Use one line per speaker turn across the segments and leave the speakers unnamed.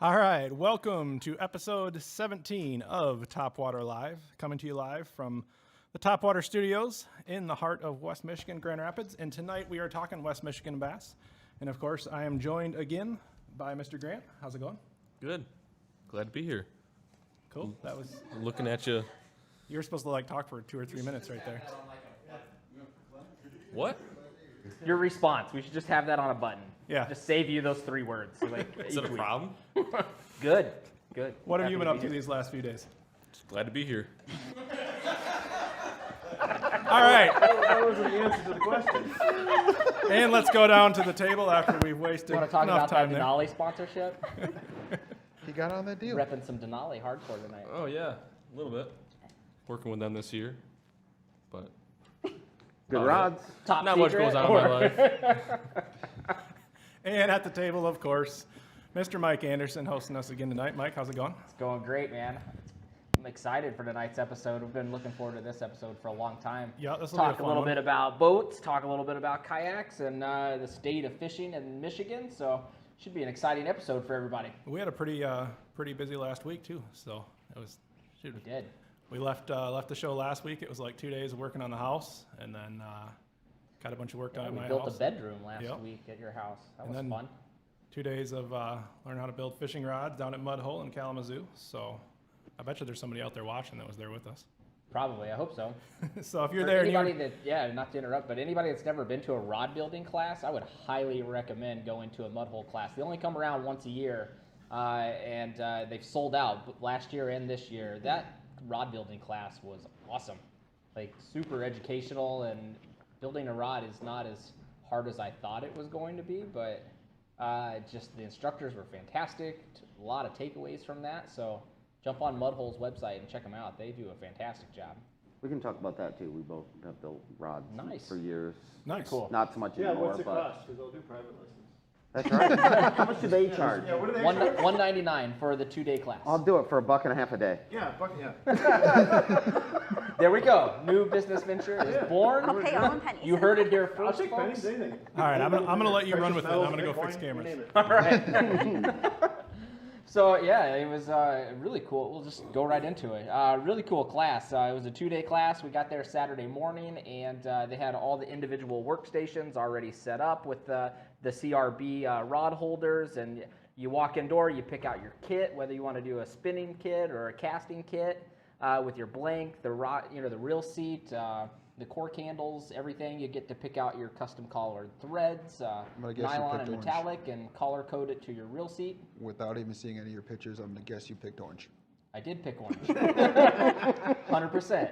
All right, welcome to episode 17 of Topwater Live, coming to you live from the Topwater Studios in the heart of West Michigan, Grand Rapids. And tonight we are talking West Michigan bass. And of course, I am joined again by Mr. Grant. How's it going?
Good. Glad to be here.
Cool. That was
Looking at you.
you were supposed to talk for 2 or 3 minutes right there.
What?
Your response. We should just have that on a button.
Yeah.
Just save you those 3 words.
Is it a problem?
Good.
What have
Happy
you been
to
up
be
to
here.
these last few days?
Just glad to be here.
All right,
That wasn't the answer to the question.
and let's go down to the table after we've wasted
Want to talk
enough
about that
time there.
Denali sponsorship?
He got on that deal.
Repping some Denali hardcore tonight.
Oh, yeah. A little bit. Working with them this year. But
Good rods.
Top
not much
secret,
goes on in my
or-
life.
And at the table, of course, Mr. Mike Anderson hosting us again tonight. Mike, how's it going?
It's going great, man. I'm excited for tonight's episode. We've been looking forward to this episode for a long time.
Yeah, this will be a
Talk a
fun
little
one.
bit about boats, talk a little bit about kayaks and the state of fishing in Michigan. So should be an exciting episode for everybody.
We had a pretty busy last week too. So it was. Shoot,
We did.
we left the show last week. It was like 2 days of working on the house, and then got a bunch of work done at
We
my
built
house.
a bedroom last
Yep.
week at your house. That
And
was
then-
fun.
2 days of learning how to build fishing rods down at Mud Hole in Kalamazoo. So I bet you there's somebody out there watching that was there with us.
Probably, I hope so.
So if you're
For
there, and
anybody
you're,
that, yeah, not to interrupt, but anybody that's never been to a rod building class, I would highly recommend going to a mud hole class. They only come around once a year, and they've sold out last year and this year. That rod building class was awesome, like super educational, and building a rod is not as hard as I thought it was going to be, but just the instructors were fantastic. A lot of takeaways from that, so jump on Mudhole's website and check them out. They do a fantastic job.
We can talk about that too. We both have built rods
Nice.
for years.
nice.
Cool.
Not so much
Yeah,
anymore,
what's it
but
cost? Because they'll do private lessons.
that's right. How much do they charge?
Yeah, what do they
One
charge?
$199 for the 2-day class.
I'll do it for $1.50 a day.
Yeah, fuck yeah.
There we go. New business venture is born.
I'll pay all in pennies.
You heard it here
I'll
first,
take
folks.
pennies, anything.
All right, I'm gonna let you run
Precious
with it. I'm
metals,
gonna go fix
Bitcoin,
cameras.
you name it.
All right. So yeah, it was really cool. We'll just go right into it. Really cool class. It was a 2-day class. We got there Saturday morning, and they had all the individual workstations already set up with the CRB rod holders. And you walk indoor, you pick out your kit, whether you want to do a spinning kit or a casting kit, with your blank, the rod, the reel seat, the cork handles, everything. You get to pick out your custom colored threads,
gonna guess you
nylon
picked
and
orange.
metallic, and color code it to your reel seat.
Without even seeing any of your pictures, I'm gonna guess you picked orange.
I did pick orange. 100%.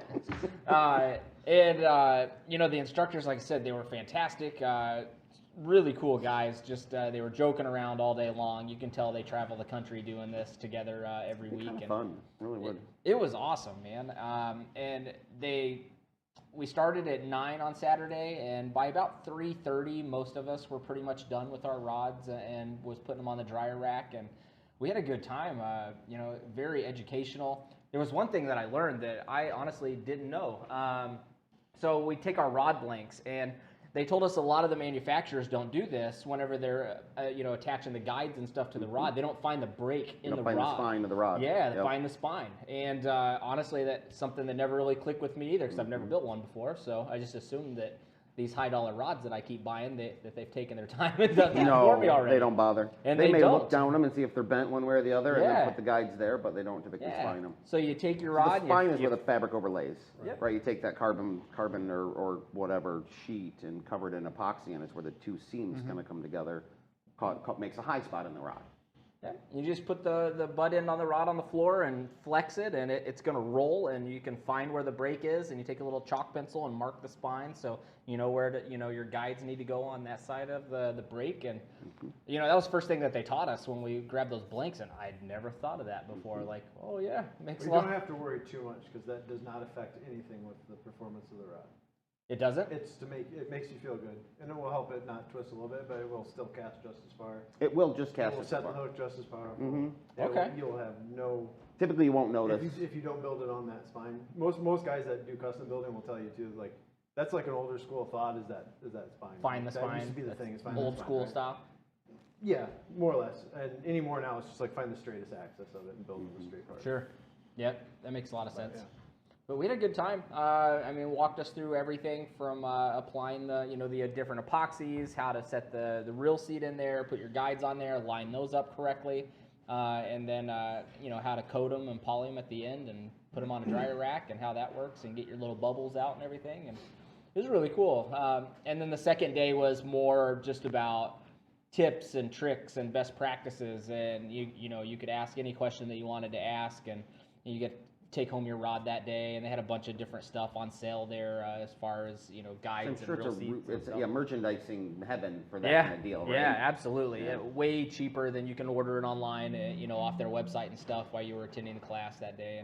The instructors, like I said, they were fantastic. Really cool guys. Just they were joking around all day long. You can tell they travel the country doing this together every week.
Kind of
and
fun. Really would.
it was awesome, man. We started at 9 on Saturday, and by about 3:30, most of us were pretty much done with our rods and was putting them on the dryer rack, and we had a good time. Very educational. There was one thing that I learned that I honestly didn't know. So we take our rod blanks, and they told us a lot of the manufacturers don't do this whenever they're attaching the guides and stuff to the rod. They don't find the break in
You
the
find
rod.
the spine of the rod.
Yeah, they
Yep.
find the spine. And honestly, that's something that never really clicked with me either, because I've never built one before. So I just assumed that these high-dollar rods that I keep buying, that they've taken their time and done that for me
No,
already.
they don't bother.
And
they
they
may
don't.
look down them and see if they're bent one way or the other, and
Yeah.
then put the guides there, but they don't typically
Yeah.
spine them.
So you take your
The
rod.
spine is
you,
where the fabric overlays,
Yep.
right? You take that carbon or whatever sheet and cover it in epoxy, and it's where the two seams kind of come together. Makes a high spot in the rod.
Yeah, you just put the butt end on the rod on the floor and flex it, and it's going to roll, and you can find where the break is, and you take a little chalk pencil and mark the spine, so you know where your guides need to go on that side of the break. And that was the first thing that they taught us when we grabbed those blanks, and I'd never thought of that before. Like, oh yeah, makes
You
a lot.
don't have to worry too much because that does not affect anything with the performance of the rod.
It doesn't.
It makes you feel good, and it will help it not twist a little bit, but it will still cast just as far.
It will just
It
cast
will
it
set the
far.
hook just as powerful.
Mhm.
Okay.
You'll have no.
Typically, you won't notice.
If you don't build it on that spine, most guys that do custom building will tell you too. Like that's like an older school thought is that spine.
Find the
That
spine.
used to be the thing. Is find
Old
the spine,
school
right?
style.
Yeah, more or less. And anymore now, it's just like find the straightest access of it and build the straight part.
Sure. Yep, that makes a lot of sense.
yeah.
But we had a good time. I mean, walked us through everything from applying the different epoxies, how to set the reel seat in there, put your guides on there, line those up correctly, and then how to coat them and poly them at the end and put them on a dryer rack and how that works and get your little bubbles out and everything. And it was really cool. And then the second day was more just about tips and tricks and best practices, and you could ask any question that you wanted to ask, and you get take home your rod that day, and they had a bunch of different stuff on sale there as far as guides
I'm sure
and reel seats.
it's
and
yeah,
stuff.
merchandising heaven for that
Yeah,
kind of deal, right?
yeah, absolutely.
Yeah.
Way cheaper than you can order it online, off their website and stuff while you were attending the class that day.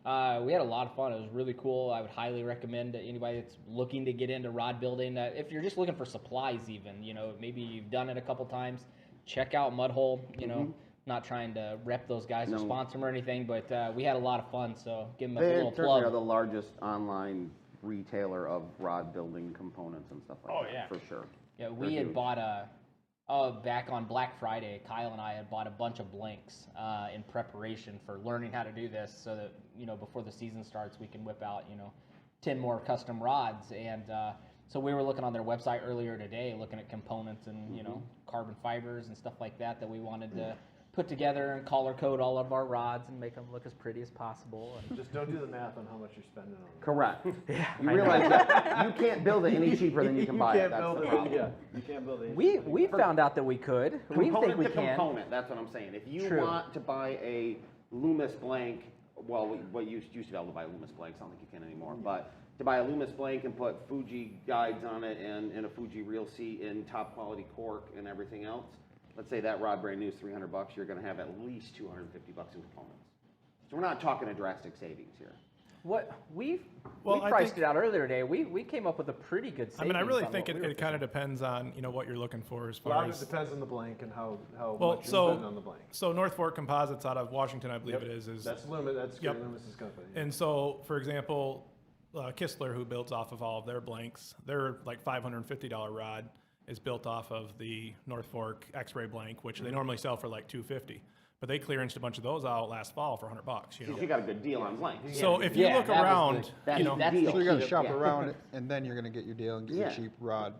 And we had a lot of fun. It was really cool. I would highly recommend to anybody that's looking to get into rod building. If you're just looking for supplies, even maybe you've done it a couple times, check out Mudhole. Not trying to rep those guys or sponsor them or anything, but we had a lot of fun. So give them a
They
little
certainly
plug.
are the largest online retailer of rod building components and stuff like that.
yeah.
For sure.
Yeah,
They're
we had
huge.
bought back on Black Friday, Kyle and I had bought a bunch of blanks in preparation for learning how to do this so that, before the season starts, we can whip out, 10 more custom rods. And so we were looking on their website earlier today, looking at components and, carbon fibers and stuff like that we wanted to put together and color code all of our rods and make them look as pretty as possible. And
Just don't do the math on how much you're spending on it.
Correct.
yeah,
You realize that you can't build it any cheaper than you can buy it. That's the problem.
Yeah, you can't build it.
we found out that we could. We think
Component
we
to
can.
component, that's what I'm saying. If you
True.
want to buy a Loomis blank, well, what you used to be able to buy Loomis blanks, I don't think you can anymore, but to buy a Loomis blank and put Fuji guides on it and a Fuji reel seat and top quality cork and everything else, let's say that rod brand new is $300, you're going to have at least $250 in components. So we're not talking a drastic savings here.
What we
I
priced
think-
it out earlier today. We came up with a pretty good savings.
I mean, I really
on
think
what we were
it kind of depends on what you're looking for as
A lot
far
of it
as.
depends on the blank and how
Well,
much you're spending on the blank.
so North Fork Composites out of Washington, I believe
Yep.
it is.
That's Loomis. That's
Yep.
Loomis's company.
And so, for example, Kistler, who builds off of all of their blanks, their like $550 rod is built off of the North Fork X-ray blank, which they normally sell for like $250. But they clearanced a bunch of those out last fall for $100.
Because you got a good deal on blanks.
So if you
Yeah,
look
that was
around,
the-
That's
that's
the
the
deal.
So you got to
key.
shop
Yeah.
around it, and then you're going to get your deal and get your
Yeah.
cheap rod.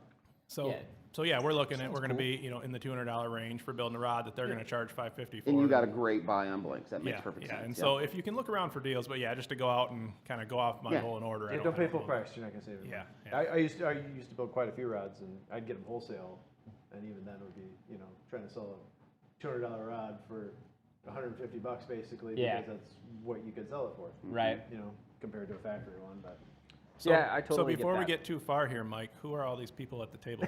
so
Yeah.
so yeah, we're looking at we're going to be in the $200 range for building a rod that they're going to charge $550 for.
And you got a great buy on blanks. That makes
yeah,
perfect
yeah.
sense.
And
Yep.
so if you can look around for deals, but yeah, just to go out and kind of go off my
Yeah.
whole and order.
Yeah,
I
don't pay
have
full
a-
price. You're not gonna save it.
Yeah,
I used to build quite a few rods, and I'd get them wholesale, and even then it would be trying to sell a $200 rod for $150 basically,
Yeah.
because that's what you could sell it for.
Right.
Compared to a factory one, but.
So,
Yeah, I totally
So
get
before we
that.
get too far here, Mike, who are all these people at the table?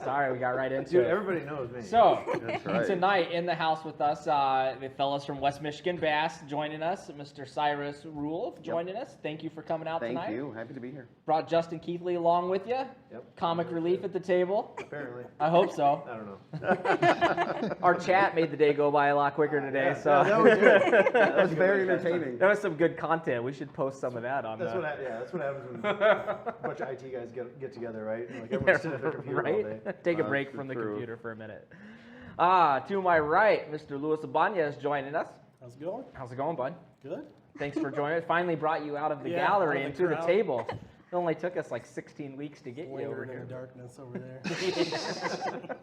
Sorry, we got right into
Dude,
it.
everybody knows me.
So
That's right.
tonight in the house with us, the fellas from West Michigan Bass joining us, Mr. Cyrus, Ruel joining us. Thank you for coming out
Thank
tonight.
you. Happy to be here.
Brought Justin Keithley along with you.
Yep.
Comic relief at the table.
Apparently.
I hope so.
I don't know.
Our chat made the day go by a lot quicker today, so
Yeah, that was good.
That was very entertaining.
that was some good content. We should post some of that on
That's
the
that's what happens when a bunch of IT guys get together, right? Like everyone's sitting at their computer all day.
right? Take a
That's
break from the
true.
computer for a minute. To my right, Mr. Luis Abanya is joining us.
How's it going?
How's it going, bud?
Good.
Thanks for joining us. Finally brought you out of the
Yeah,
gallery
out of
into
the
the
crowd.
table. It only took us like 16 weeks to get you over
Lingering in
here.
the darkness over there.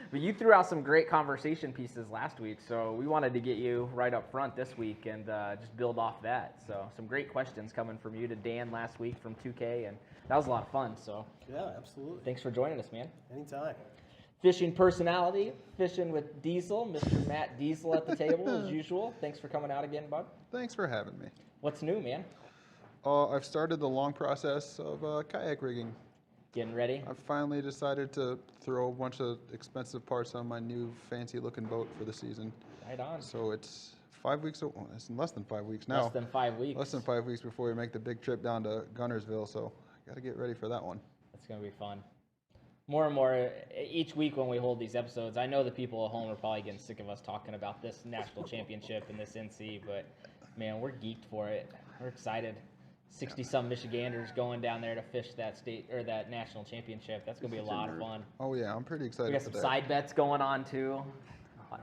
But you threw out some great conversation pieces last week, so we wanted to get you right up front this week and just build off that. So some great questions coming from you to Dan last week from 2K, and that was a lot of fun. So
Yeah, absolutely.
thanks for joining us, man.
Anytime.
Fishing personality, fishing with Diesel, Mr. Matt Diesel at the table as usual. Thanks for coming out again, bud.
Thanks for having me.
What's new, man?
I've started the long process of kayak rigging.
Getting ready?
I've finally decided to throw a bunch of expensive parts on my new fancy-looking boat for the season.
Right on.
So it's 5 weeks. It's less than 5 weeks now.
Less than 5 weeks.
Less than 5 weeks before we make the big trip down to Gunnersville. So I got to get ready for that one.
It's going to be fun. More and more each week when we hold these episodes, I know the people at home are probably getting sick of us talking about this national championship and this NC, but man, we're geeked for it. We're excited. 60-some Michiganders going down there to fish that state or that national championship. That's going to be a lot of fun.
Oh yeah, I'm pretty
We
excited
got
for
some
that.
side bets going on too.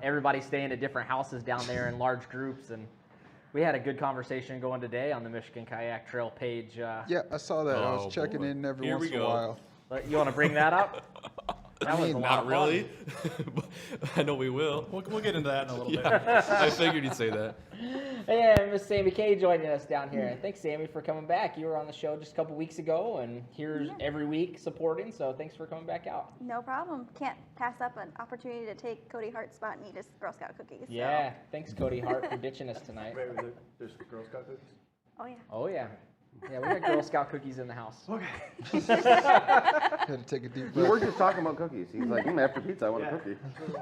Everybody's staying at different houses down there in large groups, and we had a good conversation going today on the Michigan Kayak Trail page.
Yeah, I saw that. I
Oh,
was checking
boy.
in every
Here
once
we
in a
go.
while.
You want to bring that up? That was a lot
Not
of fun.
really. But I know we will.
We'll get into that in a little bit.
Yeah, I figured you'd say that.
Hey, Miss Sammy Kay joining us down here. Thanks, Sammy, for coming back. You were on the show just a couple weeks ago, and here's every week supporting. So thanks for coming back out.
No problem. Can't pass up an opportunity to take Cody Hart's spot and eat his Girl Scout cookies. so-
Yeah, thanks, Cody Hart, for ditching us tonight.
Wait, there's Girl Scout cookies?
Oh yeah.
Oh yeah, yeah, we got Girl Scout cookies in the house.
Had to take a deep
We were
breath.
just talking about cookies. He's like, after pizza, I want
Yeah.
a cookie.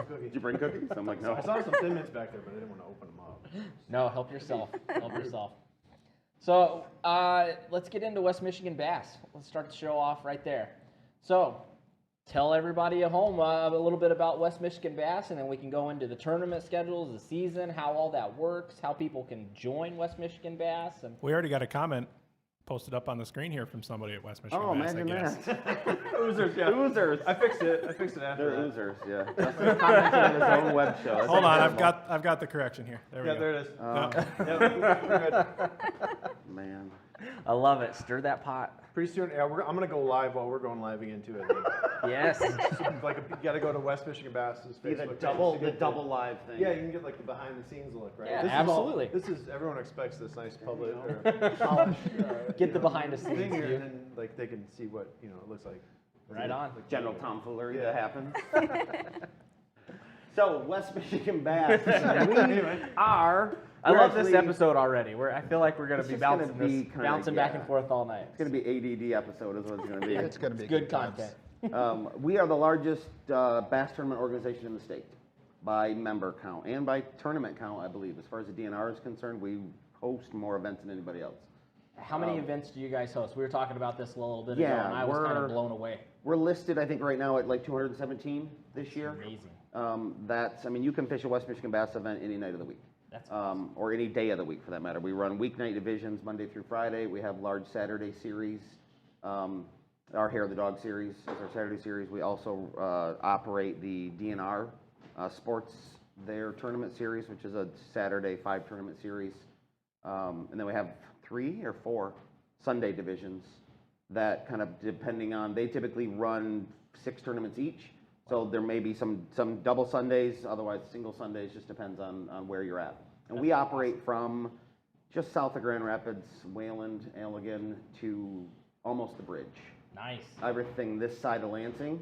Cookies.
Did you bring cookies? I'm like, no.
I saw some Thin Mints back there, but I didn't want to open them up.
No, help yourself. Help yourself. So let's get into West Michigan Bass. Let's start the show off right there. So tell everybody at home a little bit about West Michigan Bass, and then we can go into the tournament schedules, the season, how all that works, how people can join West Michigan Bass. And
We already got a comment posted up on the screen here from somebody at West Michigan
Oh,
Bass,
imagine
I guess.
that.
Oozers, yeah.
Oozers.
I fixed it after
They're
that.
oozers, yeah. Justin commented on his own web show. That's
Hold on,
incredible.
I've got the correction here. There we
Yeah,
go.
there it is.
Yeah.
Yep, we're good.
Man.
I love it. Stir that pot.
Pretty soon, yeah, I'm gonna go live while we're going live again too. I think.
Yes.
Like you gotta go to West Michigan Bass's
Be the
Facebook page
double,
to
the
get
double live thing.
Yeah, you can get like the behind the scenes look, right?
Yeah,
This is all-
absolutely.
this is everyone expects this nice public or polished.
Get
you
the
know,
behind the scenes
thing here,
view.
and then like they can see what it looks like.
Right on.
General tomfoolery
Yeah.
that happens. So, West Michigan Bass.
Anyway.
I
We're
love this
actually-
episode already. I feel like we're gonna
It's
be
just gonna
bouncing
be
this,
kinda,
bouncing back
yeah.
and forth all night.
It's going to be ADD episode is what it's going to be.
It's gonna be
Good
times.
content.
We are the largest bass tournament organization in the state by member count and by tournament count, I believe. As far as the DNR is concerned, we host more events than anybody else.
How many events do you guys host? We were talking about this a little bit ago,
Yeah,
and I was kind of
we're-
blown away.
We're listed, I think, right now at like 217 this year.
Amazing.
You can fish a West Michigan Bass event any night of the week.
That's
Or any day of the week for that matter. We run weeknight divisions Monday through Friday. We have large Saturday series. Our Hair of the Dog series is our Saturday series. We also operate the DNR Sports Their Tournament series, which is a Saturday 5 tournament series. And then we have 3 or 4 Sunday divisions that kind of depending on, they typically run 6 tournaments each. So there may be some double Sundays, otherwise single Sundays, just depends on where you're at. And we operate from just south of Grand Rapids, Wayland, Allegan, to almost the bridge.
nice.
Everything this side of Lansing,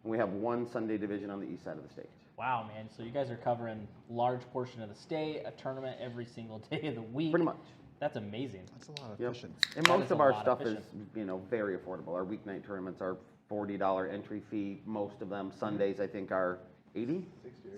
and we have 1 Sunday division on the east side of the state.
Wow, man. So you guys are covering large portion of the state, a tournament every single day of the week.
Pretty much.
That's amazing.
That's a lot of
Yep.
fishing.
And
That
most
is
of
a
our
lot of
stuff is,
fishing.
very affordable. Our weeknight tournaments are $40 entry fee. Most of them Sundays, I think, are 80,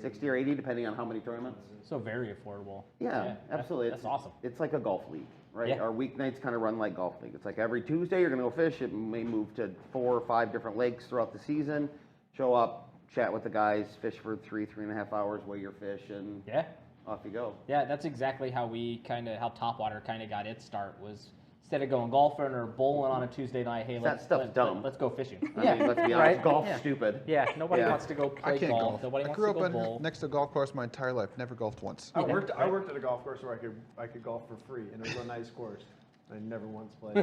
60 or 80, depending on how many tournaments.
So very affordable.
Yeah,
that's-
absolutely.
That's awesome.
It's like a golf league, right?
Yeah.
Our weeknights kind of run like golf league. It's like every Tuesday you're going to go fish. It may move to 4 or 5 different lakes throughout the season. Show up, chat with the guys, fish for 3.5 hours, weigh your fish, and
Yeah.
off you go.
Yeah, that's exactly how how Topwater kind of got its start was instead of going golfing or bowling on a Tuesday night, hey,
That stuff's dumb.
let's go fishing.
I mean, let's be honest,
right?
golf's
Yeah.
stupid.
Yeah, nobody
Yeah.
wants to go
I
play
can't
golf.
golf.
Nobody
I
wants
grew
to
up
go
in,
bowl.
next to a golf course my entire life. Never golfed once.
I worked at a golf course where I could golf for free, and it was a nice course. I never once played.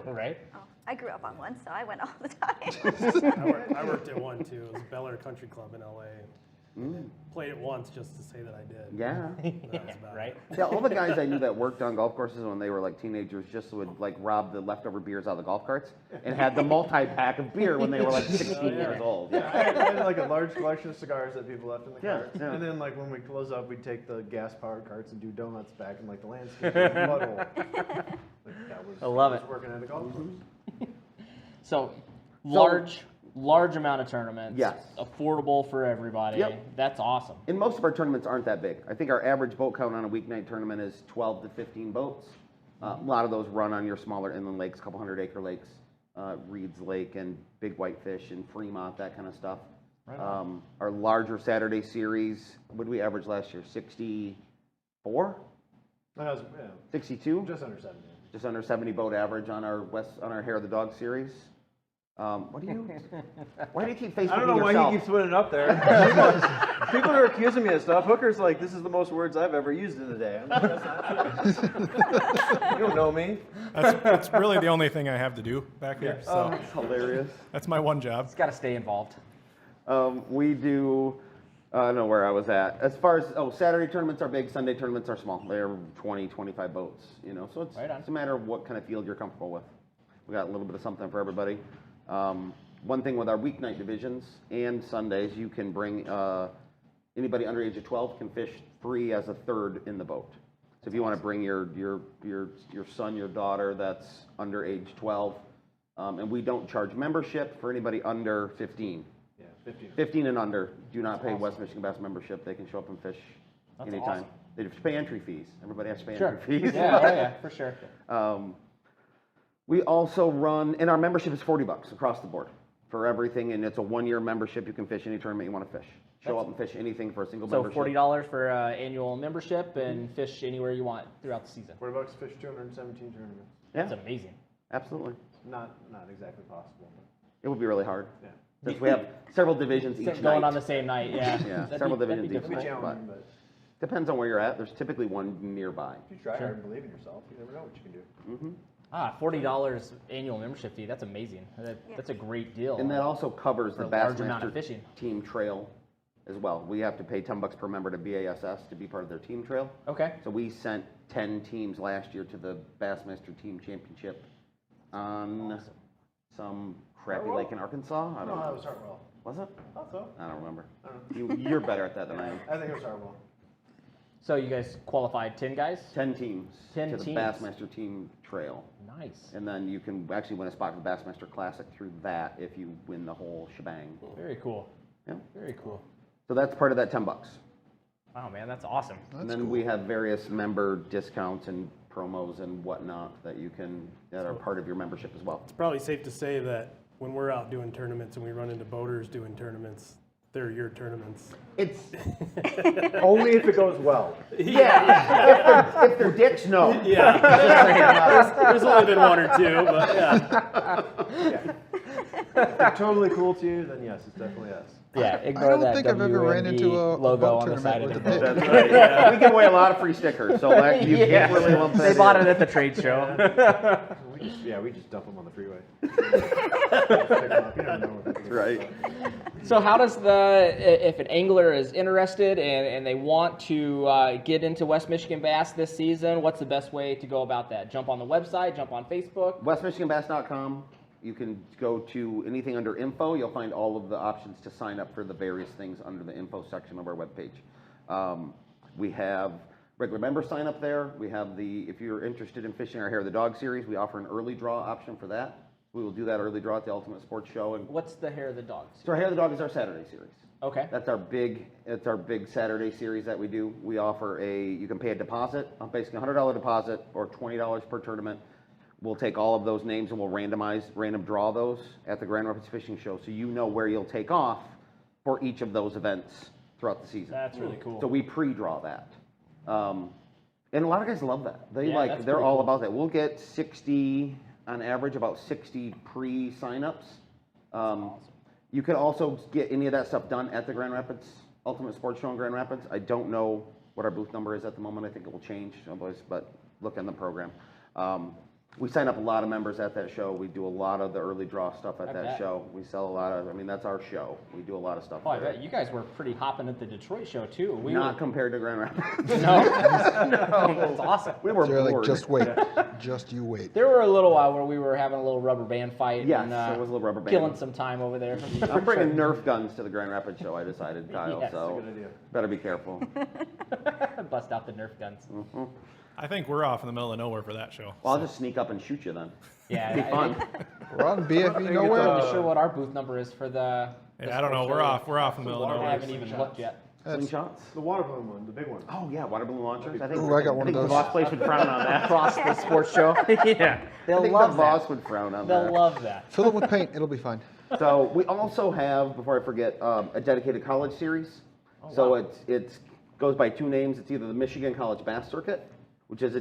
Right?
Oh, I grew up on one, so I went all the time.
I worked at one too. It was Bel Air Country Club in LA. Played it once just to say that I did.
Yeah.
That was about
Right?
it.
Yeah, all the guys I knew that worked on golf courses when they were like teenagers just would like rob the leftover beers out of the golf carts and had the multi-pack of beer when they were like 16 years old.
Yeah, I had like a large collection of cigars that people left in the
Yeah,
carts.
yeah.
And then like when we close up, we'd take the gas-powered carts and do donuts back in like the landscape mud hole. Like, that was,
I love
was
it.
working at a golf course.
So large amount of tournments.
Yes.
Affordable for everybody.
Yep.
That's awesome.
And most of our tournaments aren't that big. I think our average boat count on a weeknight tournament is 12 to 15 boats. A lot of those run on your smaller inland lakes, couple 100-acre lakes, Reed's Lake and Big Whitefish and Fremont, that kind of stuff. Our larger Saturday series, what did we average last year? 64?
That was
62?
just under 70.
just under 70 boat average on our Hair of the Dog series. Why do you keep Facebooking
I don't know why
yourself?
he keeps putting it up there. People are accusing me of stuff. Hooker's like, this is the most words I've ever used in a day. I'm like, that's not true. You don't know me.
That's really the only thing I have to do back here. So
That's hilarious.
that's my one job.
It's got to stay involved.
We do, I don't know where I was at. As far as, Saturday tournaments are big, Sunday tournaments are small. They're 20, 25 boats, so it's,
Right on.
it's a matter of what kind of field you're comfortable with. We got a little bit of something for everybody. One thing with our weeknight divisions and Sundays, you can bring, anybody under age of 12 can fish free as a third in the boat. So if you want to bring your son, your daughter that's under age 12, and we don't charge membership for anybody under 15.
Yeah, 15.
15 and under do not pay West Michigan Bass membership. They can show up and fish anytime.
awesome.
They just pay entry fees. Everybody has to pay
Sure.
entry fees.
Yeah, for sure.
We also run, and our membership is $40 across the board for everything, and it's a 1-year membership. You can fish any tournament you want to fish. Show up and fish anything for a single
So
membership.
$40 for annual membership and fish anywhere you want throughout the season.
$40 fish 217 tournaments.
Yeah,
That's amazing.
absolutely.
Not exactly possible, but
It would be really hard.
yeah.
Since we have several divisions each
Going
night.
on the same night, yeah.
Yeah,
That'd
several
be- that'd be
divisions each
It'll be
night.
challenging, but
Depends on where you're at. There's typically one nearby.
if you try
Sure.
hard and believe in yourself, you never know what you can do.
$40 annual membership fee. That's amazing. That's a great deal.
And that also covers
For
the
a large amount
Bassmaster
of fishing.
team trail as well. We have to pay $10 per member to BASS to be part of their team trail.
Okay.
So we sent 10 teams last year to the Bassmaster Team Championship on some crappy
Hartwell?
lake in Arkansas. I don't
No, that
know.
was Hartwell.
Was it?
Thought so.
I don't remember.
I don't know.
You're better at that than I am.
I think it was Hartwell.
So you guys qualified 10 guys?
10 teams
10
to the
teams.
Bassmaster Team Trail.
Nice.
And then you can actually win a spot for the Bassmaster Classic through that if you win the whole shebang.
Very cool.
Yeah.
Very cool.
So that's part of that $10.
Wow, man, that's awesome.
And then we have various member discounts and promos and whatnot that are part of your membership as well.
It's probably safe to say that when we're out doing tournaments and we run into boaters doing tournaments, they're your tournaments.
It's
Only if it goes well.
if they're dicks, no.
Yeah. There's only been one or two, but yeah.
Yeah. If they're totally cool to you, then yes, it's definitely us.
Yeah,
I
ignore
don't
that
think I've ever ran
WMB
into a
logo
boat
on the side of
tournament
the
with a
boat.
pig.
That's right. We give away a lot of free stickers, so that you can't really lump that
They bought
in.
it at the trade show.
We just dump them on the freeway. You never know what they're gonna do.
Right.
So how does if an angler is interested and they want to get into West Michigan bass this season, what's the best way to go about that? Jump on the website, jump on Facebook?
WestMichiganBass.com. You can go to anything under info. You'll find all of the options to sign up for the various things under the info section of our webpage. We have regular member sign up there. We have if you're interested in fishing our Hair of the Dog series, we offer an early draw option for that. We will do that early draw at the Ultimate Sports Show. And
What's the Hair of the Dogs?
so our Hair of the Dog is our Saturday series.
Okay.
It's our big Saturday series that we do. We offer you can pay a deposit, basically a $100 deposit or $20 per tournament. We'll take all of those names and we'll random draw those at the Grand Rapids Fishing Show, so you know where you'll take off for each of those events throughout the season.
That's really cool.
So we pre-draw that, and a lot of guys love that. They're
that's
all
pretty cool.
about that. We'll get 60 on average, about 60 pre-signups. You can also get any of that stuff done at the Grand Rapids Ultimate Sports Show in Grand Rapids. I don't know what our booth number is at the moment. I think it will change, but look in the program. We sign up a lot of members at that show. We do a lot of the early draw stuff at
I
that
bet.
show. We sell a lot of, that's our show. We do a lot of stuff
Oh, I
there.
bet you guys were pretty hopping at the Detroit show too.
Not compared to Grand Rapids.
No, that's awesome.
We were
They're like,
bored.
just wait. Just you wait.
There were a little while where we were having a little rubber band fight.
Yes,
and,
there was a little rubber band.
Killing some time over there.
I'm bringing Nerf guns to the Grand Rapids show, I decided, Kyle,
Yes.
so
That's a good idea.
better be careful.
Bust out the Nerf guns.
I think we're off in the middle of nowhere for that show.
Well, I'll just sneak up and shoot you then.
Yeah,
It'd be fun.
We're on BFE
I'm
nowhere.
not sure what our booth number is for the.
Yeah, I don't know. We're off. We're off in the middle of
I
nowhere.
haven't even looked yet.
Slingshots?
The water balloon one, the big one.
Oh yeah, water balloon launchers. I think.
Ooh, I got one of
think
those.
The Voss place would frown on that.
Across the sports show. Yeah,
I
they'll
think
love
the
that.
Voss would frown on
They'll
that.
love that.
Fill it with paint. It'll be fine.
So we also have, before I forget, a dedicated college series. So
wow.
it goes by two names. It's either the Michigan College Bass Circuit, which has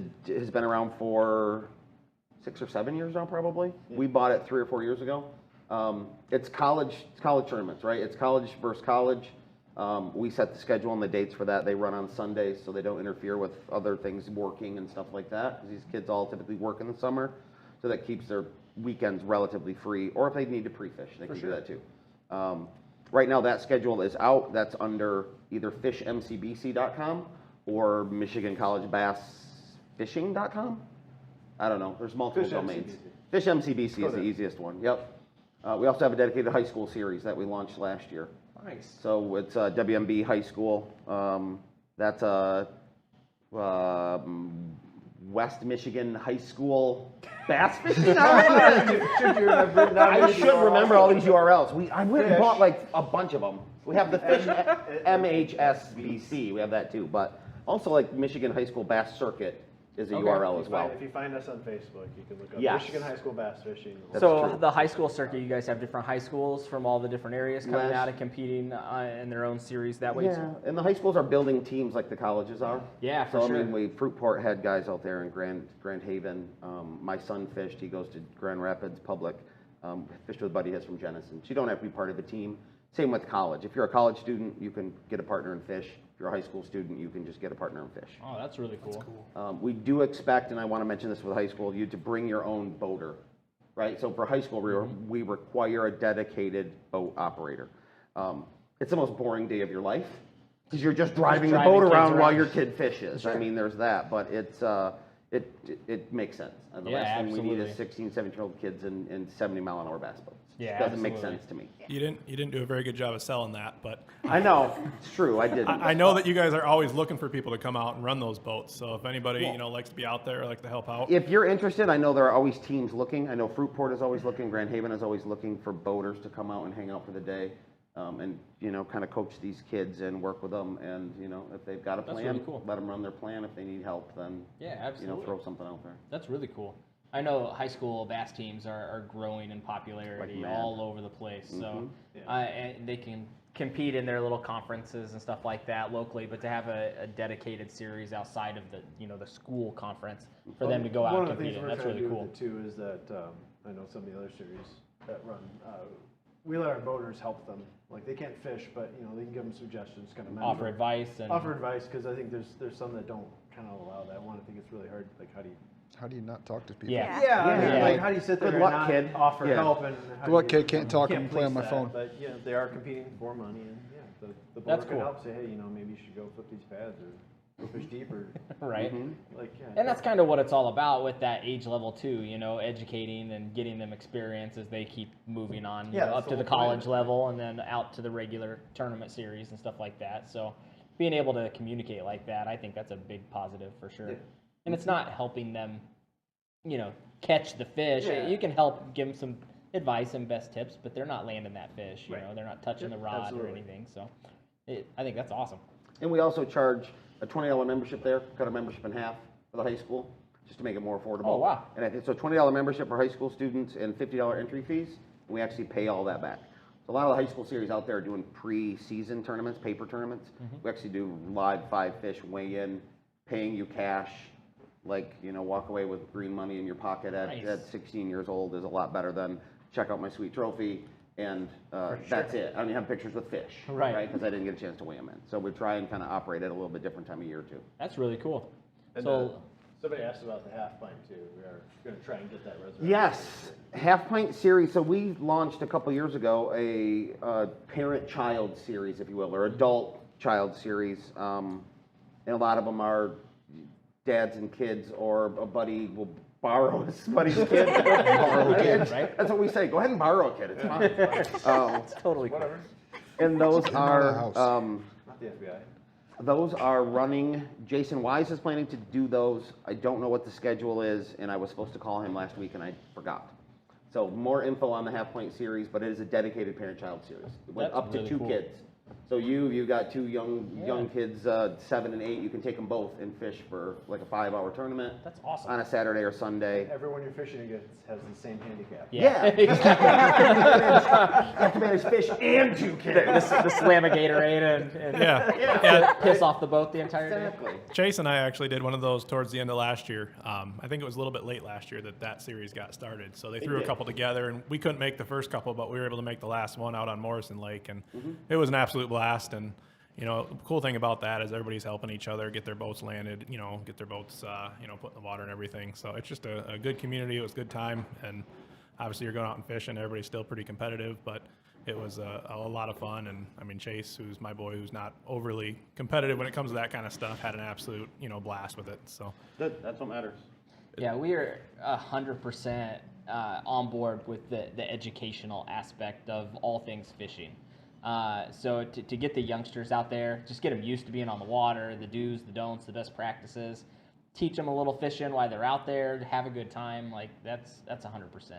been around for 6 or 7 years now, probably. We bought it 3 or 4 years ago. It's college tournaments, right? It's college versus college. We set the schedule and the dates for that. They run on Sundays, so they don't interfere with other things, working and stuff like that. Because these kids all typically work in the summer, so that keeps their weekends relatively free. Or if they need to pre-fish, they can do that too. Right now, that schedule is out. That's under either fishmcbc.com or michigancollegebassfishing.com. I don't know. There's multiple domains. FishMCBC is the easiest one. Yep. We also have a dedicated high school series that we launched last year.
Nice.
So it's WMB High School. That's West Michigan High School bass fishing. I should remember all these URLs. I went and bought like a bunch of them. We have the Fish MHSBC. We have that too, but also like Michigan High School Bass Circuit is a URL as well.
If you find us on Facebook, you can look up
Yes.
Michigan High School Bass Fishing.
So
true.
the high school circuit, you guys have different high schools from all the different areas coming
Yes.
out and competing in their own series that way
Yeah,
too?
and the high schools are building teams like the colleges are.
Yeah, for
So
sure.
I mean, Fruitport had guys out there in Grand Haven. My son fished. He goes to Grand Rapids Public. Fished with a buddy of his from Jenison. So you don't have to be part of a team. Same with college. If you're a college student, you can get a partner and fish. If you're a high school student, you can just get a partner and fish.
Oh, that's really cool.
We do expect, and I want to mention this with high school, you to bring your own boater, right? So for high school, we require a dedicated boat operator. It's the most boring day of your life because you're just driving the boat
kids
around while
around.
your kid fishes. I mean, there's that, but it makes sense. The
Yeah,
last thing we need
absolutely.
is 16, 17-year-old kids in 70-mile-an-hour bass boats.
Yeah,
It doesn't make
absolutely.
sense to me.
You didn't do a very good job of selling that, but
I know, it's true, I didn't.
I know that you guys are always looking for people to come out and run those boats. So if anybody likes to be out there, or like to help out,
If you're interested, I know there are always teams looking. I know Fruitport is always looking. Grand Haven is always looking for boaters to come out and hang out for the day, and kind of coach these kids and work with them. And if they've got a
That's
plan,
really cool.
let them run their plan. If they need help, then
Yeah, absolutely.
throw something out there.
That's really cool. I know high school bass teams are growing in popularity
Like mad.
all over the place. So
Yeah.
and they can compete in their little conferences and stuff like that locally, but to have a dedicated series outside of the the school conference for them to go out
One
and
of the
compete
things
in,
we're
that's
trying to
really
do
cool.
with it too is that I know some of the other series that run. We let our boaters help them. Like they can't fish, but they can give them suggestions, kind of
Offer advice and
offer advice because I think there's some that don't kind of allow that one. I think it's really hard. Like how do you?
How do you not talk to people?
Yeah.
Yeah, I mean,
Yeah.
like how do you sit there
Good
and
luck,
not
kid.
offer
Yeah.
help and how
Good luck,
do you-
kid. Can't talk
can't
and play on
police
my
that,
phone.
But they are competing for money, and the boater
That's
can
cool.
help say, hey, maybe you should go flip these pads or go fish deeper.
right.
Like yeah.
And that's kind of what it's all about with that age level too, educating and getting them experience as they keep moving on
Yeah, that's
up
the
to the
whole point.
college level and then out to the regular tournament series and stuff like that. So being able to communicate like that, I think that's a big positive for sure.
Yeah.
And it's not helping them, catch the fish.
Yeah.
You can help give them some advice and best tips, but they're not landing that fish.
Right.
They're not touching the rod
absolutely.
or anything. So I think that's awesome.
And we also charge a $20 membership there. Cut our membership in half for the high school, just to make it more affordable.
Oh, wow.
And I think so. $20 membership for high school students and $50 entry fees. And we actually pay all that back. So a lot of the high school series out there are doing pre-season tournaments, paper tournaments. We actually do live 5 fish weigh in, paying you cash. Walk away with green money in your pocket
Nice.
at 16 years old is a lot better than check out my sweet trophy and that's it. I don't even have pictures with fish,
Right.
Because I didn't get a chance to weigh them in. So we try and kind of operate at a little bit different time of year too.
That's really cool.
And,
So
somebody asked about the half pint too. We are going to try and get that resurrected.
Yes, half pint series. So we launched a couple years ago a parent-child series, if you will, or adult-child series, and a lot of them are dads and kids, or a buddy will borrow his buddy's kid. Borrow a kid,
right?
That's what we say. Go ahead and borrow a kid. It's fine.
it's totally cool.
Whatever.
And those
Get 'em out of the
are
house.
Not the FBI.
those are running. Jason Wise is planning to do those. I don't know what the schedule is, and I was supposed to call him last week, and I forgot. So more info on the half point series, but it is a dedicated parent-child series with
That's
up to
really
2
cool.
kids. So you've got two young kids, 7 and 8. You can take them both and fish for like a 5-hour tournament.
That's awesome.
On a Saturday or Sunday.
Everyone you're fishing against has the same handicap.
Yeah.
exactly.
You have to manage fish and 2 kids.
the slam of Gatorade and
Yeah.
piss off the boat the entire day.
Exactly.
Chase and I actually did one of those towards the end of last year. I think it was a little bit late last year that series got started. So they threw a
did.
couple together, and we couldn't make the first couple, but we were able to make the last one out on Morrison Lake, and it was an absolute blast. And you know, the cool thing about that is everybody's helping each other get their boats landed, you know, get their boats, put in the water and everything. So it's just a good community. It was a good time, and obviously you're going out and fishing. Everybody's still pretty competitive, but it was a lot of fun. And I mean, Chase, who's my boy, who's not overly competitive when it comes to that kind of stuff, had an absolute, blast with it. So
Good. That's what matters.
Yeah, we are 100% on board with the educational aspect of all things fishing. So to get the youngsters out there, just get them used to being on the water, the do's, the don'ts, the best practices, teach them a little fishing while they're out there, have a good time. Like that's 100%.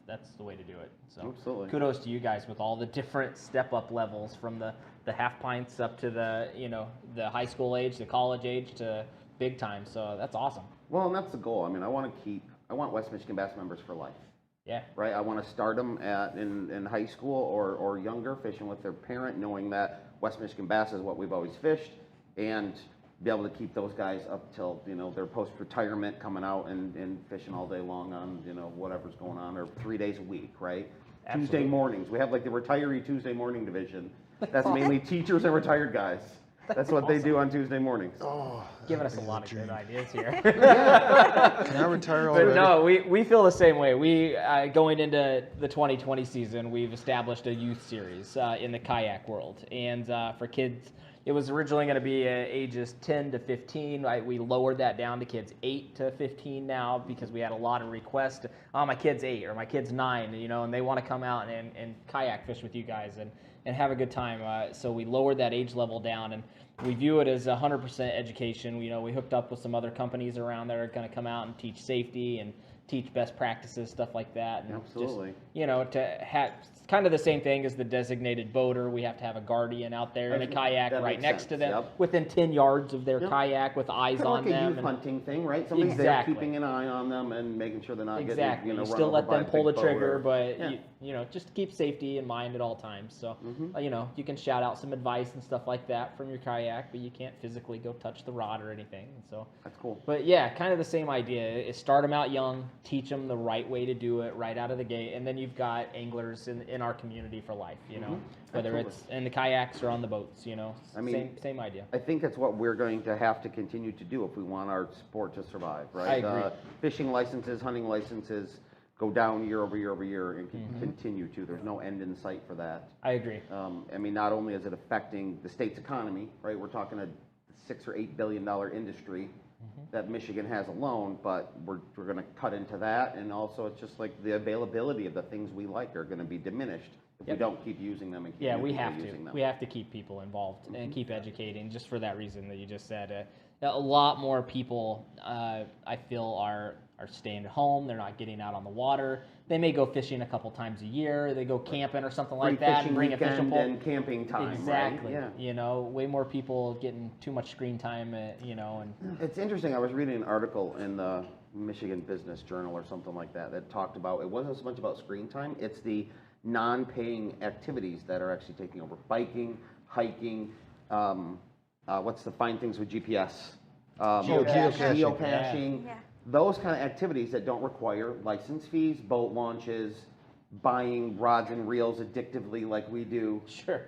That's the way to do it. So
Absolutely.
kudos to you guys with all the different step up levels from the half pints up to the high school age, the college age to big time. So that's awesome.
Well, and that's the goal. I mean, I want West Michigan Bass members for life.
Yeah.
Right, I want to start them in high school or younger, fishing with their parent, knowing that West Michigan Bass is what we've always fished, and be able to keep those guys up till their post-retirement, coming out and fishing all day long on whatever's going on, or 3 days a week, right?
Absolutely.
Tuesday mornings, we have like the retiree Tuesday morning division. That's mainly teachers and retired guys. That's what they do on Tuesday mornings.
Giving us a lot of good ideas here.
Can I retire already?
But no, we feel the same way. We going into the 2020 season, we've established a youth series in the kayak world, and for kids, it was originally going to be ages 10 to 15. We lowered that down to kids 8 to 15 now because we had a lot of requests. Oh, my kid's 8 or my kid's 9, and they want to come out and kayak fish with you guys and have a good time. So we lowered that age level down, and we view it as 100% education. We hooked up with some other companies around that are going to come out and teach safety and teach best practices, stuff like that. And
Absolutely.
Just, to have kind of the same thing as the designated boater. We have to have a guardian out there in a kayak
That
right
makes
next
sense,
to them,
yep.
within 10 yards of their
Yep.
kayak with eyes
Kind of
on
like a
them.
youth
and-
hunting thing, right? Somebody's
Exactly.
there keeping an eye on them and making sure they're not
Exactly.
getting
You
run
still
over
let
by
them
a
pull the
big boat
trigger,
or-
but
Yeah.
just keep safety in mind at all times. So, you can shout out some advice and stuff like that from your kayak, but you can't physically go touch the rod or anything. And so,
That's cool.
but yeah, kind of the same idea. Is start them out young, teach them the right way to do it right out of the gate, and then you've got anglers in our community for life. Whether
Absolutely.
it's in the kayaks or on the boats.
I mean,
same idea.
I think that's what we're going to have to continue to do if we want our sport to survive, right?
I agree.
Fishing licenses, hunting licenses go down year over year over year and continue to. There's no end in sight for that.
I agree.
I mean, not only is it affecting the state's economy, right? We're talking a $6 or $8 billion industry that Michigan has alone, but we're going to cut into that, and also it's just like the availability of the things we like are going to be diminished if we don't keep using them and keep
Yeah,
new
we
people
have to.
using them.
We have to keep people involved and keep educating, just for that reason that you just said. A lot more people, I feel, are staying at home. They're not getting out on the water. They may go fishing a couple times a year. They go camping or something like that and bring a fishing pole.
and camping time,
Exactly.
right? Yeah.
Way more people getting too much screen time, and
It's interesting. I was reading an article in the Michigan Business Journal or something like that talked about, it wasn't so much about screen time, it's the non-paying activities that are actually taking over. Biking, hiking, what's the fine things with GPS? Geocaching.
Yeah.
Those kind of activities that don't require license fees, boat launches, buying rods and reels addictively like we do.
Sure.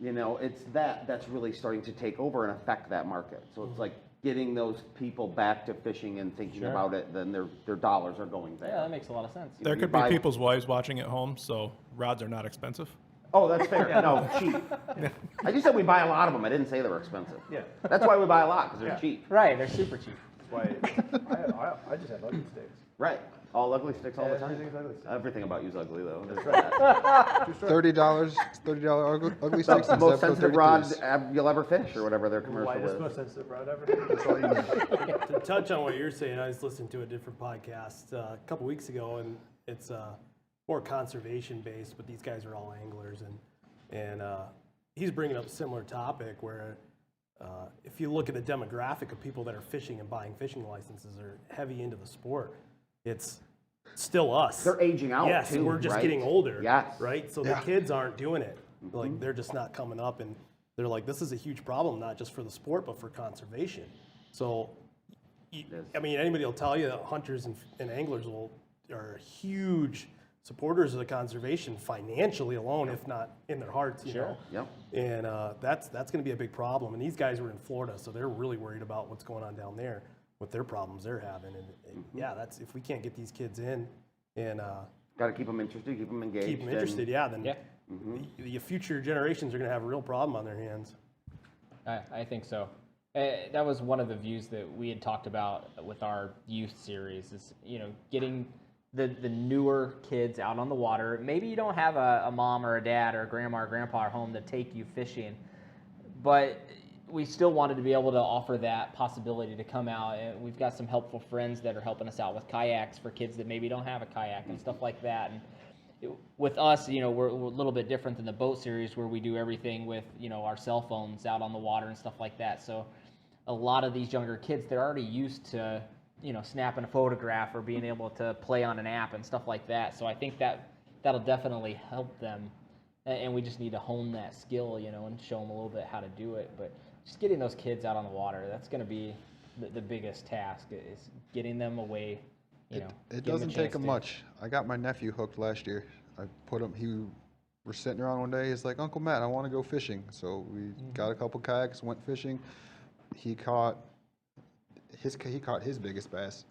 It's that's really starting to take over and affect that market. So it's like getting those people back to fishing and thinking
Sure.
about it, then their dollars are going there.
yeah, that makes a lot of sense.
there
you
could be
buy-
people's wives watching at home, so rods are not expensive.
Oh, that's fair. No, cheap. I just said we buy a lot of them. I didn't say they were expensive.
Yeah.
That's why we buy a lot, because they're
Yeah.
cheap.
Right, they're super cheap.
That's why I just have ugly sticks.
Right. All ugly sticks all the time.
Everything's ugly sticks.
Everything about you is ugly, though. That's
$30 ugly sticks.
the
instead
most
of
sensitive rod
33s.
you'll ever fish, or whatever their commercial
Lightest,
is.
most sensitive rod ever. That's all you need.
To touch on what you're saying, I was listening to a different podcast a couple weeks ago, and it's more conservation based, but these guys are all anglers, and he's bringing up a similar topic where if you look at the demographic of people that are fishing and buying fishing licenses are heavy into the sport, it's still us.
They're aging out
Yes,
too,
we're just
right?
getting older.
Yes.
Right? So the kids aren't doing it. Like they're just not coming up, and they're like, this is a huge problem, not just for the sport, but for conservation. So, I mean, anybody will tell you that hunters and anglers are huge supporters of the conservation financially alone, if not in their hearts, you know.
Yep.
And that's going to be a big problem. And these guys were in Florida, so they're really worried about what's going on down there with their problems they're having. And yeah, that's if we can't get these kids in and
Got to keep them interested, keep them engaged.
keep them interested, then
Yeah.
the future generations are going to have a real problem on their hands.
I think so. That was one of the views that we had talked about with our youth series is, you know, getting the newer kids out on the water. Maybe you don't have a mom or a dad or a grandma or grandpa at home to take you fishing, but we still wanted to be able to offer that possibility to come out. And we've got some helpful friends that are helping us out with kayaks for kids that maybe don't have a kayak and stuff like that. And with us, you know, we're a little bit different than the boat series where we do everything with, you know, our cell phones out on the water and stuff like that. So a lot of these younger kids, they're already used to, you know, snapping a photograph or being able to play on an app and stuff like that. So I think that'll definitely help them. And we just need to hone that skill, you know, and show them a little bit how to do it. But just getting those kids out on the water, that's going to be the biggest task, is getting them away. You know,
It
give 'em a
doesn't take
chance
him
to-
much. I got my nephew hooked last year. I put him, we're sitting around one day, he's like, Uncle Matt, I want to go fishing. So we got a couple kayaks, went fishing. He caught his biggest bass,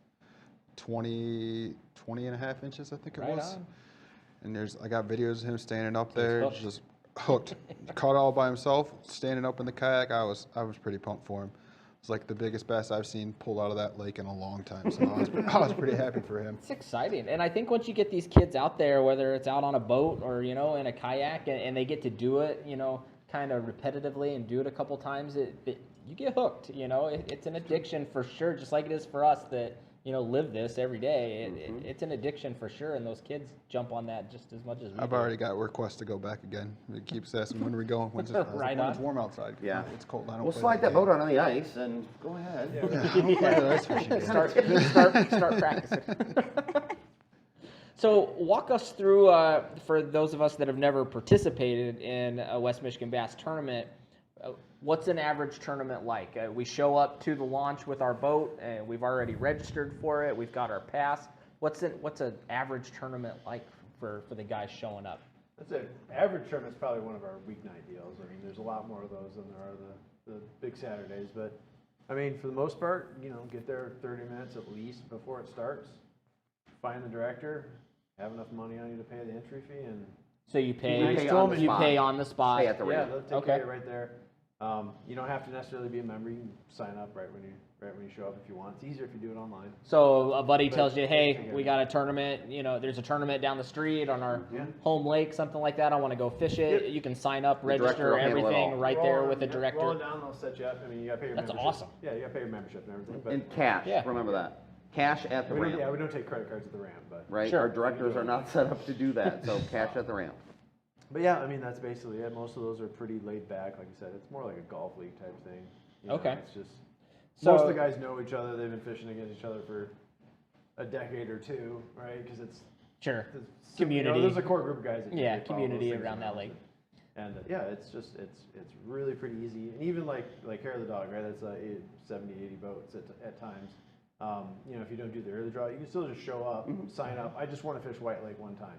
20 and a half inches, I think it
Right
was.
on.
And I got videos of him standing up there,
hooked.
just hooked. Caught all by himself, standing up in the kayak. I was pretty pumped for him. It's like the biggest bass I've seen pulled out of that lake in a long time. So I was pretty happy for him.
It's exciting. And I think once you get these kids out there, whether it's out on a boat or, you know, in a kayak, and they get to do it, you know, kind of repetitively and do it a couple times, you get hooked, you know. It's an addiction for sure, just like it is for us that, you know, live this every day. It's an addiction for sure, and those kids jump on that just as much as we
I've
do.
already got requests to go back again. It keeps asking, when are we going? When's it? I was like,
Right
when
on.
it's warm outside.
Yeah.
It's cold. I don't
We'll
play
slide that
game.
boat out on the ice and go ahead.
Yeah, I don't play the ice fishing game.
start practicing. So walk us through, for those of us that have never participated in a West Michigan Bass tournament, what's an average tournament like? We show up to the launch with our boat, and we've already registered for it. We've got our pass. What's an average tournament like for the guys showing up?
I'd say average tournament's probably one of our weeknight deals. I mean, there's a lot more of those than there are the big Saturdays. But, I mean, for the most part, you know, get there 30 minutes at least before it starts. Find the director, have enough money on you to pay the entry fee, and
So you pay,
pay on the
you
spot.
pay on the spot.
Pay at the
yeah,
ramp.
they'll take
Okay.
care of it right there. You don't have to necessarily be a member. You can sign up right when you show up if you want. It's easier if you do it online.
So a buddy
But
tells you, hey,
take
we
it.
got a tournament, you know, there's a tournament down the street on our
Yeah.
home lake, something like that. I want to go fish it.
Yep.
You can sign up,
The director
register,
will handle it
everything
all.
right there with the
Roll
director.
it down, they'll set you up. I mean, you got to pay your
That's
membership.
awesome.
Yeah, you got to pay your membership and everything. But
And cash,
Yeah.
remember that. Cash at the
we
ramp.
don't take credit cards at the ramp, but
Right?
Sure.
Our directors are not set up to do that, so cash at the ramp.
But yeah, I mean, that's basically it. Most of those are pretty laid back. Like you said, it's more like a golf league type thing. You know,
Okay.
It's just,
So-
most of the guys know each other. They've been fishing against each other for a decade or two, right? Because it's
Sure.
community.
Community.
There's a core group of guys that
Yeah,
usually follow those
community
things
around that lake.
And yeah, it's just, it's really pretty easy. And even like Hair of the Dog, right? That's 70, 80 boats at times. You know, if you don't do the early draw, you can still just show up, sign up. I just want to fish White Lake one time.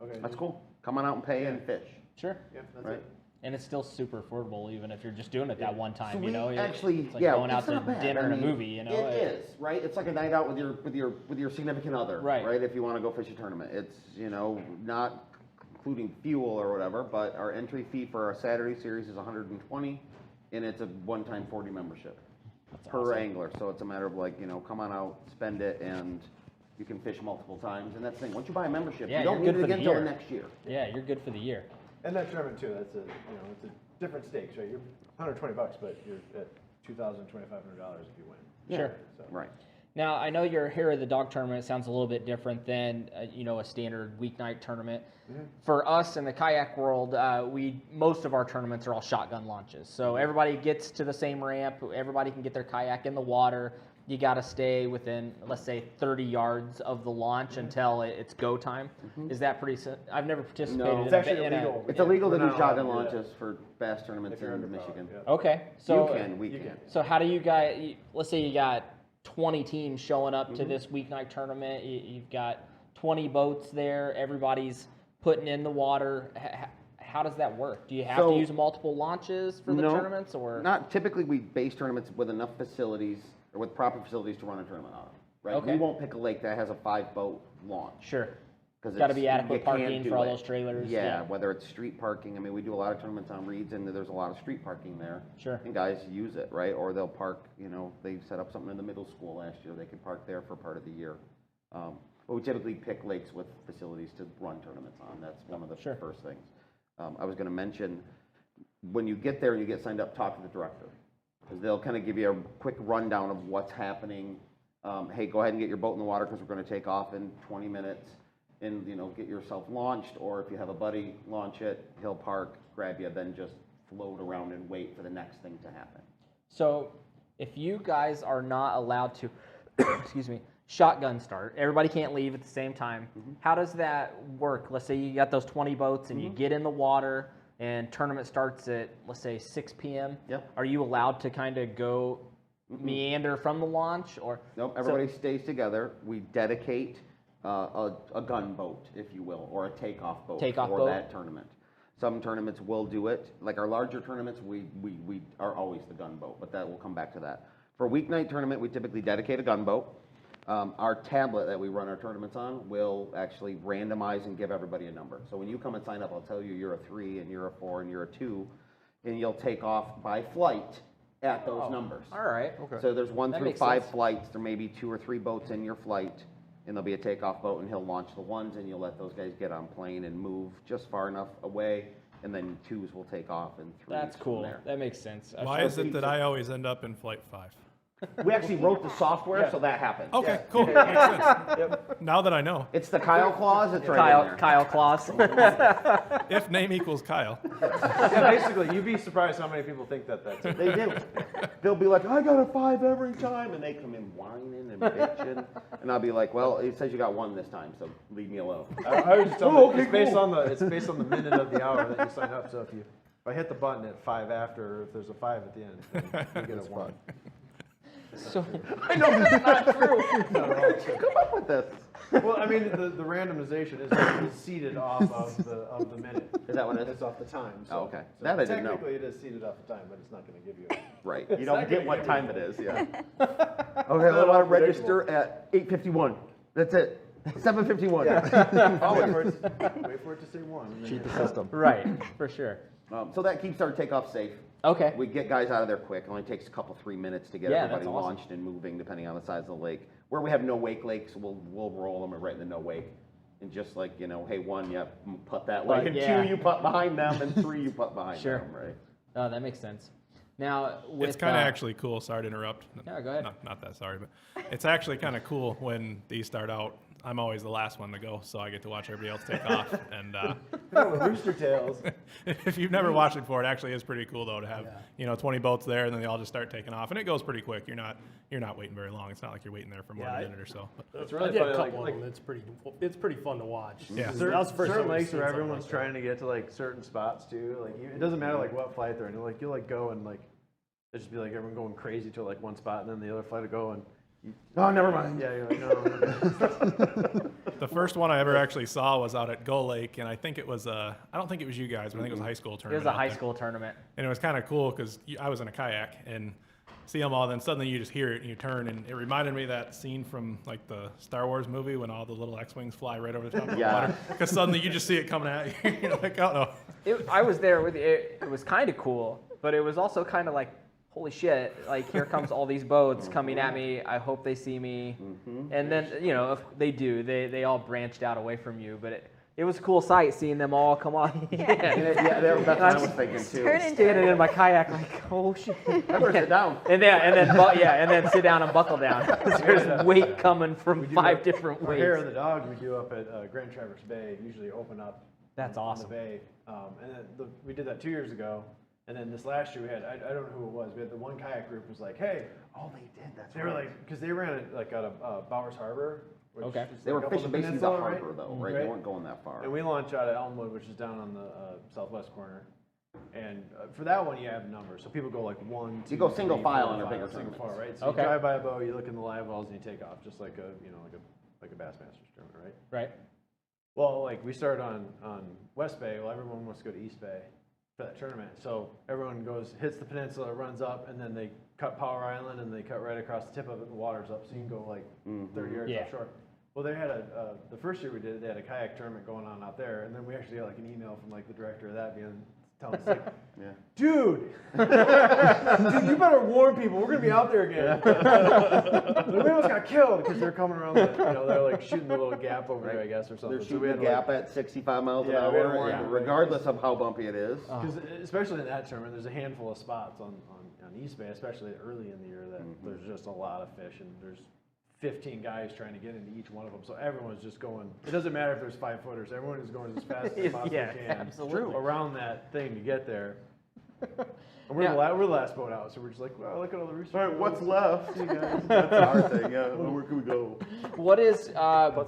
Okay.
That's cool. Come on out and pay and fish.
Sure.
Yeah, that's
Right.
it.
And it's still super affordable, even if you're just doing it that one time.
So
you know,
actually,
it's like
yeah,
going out
it's
to
not bad.
dinner
I
and a
mean,
movie. You know,
it is right. It's like a night out with your significant other,
Right.
Right. If you want to go fish a tournament, it's not including fuel or whatever, but our entry fee for our Saturday series is 120, and it's a one-time 40 membership per angler. So it's a matter of come on out, spend it, and you can fish multiple times. And that's the thing. Once you buy a membership,
Yeah,
you don't
you're
need
good
it
for the
again until
year.
next year.
Yeah, you're good for the year.
And that tournament too, it's a different stakes, right? You're $120, but you're at $2,000, $2,500 if you win.
Sure.
So.
Right.
Now, I know your Hair of the Dog tournament sounds a little bit different than, a standard weeknight tournament. For us in the kayak world, most of our tournaments are all shotgun launches. So everybody gets to the same ramp. Everybody can get their kayak in the water. You got to stay within, let's say, 30 yards of the launch until it's go time. Is that pretty? I've never participated.
No,
in
it's
actually
in
illegal.
It's illegal to
We're
do
not
shotgun
allowed to do that.
launches for bass tournaments
If you're
in
under power,
Michigan.
yeah.
Okay, so
You can, we
you
can.
can.
So how do you guys? Let's say you got 20 teams showing up to this weeknight tournament. You've got 20 boats there. Everybody's putting in the water. How does that work? Do you have to use multiple launches for the tournaments, or
Not typically. We base tournaments with enough facilities or with proper facilities to run a tournament out of. Right.
Okay.
We won't pick a lake that has a 5-boat launch.
Sure.
Because
Got to be adequate parking for all those trailers.
Yeah, whether it's street parking. I mean, we do a lot of tournaments on Reeds, and there's a lot of street parking there.
Sure.
And guys use it, right? Or they'll park. They set up something in the middle school last year. They could park there for part of the year. But we typically pick lakes with facilities to run tournaments on. That's one of the first things. I was going to mention, when you get there and you get signed up, talk to the director, because they'll kind of give you a quick rundown of what's happening. Hey, go ahead and get your boat in the water because we're going to take off in 20 minutes. And get yourself launched, or if you have a buddy launch it, he'll park, grab you, then just float around and wait for the next thing to happen.
So if you guys are not allowed to, excuse me, shotgun start, everybody can't leave at the same time. How does that work? Let's say you got those 20 boats and you get in the water and tournament starts at, let's say, 6 p.m.
Yep.
Are you allowed to kind of go meander from the launch, or?
Nope, everybody stays together. We dedicate a gunboat, if you will, or a takeoff boat for that tournament. Some tournaments will do it. Like our larger tournaments, we are always the gunboat, but that we'll come back to that. For a weeknight tournament, we typically dedicate a gunboat. Our tablet that we run our tournaments on will actually randomize and give everybody a number. So when you come and sign up, I'll tell you you're a 3 and you're a 4 and you're a 2, and you'll take off by flight at those numbers.
All right.
So there's 1
That
through
makes
5
sense.
flights. There may be 2 or 3 boats in your flight, and there'll be a takeoff boat, and he'll launch the 1s, and you'll let those guys get on plane and move just far enough away, and then 2s will take off, and 3s
That's
from
cool.
there.
That makes sense.
Why is it that I always end up in flight 5?
We actually wrote the software, so that happened.
Okay, cool. Makes sense. Now that I know.
It's the Kyle clause. It's right in there.
Kyle Kloss.
If name equals Kyle.
Yeah, basically, you'd be surprised how many people think that's it.
They do. They'll be like, I got a 5 every time, and they come in whining and bitching, and I'll be like, well, it says you got 1 this time, so leave me alone.
I was just telling you, it's based on the minute of the hour that you sign up. So if I hit the button at 5 after, or if there's a 5 at the end, then you get a 1.
So
I know that's not true. Where'd you come up with this?
Well, I mean, the randomization is seeded off of the minute.
Is that what it is?
It's off the time. So,
Oh, okay.
So
That I didn't know.
technically, it is seeded off the time, but it's not going to give you.
Right.
It's
You
not
don't get
gonna
what
give
time
you-
it is, yeah. Okay, I want to register at 8:51. That's it. 7:51.
I'll wait for it to say 1. Cheat the system.
right, for sure.
So that keeps our takeoff safe.
Okay.
We get guys out of there quick. It only takes a couple, 3 minutes to get
Yeah,
everybody
that's awesome.
launched and moving, depending on the size of the lake. Where we have no wake lakes, we'll roll them right in the no wake. And just like, hey, 1, you putt that way,
But,
and
yeah.
2, you putt behind them, and 3, you putt behind
Sure.
them, right?
Oh, that makes sense. Now, with,
It's kind of actually cool. Sorry to interrupt.
Yeah, go ahead.
Not that sorry, but it's actually kind of cool when these start out. I'm always the last one to go, so I get to watch everybody else take off. And
With rooster tails.
if you've never watched it before, it actually is pretty cool though to have 20 boats there, and then they all just start taking off, and it goes pretty quick. You're not waiting very long. It's not like you're waiting there for more than a minute or so. But
It's
I
really
did a
funny.
couple of them. It's pretty fun to watch.
Yeah.
That was the first
certain
time I've
lakes
seen
where
something
everyone's
like that.
trying to get to like certain spots too. Like it doesn't matter like what flight they're in. You'll go and like it'll just be like everyone going crazy to like one spot, and then the other flight will go and.
Oh, never mind.
Yeah, you're like, no.
the first one I ever actually saw was out at Gull Lake, and I think it was I don't think it was you guys, but I think it was a high school
it
tournament.
was a
out
high
there.
school tournament.
And it was kind of cool because I was in a kayak and see them all, then suddenly you just hear it and you turn, and it reminded me of that scene from like the Star Wars movie when all the little X-Wings fly right over the top of the water. Because suddenly you just see it coming at you. You're like, oh no.
I was there with it. It was kind of cool, but it was also kind of like, holy shit, like here comes all these boats coming at me. I hope they see me. And then, if they do, they all branched out away from you. But it was a cool sight seeing them all come on.
Yeah, that's what I was thinking too.
Turn into
Standing in my kayak like, oh shit.
Remember, sit down.
And then sit down and buckle down because there's weight coming from 5 different
Our hair of
ways.
the dog we do up at Grand Traverse Bay, usually open up.
That's
on
awesome.
the bay. And then we did that 2 years ago. And then this last year we had, I don't know who it was, we had the one kayak group was like, hey,
Oh, they did. That's
they were like, because they ran it like out of Bowers Harbor. Which
Okay.
is
They
like
were
up on
fishing basically the
peninsula,
harbor though, right? They weren't going that far.
And we launch out of Elmwood, which is down on the southwest corner. And for that one, you have numbers. So people go like 1, 2,
You go single
3,
file
4,
on a
5,
bigger
single
tournaments.
file, right? So
Okay.
you drive by a boat, you look in the live wells, and you take off, just like a Bassmasters tournament, right?
Right.
Well, like we started on West Bay. Well, everyone wants to go to East Bay for that tournament. So everyone goes, hits the peninsula, runs up, and then they cut Power Island, and they cut right across the tip of it, and the water's up, so you can go like 30 yards
Yeah.
offshore. Well, they had the first year we did it, they had a kayak tournament going on out there, and then we actually got like an email from like the director of that being telling us like,
Yeah.
dude, you better warn people, we're gonna be out there again. We almost got killed because they're coming around they're like shooting the little gap over there, I guess, or something.
They're
So we
shooting
had
a
to,
gap at 65 miles an
Yeah, we had to
hour,
warn
and
them.
regardless of how bumpy it is.
because especially in that tournament, there's a handful of spots on East Bay, especially early in the year, that there's just a lot of fish, and there's 15 guys trying to get into each one of them. So everyone's just going. It doesn't matter if there's 5 footers. Everyone is going as fast as they possibly
Yeah,
can
absolutely.
around that thing to get there. And we're the last boat out, so we're just like, well, look at all the roosters.
All right, what's left?
See you guys.
That's our thing. Yeah, where can we go?
What is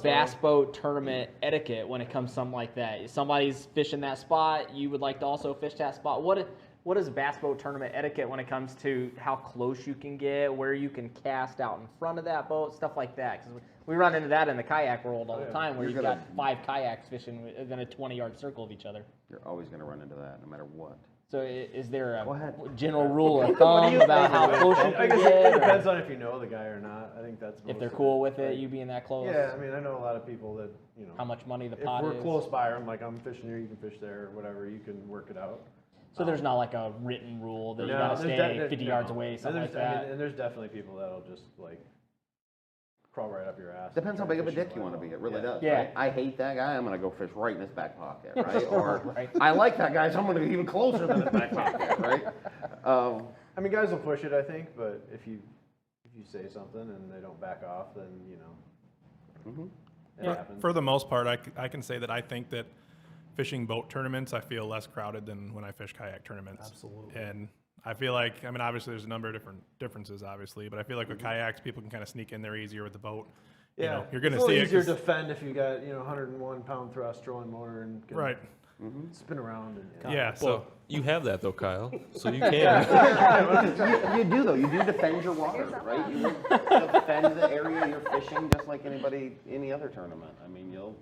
bass boat tournament etiquette when it comes to something like that? If somebody's fishing that spot, you would like to also fish that spot. What is bass boat tournament etiquette when it comes to how close you can get, where you can cast out in front of that boat, stuff like that? Because we run into that in the kayak world all the time, where
You're
you've got 5 kayaks fishing within a 20-yard circle of each other.
You're always going to run into that, no matter what.
So is there
Go ahead.
a general rule of thumb about how close you
I
can
guess it
get?
depends
Or
on if you know the guy or not. I think that's
if
most
they're
of
cool with
Right.
it, you being that close?
Yeah, I mean, I know a lot of people that
How much money the
if
pot
we're
is?
close by, or I'm like, I'm fishing here, you can fish there, or whatever. You can work it out.
So there's not like a written rule that you
No,
gotta
there's
stay
de-
50
no.
yards away,
And
something like
there's- I
that.
mean, and there's definitely people that'll just like crawl right up your ass.
Depends how
and try
big of a
to fish
dick you want to be. It
well.
really does.
Yeah.
Right? I hate that guy. I'm going to go fish right in his back pocket, right? Or
Right.
I like that guy, so I'm going to go even closer than his back pocket, right?
I mean, guys will push it, I think, but if you say something and they don't back off, then it happens.
For the most part, I can say that I think that fishing boat tournaments, I feel less crowded than when I fish kayak tournaments.
Absolutely.
And I feel like, I mean, obviously there's a number of different differences, obviously, but I feel like with kayaks, people can kind of sneak in there easier with the boat. You know, you're going to
it's a
see
little
it.
easier
'cause-
to defend if you got 101-pound thrust trolling motor and can
Right.
spin around and
Yeah. So
Well, you have that though, Kyle, so you can.
You do, though. You do defend your water, right? You defend the area you're fishing just like any other tournament. I mean, you'll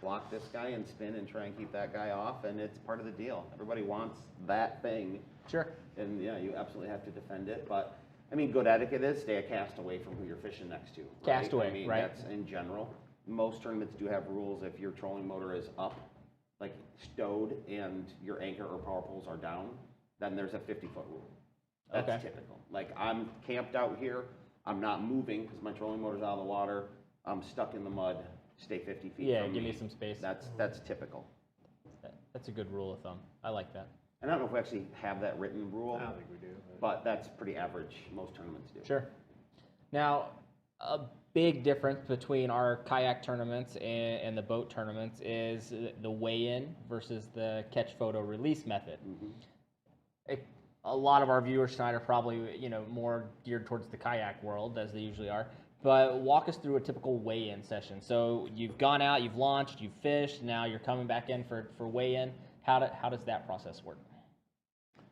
block this guy and spin and try and keep that guy off, and it's part of the deal. Everybody wants that thing.
Sure.
And yeah, you absolutely have to defend it. But I mean, good etiquette is stay a cast away from who you're fishing next to. Right?
Cast away,
I mean,
right.
That's in general. Most tournaments do have rules if your trolling motor is up, like stowed, and your anchor or power poles are down, then there's a 50-foot rule. That's
Okay.
typical. Like I'm camped out here, I'm not moving because my trolling motor's out of the water. I'm stuck in the mud. Stay 50 feet.
Yeah,
from
give me some space.
That's typical.
That's a good rule of thumb. I like that.
And I don't know if we actually have that written rule,
I don't think we do.
but that's pretty average. Most tournaments do.
Sure. Now, a big difference between our kayak tournaments and the boat tournaments is the weigh-in versus the catch photo release method. A lot of our viewers tonight are probably more geared towards the kayak world, as they usually are. But walk us through a typical weigh-in session. So you've gone out, you've launched, you've fished, now you're coming back in for weigh-in. How does that process work?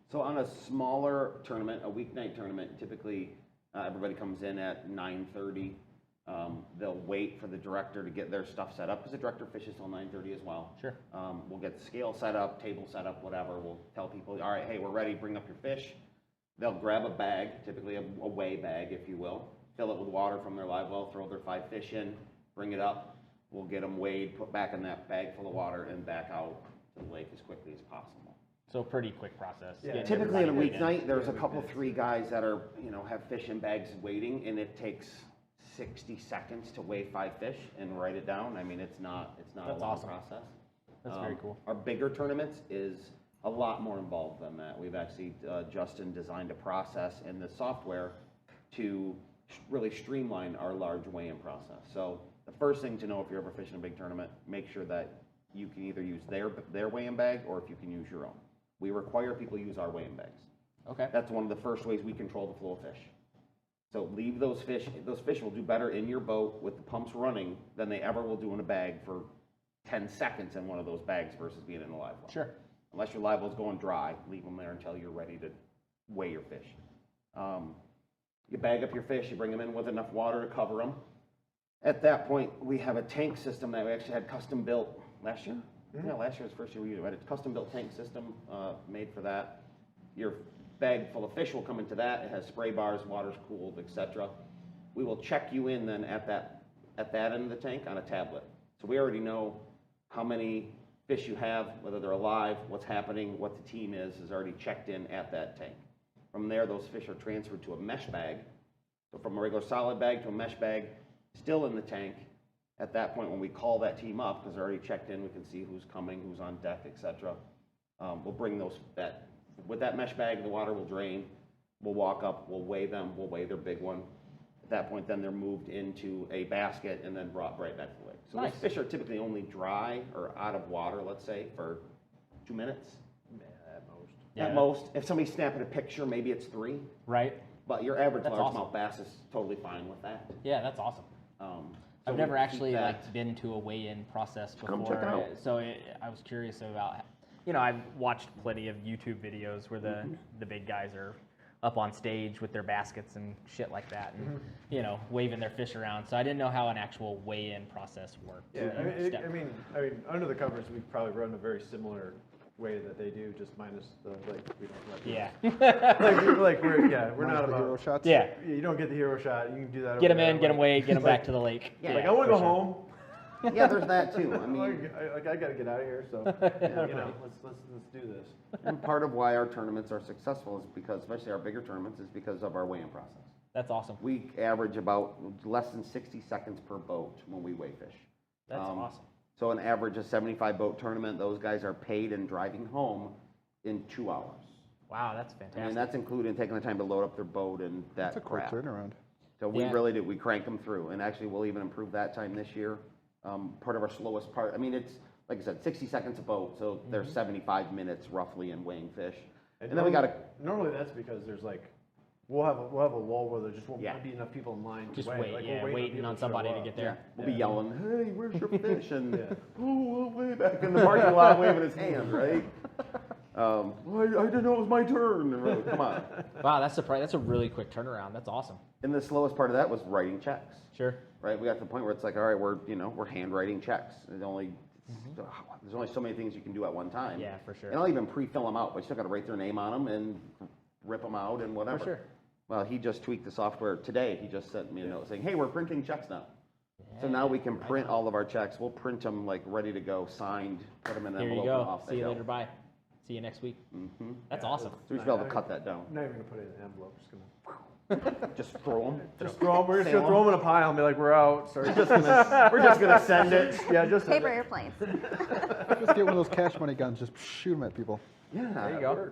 So on a smaller tournament, a weeknight tournament, typically everybody comes in at 9:30. They'll wait for the director to get their stuff set up because the director fishes till 9:30 as well.
Sure.
We'll get the scale set up, table set up, whatever. We'll tell people, all right, hey, we're ready, bring up your fish. They'll grab a bag, typically a weigh bag, if you will, fill it with water from their live well, throw their 5 fish in, bring it up. We'll get them weighed, put back in that bag full of water, and back out to the lake as quickly as possible.
So pretty quick process.
Yeah.
getting
Typically in a
everybody weighed in.
weeknight, there's a couple, 3 guys that are, have fish in bags waiting, and it takes 60 seconds to weigh 5 fish and write it down. I mean, it's not a
That's
long
awesome.
process.
That's very cool.
Our bigger tournaments is a lot more involved than that. We've actually, Justin designed a process in the software to really streamline our large weigh-in process. So the first thing to know if you're ever fishing a big tournament, make sure that you can either use their weigh-in bag or if you can use your own. We require people use our weigh-in bags.
Okay.
That's one of the first ways we control the flow of fish. So leave those fish. Those fish will do better in your boat with the pumps running than they ever will do in a bag for 10 seconds in one of those bags versus being in a live well.
Sure.
Unless your live well's going dry, leave them there until you're ready to weigh your fish. You bag up your fish, you bring them in with enough water to cover them. At that point, we have a tank system that we actually had custom built last year. Yeah, last year was the first year we had a custom built tank system made for that. Your bag full of fish will come into that. It has spray bars, water's cooled, etc. We will check you in then at that end of the tank on a tablet. So we already know how many fish you have, whether they're alive, what's happening, what the team is already checked in at that tank. From there, those fish are transferred to a mesh bag. So from a regular solid bag to a mesh bag, still in the tank. At that point, when we call that team up, because they're already checked in, we can see who's coming, who's on deck, etc. We'll bring with that mesh bag, the water will drain. We'll walk up, we'll weigh them, we'll weigh their big one. At that point, then they're moved into a basket and then brought right back to the lake. So
Nice.
those fish are typically only dry or out of water, let's say, for 2 minutes.
At most.
Yeah.
At most. If somebody's snapping a picture, maybe it's 3.
Right.
But your average
That's
largemouth
awesome.
bass is totally fine with that.
Yeah, that's awesome.
So
I've
we
never
keep
actually
that.
been to a weigh-in process before.
Come check it out.
So I was curious about, I've watched plenty of YouTube videos where the big guys are up on stage with their baskets and shit like that, and waving their fish around. So I didn't know how an actual weigh-in process worked.
Yeah,
Step.
I mean, under the covers, we probably run a very similar way that they do, just minus the we don't let
Yeah.
we're not
The hero
about.
shots.
Yeah.
You don't get the hero shot. You can do that.
Get
over
them
there,
in, get them weighed, get them back to the lake.
Yeah.
Like I want to
for
go
sure.
home.
Yeah, there's that too. I mean,
I got to get out of here. So let's do this.
and part of why our tournaments are successful is because, especially our bigger tournaments, is because of our weigh-in process.
That's awesome.
We average about less than 60 seconds per boat when we weigh fish.
That's awesome.
So an average of 75 boat tournament, those guys are paid and driving home in 2 hours.
Wow, that's fantastic.
I mean, that's including taking the time to load up their boat and that
That's a quick
crap.
turnaround.
So we
Yeah.
really do. We crank them through, and actually we'll even improve that time this year. Part of our slowest part. I mean, it's like I said, 60 seconds a boat, so there's 75 minutes roughly in weighing fish. And then we got to.
Normally that's because there's like we'll have a lull where there just won't
Yeah.
be enough people in line to
Just
wait.
wait,
Like,
yeah,
we're
waiting
people
on
to show
somebody to
up.
get there.
We'll be yelling, "Hey, where's your fish?" And
Yeah.
oh, way back in the parking lot, waving his hand, right? Well, I didn't know it was my turn. And we're like, come on.
Wow, that's a really quick turnaround. That's awesome.
And the slowest part of that was writing checks.
Sure.
Right, we got to the point where it's like, all right, we're handwriting checks. There's only so many things you can do at one time.
Yeah, for sure.
And I'll even pre-fill them out, but you still got to write their name on them and rip them out and whatever.
For sure.
Well, he just tweaked the software today. He just sent me a note saying, hey, we're printing checks now. So now we can print all of our checks. We'll print them like ready to go, signed, put them in an
Here you
envelope, and
go.
off
See
they
you
go.
later. Bye. See you next week.
Mm-hmm.
That's awesome.
So we should be able to cut that down.
I'm not even gonna put it in an envelope. Just gonna
Just throw them.
just throw them. We're just
Sail
gonna throw them in a pile and be like, we're out. Sorry.
We're just gonna send it.
Yeah, just
Paper airplanes.
Just get one of those cash money guns, just shoot them at people.
Yeah,
There you go.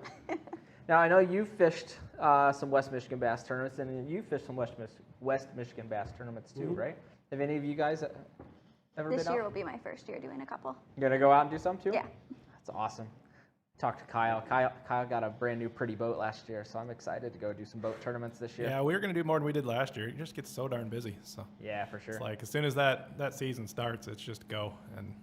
Now I know you fished some West Michigan bass tournaments, and you fished some West Michigan bass tournaments too, right? Have any of you guys ever
This
been
year
out?
will be my first year doing a couple.
You gonna go out and do some too?
Yeah.
That's awesome. Talked to Kyle. Kyle got a brand new pretty boat last year, so I'm excited to go do some boat tournaments this year.
Yeah, we were going to do more than we did last year. It just gets so darn busy. So
Yeah, for sure.
it's like as soon as that season starts, it's just go. And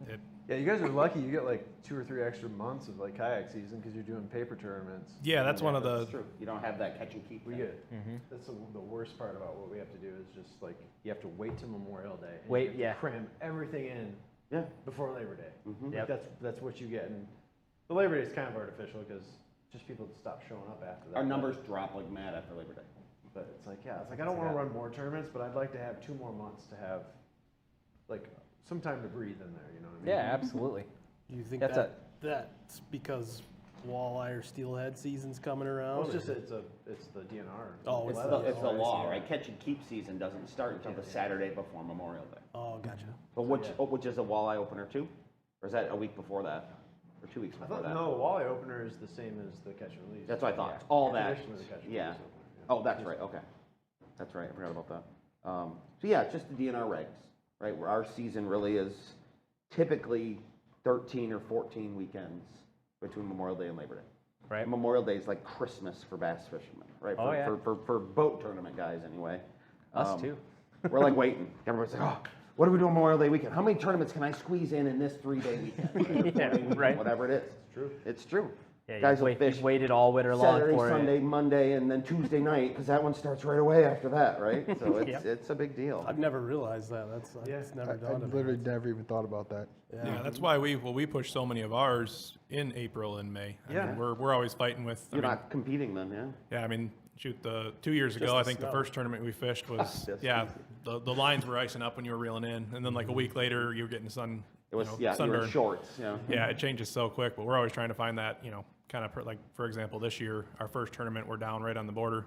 it
Yeah, you guys are lucky. You get like 2 or 3 extra months of like kayak season because you're doing paper tournaments.
yeah, that's one of the
That's true. You don't have that catch and keep.
We
thing.
get. That's the worst part about what we have to do is just like you have to wait till Memorial Day. And
Wait,
you have to
yeah.
cram everything in
Yeah.
before Labor Day.
Mhm.
Yep.
That's what you get. And the Labor Day is kind of artificial because just people stop showing up after that.
Our numbers drop like mad after Labor Day.
But it's like, yeah, it's like I don't want to run more tournaments, but I'd like to have 2 more months to have like some time to breathe in there. You know what I mean?
Yeah, absolutely.
You think
That's
that's because walleye or steelhead season's coming around?
Well, it's
or-
just it's the DNR.
Oh,
It's
Well,
the, it's the
oh, I see.
law, right? Catch and keep season doesn't start until the Saturday before Memorial Day.
Oh, gotcha.
But which is a walleye opener too? Or is that a week before that? Or 2 weeks
I
before
thought,
that?
no, Walleye opener is the same as the catch and release.
That's what I thought. All that.
Traditionally the catch and
Yeah.
release opener.
Oh, that's right. Okay. That's right. I forgot about that. So yeah, just the DNR regs, right? Where our season really is typically 13 or 14 weekends between Memorial Day and Labor Day.
Right.
And Memorial Day is like Christmas for bass fishermen, right?
Oh, yeah.
For boat tournament guys, anyway.
Us too.
We're like waiting. Everybody's like, oh, what do we do on Memorial Day weekend? How many tournaments can I squeeze in this 3-day weekend?
Yeah, right.
Whatever it is.
It's true.
It's true.
Yeah,
Guys
you
will fish
waited all winter long
Saturday,
for
Sunday,
it.
Monday, and then Tuesday night, because that one starts right away after that, right? So it's,
Yep.
it's a big deal.
I've never realized that. It's never
I
dawned on me.
literally never even thought about that.
Yeah, that's why we push so many of ours in April and May. I mean, we're always fighting with.
You're not competing then, yeah?
Yeah, I mean, shoot, the 2 years ago,
Just
I
the
think the
snow.
first tournament we fished was,
That's
yeah, the lines were icing up when you were reeling in, and then like a week later, you were getting sun.
It was,
you know,
yeah, you were
sunburn.
in shorts, yeah.
Yeah, it changes so quick, but we're always trying to find that, kind of like, for example, this year, our first tournament, we're down right on the border.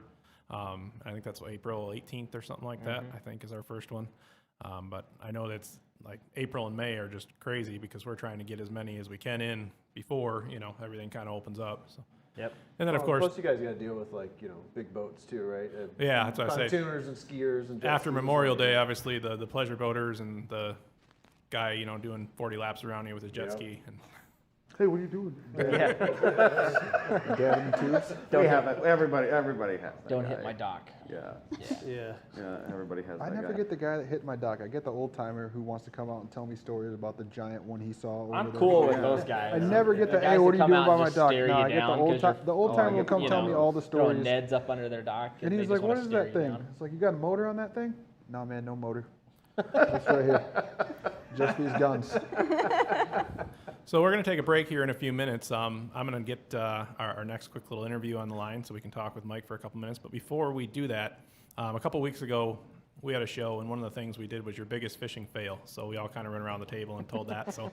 I think that's April 18th or something like that, I think is our first one. But I know that's like April and May are just crazy because we're trying to get as many as we can in before, everything kind of opens up. So.
Yep.
And then, of course,
Plus you guys got to deal with big boats too, right?
Yeah, that's what I say.
Pontooners and skiers and jet
after
skis
Memorial
and-
Day, obviously the pleasure boaters and the guy, doing 40 laps around you with his jet
Yep.
ski. And
Hey, what are you doing?
Yeah.
Dad in tubes?
We have it. Everybody has that
Don't
guy.
hit my dock.
Yeah,
Yeah.
yeah, everybody has
I
that
never
guy.
get the guy that hit my dock. I get the old timer who wants to come out and tell me stories about the giant one he saw. Over
I'm
there.
cool with
Yeah.
those guys.
I never get the,
guys
hey,
that
what are you
come
doing
out
by
and
my
just
dock?
stare
No,
you
I get the
down
old
'cause
time.
you're-
The old timer will come tell me all the
Throwing
stories.
Neds up under their dock.
And
they
he's
just
like,
wanna
what is
stare
that
you
thing?
down.
It's like, you got a motor on that thing? No, man, no motor. Just right here. Just these guns.
so we're going to take a break here in a few minutes. I'm going to get our next quick little interview on the line so we can talk with Mike for a couple minutes. But before we do that, a couple weeks ago, we had a show, and one of the things we did was your biggest fishing fail. So we all kind of ran around the table and told that. So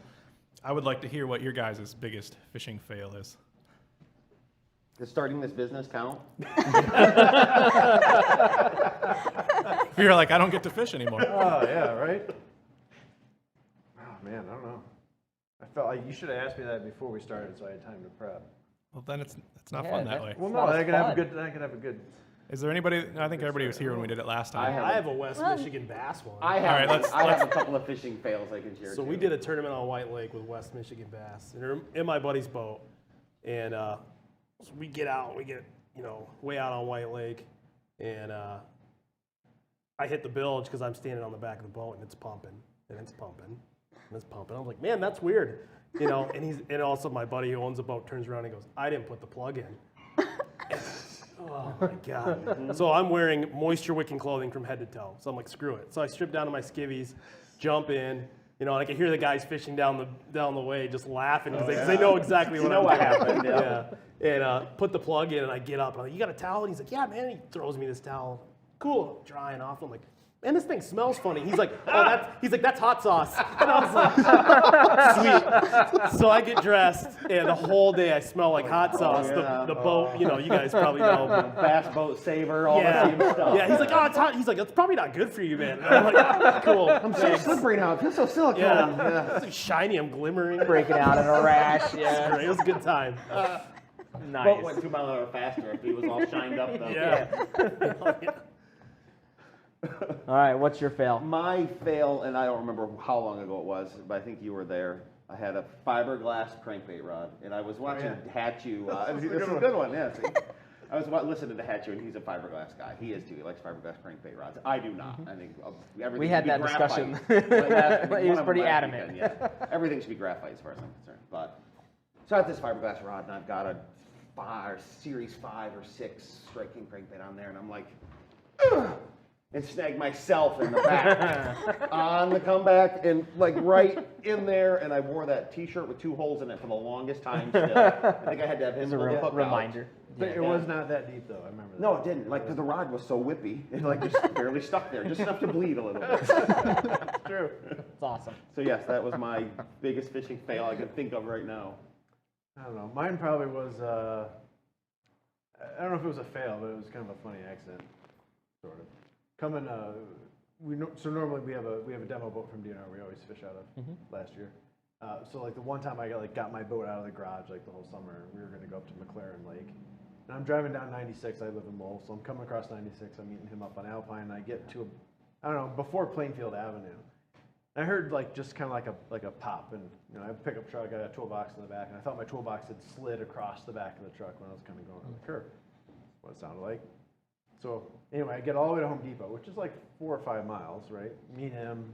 I would like to hear what your guys' biggest fishing fail is.
Does starting this business count?
You're like, I don't get to fish anymore.
Oh yeah, right. Oh man, I don't know. I felt like you should have asked me that before we started, so I had time to prep.
Well, then it's not
Yeah,
fun that
that-
way.
Well,
not
no,
as
I can have a
fun.
good. I can have a good.
Is there anybody? I think everybody was here when we did it last time.
I have a West
Well-
Michigan bass one.
I have,
All right, let's-
I have a couple of fishing fails I can share.
So
too.
we did a tournament on White Lake with West Michigan bass, and they're in my buddy's boat, and so we get out, way out on White Lake, and I hit the bilge because I'm standing on the back of the boat, and it's pumping, and it's pumping, and it's pumping. I was like, man, that's weird, and also my buddy who owns the boat turns around and goes, I didn't put the plug in. Oh my God. So I'm wearing moisture wicking clothing from head to toe. So I'm like, screw it. So I strip down to my skivvies, jump in, and I can hear the guys fishing down the way just laughing because they know exactly what
what happened,
yeah. And put the plug in, and I get up, and I'm like, you got a towel? And he's like, yeah, man. And he throws me this towel. Cool. Drying off. I'm like, man, this thing smells funny. He's like, that's hot sauce. And I was like, sweet. So I get dressed, and the whole day I smell like hot sauce.
yeah.
The boat, you guys probably know.
bass boat saver, all
Yeah.
the same stuff.
Yeah, he's like, oh, it's hot. He's like, that's probably not good for you, man. And I'm like, cool.
I'm so slippery now. It feels so silicone.
Yeah. It's like shiny. I'm glimmering.
Breaking out in a rash. Yeah.
It was a good time.
Boat
Nice.
went 2 miles an hour faster if he was all shined up though.
Yeah.
All right, what's your fail?
My fail, and I don't remember how long ago it was, but I think you were there. I had a fiberglass crankbait rod, and I was watching Hatchu. This is a good one, yeah. See? I was listening to Hatchu, and he's a fiberglass guy. He is too. He likes fiberglass crankbait rods. I do not. I think everything
We had
should be
that discussion.
graphite. But that's
He was
one of
pretty
them last
adamant.
weekend, yeah. Everything should be graphite as far as I'm concerned. But so I have this fiberglass rod, and I've got a Series 5 or 6 Strike King crankbait on there, and I'm like, ugh, and snag myself in the back on the comeback, and like right in there, and I wore that T-shirt with 2 holes in it for the longest time. Still, I think I had to have him
As a
pull the hook out.
reminder.
But it was not that deep though. I remember that.
No, it didn't. Like, 'cause the rod was so whippy, it like just barely stuck there, just enough to bleed a little bit.
True.
It's awesome.
So yes, that was my biggest fishing fail I can think of right now.
I don't know. Mine probably was. I don't know if it was a fail, but it was kind of a funny accident, sort of. Coming. So normally we have a demo boat from DNR we always fish out of last year, So like the one time I got my boat out of the garage like the whole summer, we were gonna go up to McLaren Lake. And I'm driving down 96, I live in Lowell, so I'm coming across 96, I'm meeting him up on Alpine, and I get to, I don't know, before Plainfield Avenue. I heard like just kind of like a pop, and I have a pickup truck, I got a toolbox in the back, and I thought my toolbox had slid across the back of the truck when I was kind of going on the curb. That's what it sounded like. So anyway, I get all the way to Home Depot, which is like 4 or 5 miles, right? Meet him,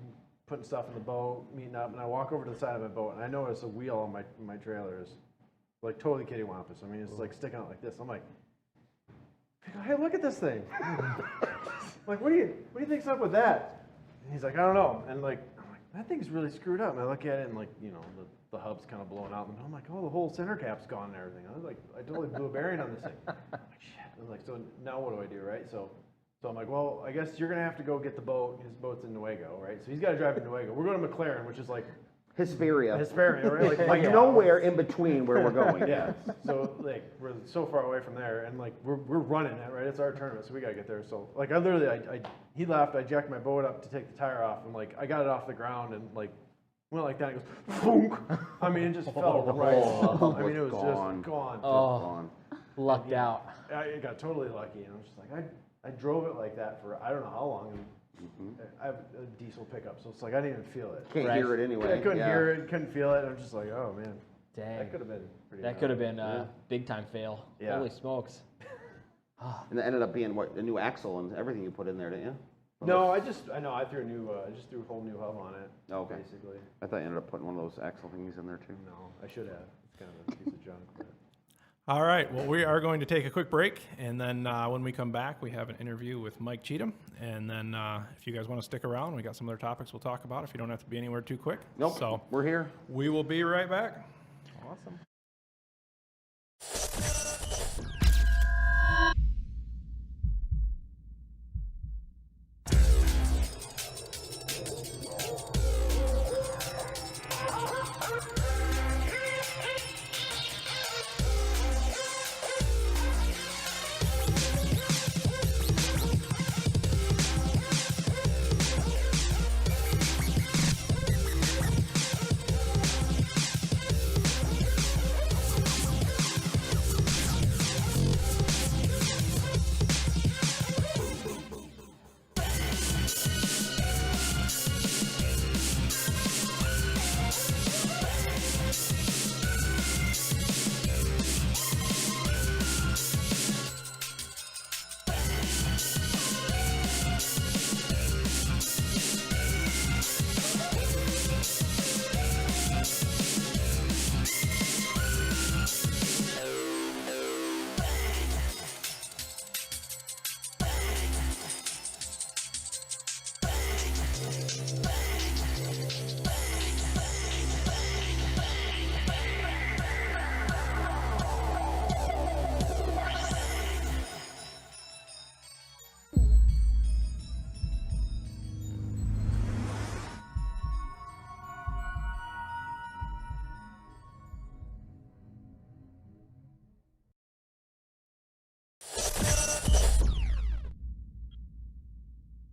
putting stuff in the boat, meeting up, and I walk over to the side of my boat, and I notice a wheel on my trailer is like totally kittywampus. I mean, it's like sticking out like this. I'm like, hey, look at this thing. Like, what do you think's up with that? And he's like, I don't know. And like, I'm like, that thing's really screwed up. And I look at it, and like, the hub's kind of blowing out. And I'm like, oh, the whole center cap's gone and everything. I was like, I totally blew a bearing on this thing. I'm like, shit. I was like, so now what do I do, right? So I'm like, well, I guess you're gonna have to go get the boat. His boat's in Newaygo, right? So he's got to drive to Newaygo. We're going to McLaren, which is like
Hesperia.
right?
Like nowhere in between where we're going.
Yeah. So like we're so far away from there, and like we're running it, right? It's our tournament, so we gotta get there. So like I literally, he left. I jacked my boat up to take the tire off, and like I got it off the ground, and like went like that. And it goes, boom. I mean, it just fell right. I mean, it was
gone.
just gone.
Gone.
Lucked out.
I got totally lucky, and I was just like I drove it like that for I don't know how long. And I have a diesel pickup, so it's like I didn't even feel it.
Can't hear it anyway.
I couldn't hear it, couldn't feel it. I'm just like, oh man,
Dang.
that could have been pretty.
That could have been a big time fail.
Yeah.
Holy smokes.
And it ended up being what, a new axle and everything you put in there, didn't you?
No, I threw a new, I just threw a whole new hub on it.
Okay.
Basically.
I thought you ended up putting one of those axle thingies in there too.
No, I should have. It's kind of a piece of junk, but.
All right. Well, we are going to take a quick break, and then when we come back, we have an interview with Mike Cheatham. And then if you guys want to stick around, we got some other topics we'll talk about. If you don't have to be anywhere too quick.
Nope.
So
we're here.
we will be right back.
Awesome.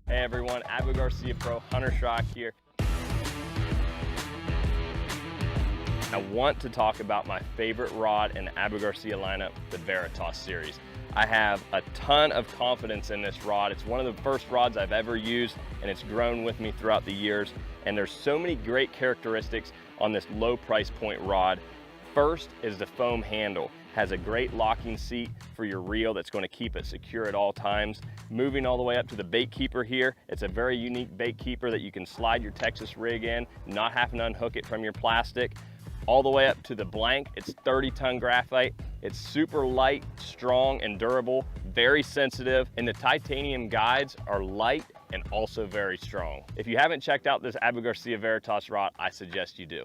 Hey everyone, Abu Garcia Pro, Hunter Schrock here. I want to talk about my favorite rod in the Abu Garcia lineup, the Veritas series. I have a ton of confidence in this rod. It's one of the first rods I've ever used, and it's grown with me throughout the years. And there's so many great characteristics on this low price point rod. First is the foam handle. Has a great locking seat for your reel that's going to keep it secure at all times. Moving all the way up to the bait keeper here, it's a very unique bait keeper that you can slide your Texas rig in, not having to unhook it from your plastic. All the way up to the blank, it's 30-ton graphite. It's super light, strong, and durable, very sensitive, and the titanium guides are light and also very strong. If you haven't checked out this Abu Garcia Veritas rod, I suggest you do.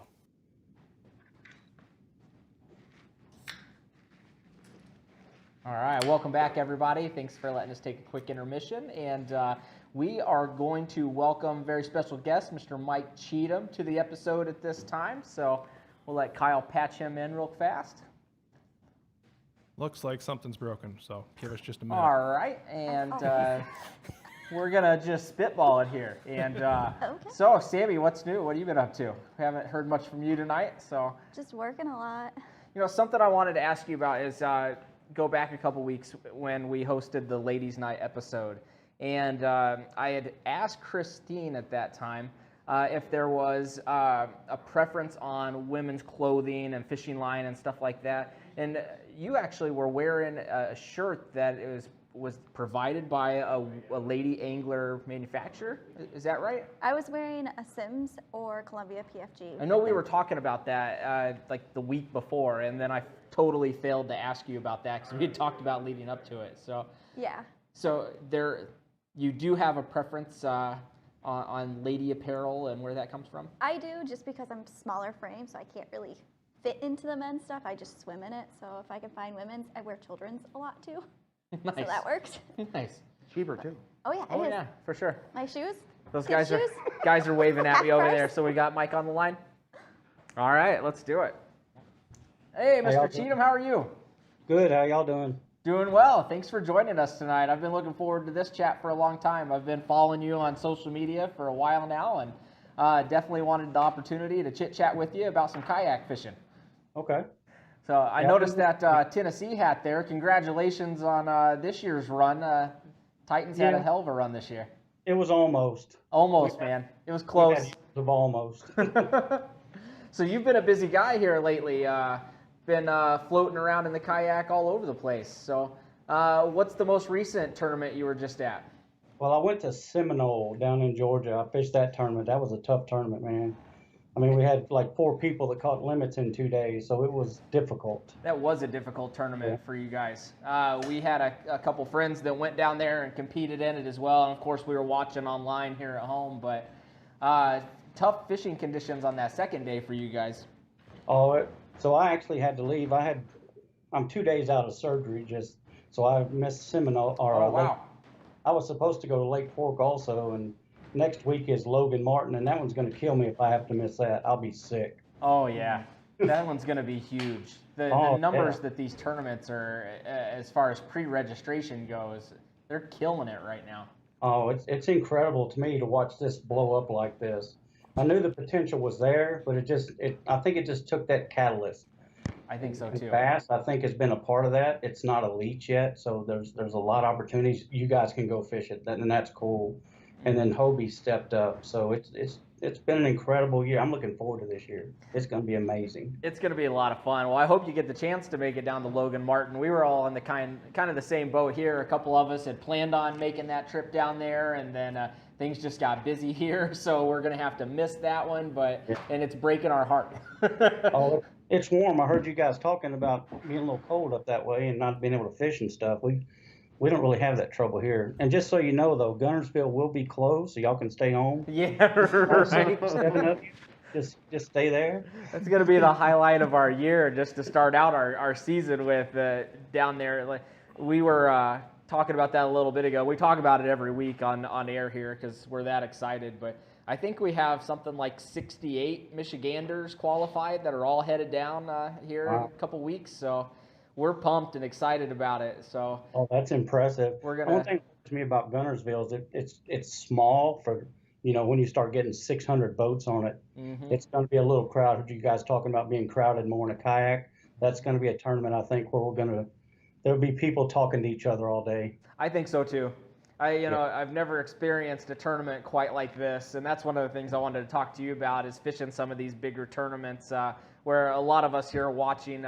All right, welcome back everybody. Thanks for letting us take a quick intermission. And we are going to welcome very special guest, Mr. Mike Cheatham, to the episode at this time. So we'll let Kyle patch him in real fast.
Looks like something's broken, so give us just a minute.
All right, and we're gonna just spitball it here. And
Okay.
so, Sammy, what's new? What have you been up to? We haven't heard much from you tonight. So,
Just working a lot.
something I wanted to ask you about is go back a couple weeks when we hosted the Ladies' Night episode, and I had asked Christine at that time if there was a preference on women's clothing and fishing line and stuff like that. And you actually were wearing a shirt that was provided by a lady angler manufacturer. Is that right?
I was wearing a Sims or Columbia PFG.
I know we were talking about that like the week before, and then I totally failed to ask you about that because we had talked about leading up to it. So
Yeah.
So you do have a preference on lady apparel and where that comes from?
I do, just because I'm smaller frame, so I can't really fit into the men's stuff. I just swim in it. So if I can find women's, I wear children's a lot too.
Nice.
So that works.
Nice.
Cheaper too.
Oh yeah,
Oh
it is.
yeah, for sure.
My shoes.
Those
Good shoes.
guys are waving at me over
Half
there.
price.
So we got Mike on the line. All right, let's do it. Hey,
How y'all
Mr. Cheatham, how are you?
Good. How y'all doing?
Doing well. Thanks for joining us tonight. I've been looking forward to this chat for a long time. I've been following you on social media for a while now, and definitely wanted the opportunity to chit chat with you about some kayak fishing.
Okay.
So I noticed that Tennessee hat there. Congratulations on this year's run. Titans had a
Yeah.
hell of a run this year.
It was almost.
Almost, man. It was close.
We had years of almost.
So you've been a busy guy here lately. Been floating around in the kayak all over the place. So what's the most recent tournament you were just at?
Well, I went to Seminole down in Georgia. I fished that tournament. That was a tough tournament, man. I mean, we had like 4 people that caught limits in 2 days, so it was difficult.
That was a difficult tournament for you guys. We had a couple friends that went down there and competed in it as well. And of course, we were watching online here at home. But tough fishing conditions on that second day for you guys.
So I actually had to leave. I'm 2 days out of surgery, so I missed Seminole.
Oh, wow.
I was supposed to go to Lake Fork also, and next week is Logan Martin, and that one's going to kill me if I have to miss that. I'll be sick.
Oh, yeah. That one's going to be huge. The numbers that these tournaments are, as far as pre-registration goes, they're killing it right now.
Oh, it's incredible to me to watch this blow up like this. I knew the potential was there, but I think it just took that catalyst.
I think so too.
Bass, I think, has been a part of that. It's not elite yet, so there's a lot of opportunities. You guys can go fish it, and that's cool. And then Hobie stepped up, so it's been an incredible year. I'm looking forward to this year. It's going to be amazing.
It's going to be a lot of fun. Well, I hope you get the chance to make it down to Logan Martin. We were all in the kind of the same boat here. A couple of us had planned on making that trip down there, and then things just got busy here, so we're going to have to miss that one. And it's breaking our heart.
Oh, it's warm. I heard you guys talking about being a little cold up that way and not being able to fish and stuff. We don't really have that trouble here. And just so you know, though, Gunnersville will be closed, so y'all can stay home.
Yeah, right.
7 of you, just stay there.
That's going to be the highlight of our year, just to start out our season with down there. Like, we were talking about that a little bit ago. We talk about it every week on air here because we're that excited. But I think we have something like 68 Michiganders qualified that are all headed down here in a couple weeks. So we're pumped and excited about it. So
that's impressive.
We're
One
gonna.
thing that worries me about Gunnersville is it's small for when you start getting 600 boats on it.
Mm-hmm.
It's going to be a little crowded. You guys talking about being crowded more in a kayak? That's going to be a tournament, I think, where there'll be people talking to each other all day.
I think so too. I've never experienced a tournament quite like this, and that's one of the things I wanted to talk to you about is fishing some of these bigger tournaments where a lot of us here are watching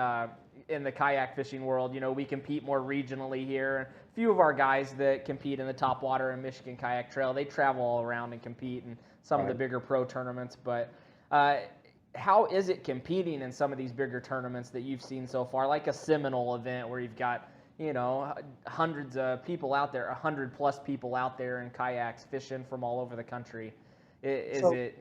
in the kayak fishing world. We compete more regionally here. A few of our guys that compete in the Topwater and Michigan Kayak Trail, they travel all around and compete in some of the bigger pro tournaments. But how is it competing in some of these bigger tournaments that you've seen so far, like a Seminole event where you've got hundreds of people out there, 100+ people out there in kayaks fishing from all over the country?
The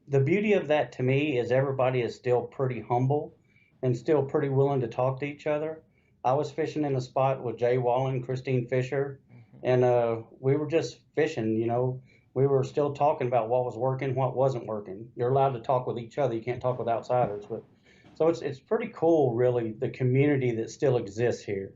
beauty of that to me is everybody is still pretty humble and still pretty willing to talk to each other. I was fishing in a spot with Jay Wallen, Christine Fisher, and we were just fishing. We were still talking about what was working, what wasn't working. You're allowed to talk with each other. You can't talk with outsiders, but. So it's pretty cool, really, the community that still exists here.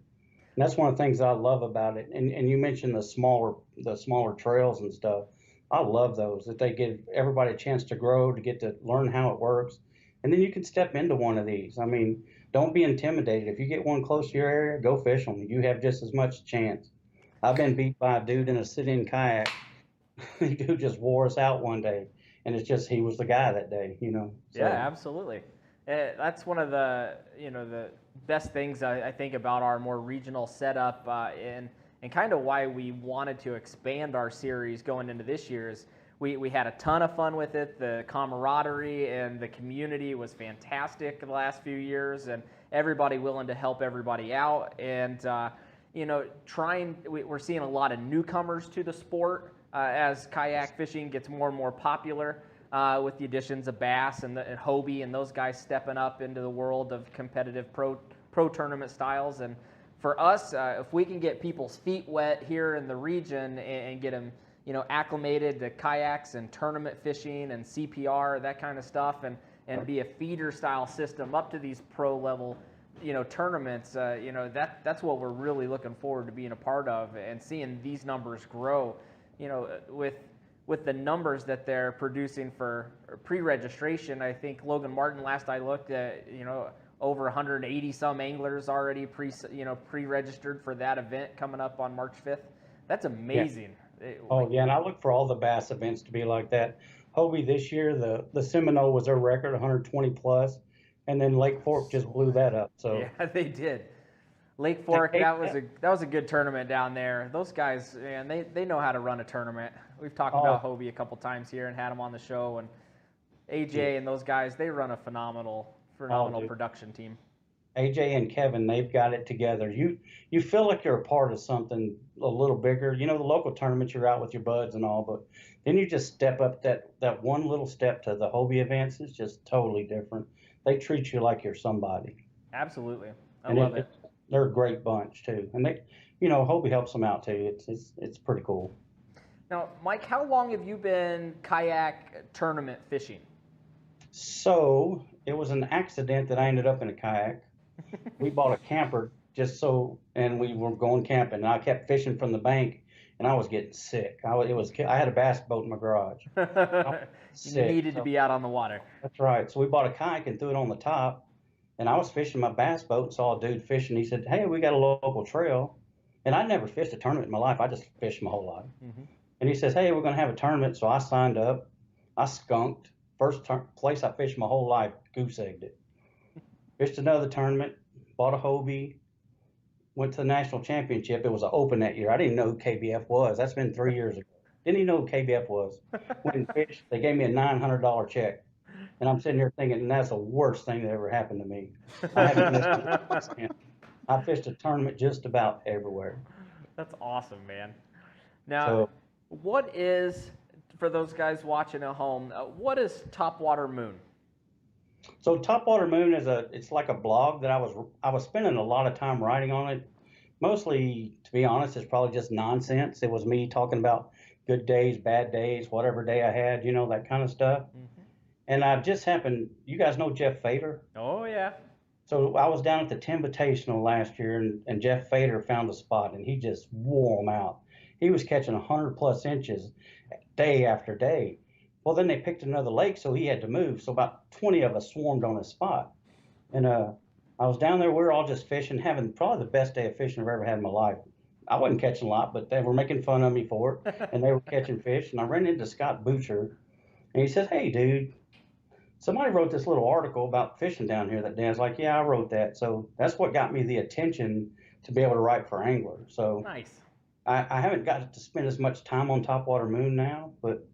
And that's one of the things I love about it. And you mentioned the smaller trails and stuff. I love those, that they give everybody a chance to grow, to get to learn how it works. And then you can step into one of these. I mean, don't be intimidated. If you get one close to your area, go fish them. You have just as much chance. I've been beat by a dude in a sit-in kayak. The dude just wore us out one day. And it's just, he was the guy that day, you know. So,
Yeah, absolutely. That's one of the the best things I think about our more regional setup, and kind of why we wanted to expand our series going into this year is we had a ton of fun with it. The camaraderie and the community was fantastic the last few years, and everybody willing to help everybody out. And we're seeing a lot of newcomers to the sport as kayak fishing gets more and more popular. With the additions of Bass and Hobie and those guys stepping up into the world of competitive pro tournament styles. And for us, if we can get people's feet wet here in the region and get them, acclimated to kayaks and tournament fishing and CPR, that kind of stuff, and be a feeder style system up to these pro level, tournaments, that's what we're really looking forward to being a part of and seeing these numbers grow, with the numbers that they're producing for pre-registration. I think Logan Martin, last I looked at, over 180 some anglers already pre-registered for that event coming up on March 5th. That's amazing.
Yeah, and I look for all the Bass events to be like that. Hobie this year, the Seminole was their record, 120 plus, and then Lake Fork just blew that up. So
yeah, they did. Lake Fork, that was a good tournament down there. Those guys, man, they know how to run a tournament. We've talked about Hobie a couple times here and had them on the show, and AJ and those guys, they run a phenomenal production team.
AJ and Kevin, they've got it together. You feel like you're a part of something a little bigger. The local tournaments, you're out with your buds and all, but then you just step up that one little step to the Hobie events is just totally different. They treat you like you're somebody.
Absolutely. I love it.
They're a great bunch too. And they, Hobie helps them out too. It's pretty cool.
Now, Mike, how long have you been kayak tournament fishing?
So it was an accident that I ended up in a kayak. We bought a camper and we were going camping, and I kept fishing from the bank, and I was getting sick. I had a bass boat in my garage.
You needed to be out on the water.
That's right. So we bought a kayak and threw it on the top, and I was fishing my bass boat and saw a dude fishing. He said, "Hey, we got a local trail," and I'd never fished a tournament in my life. I just fished my whole life. Mm-hmm. And he says, "Hey, we're going to have a tournament." So I signed up. I skunked. First place I fished my whole life, goose egged it. Fished another tournament, bought a Hobie, went to the national championship. It was an open that year. I didn't know who KBF was. That's been 3 years ago. Didn't even know who KBF was. Went and fished. They gave me a $900 check. And I'm sitting here thinking, that's the worst thing that ever happened to me. I haven't missed it. I fished a tournament just about everywhere.
That's awesome, man. Now, what is, for those guys watching at home, what is Topwater Moon?
So Topwater Moon it's like a blog that I was spending a lot of time writing on it. Mostly, to be honest, it's probably just nonsense. It was me talking about good days, bad days, whatever day I had, that kind of stuff. Mm-hmm. And I just happened, you guys know Jeff Fader?
Oh, yeah.
So I was down at the Tinvitational last year, and Jeff Fader found a spot, and he just wore them out. He was catching 100 plus inches day after day. Well, then they picked another lake, so he had to move. So about 20 of us swarmed on his spot. And I was down there. We were all just fishing, having probably the best day of fishing I've ever had in my life. I wasn't catching a lot, but they were making fun of me for it, and they were catching fish. And I ran into Scott Boucher, and he says, "Hey, dude, somebody wrote this little article about fishing down here that day." I was like, "Yeah, I wrote that." So that's what got me the attention to be able to write for Angler. So
nice.
I haven't got to spend as much time on Topwater Moon now, but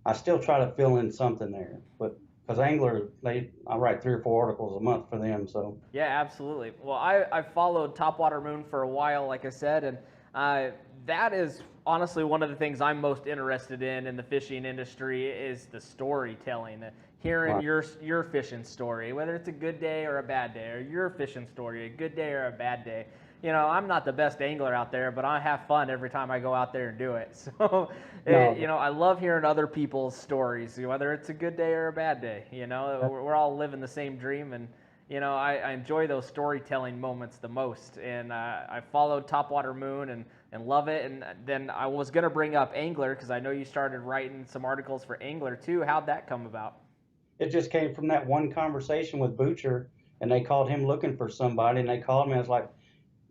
I still try to fill in something there. But because Angler, I write 3 or 4 articles a month for them. So
yeah, absolutely. Well, I followed Topwater Moon for a while, like I said, and that is honestly one of the things I'm most interested in the fishing industry is the storytelling. Hearing your fishing story, whether it's a good day or a bad day, or your fishing story, a good day or a bad day. I'm not the best angler out there, but I have fun every time I go out there and do it. So, I love hearing other people's stories, whether it's a good day or a bad day. We're all living the same dream, and I enjoy those storytelling moments the most. And I followed Topwater Moon and love it. And then I was going to bring up Angler because I know you started writing some articles for Angler too. How'd that come about?
It just came from that one conversation with Butcher, and they called him looking for somebody, and they called me.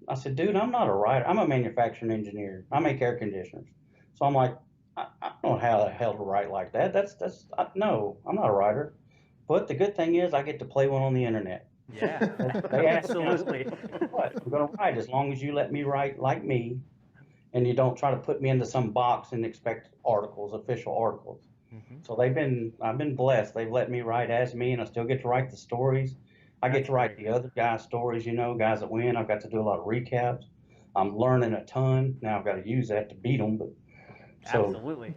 I said, dude, I'm not a writer. I'm a manufacturing engineer. I make air conditioners. So I'm like, I don't know how the hell to write like that. No, I'm not a writer. But the good thing is I get to play one on the internet.
Yeah,
They asked me,
absolutely.
what? I'm going to write as long as you let me write like me, and you don't try to put me into some box and expect articles, official articles. So I've been blessed. They've let me write as me, and I still get to write the stories. I get to write the other guys' stories, guys that win. I've got to do a lot of recaps. I'm learning a ton. Now I've got to use that to beat them. But
Absolutely.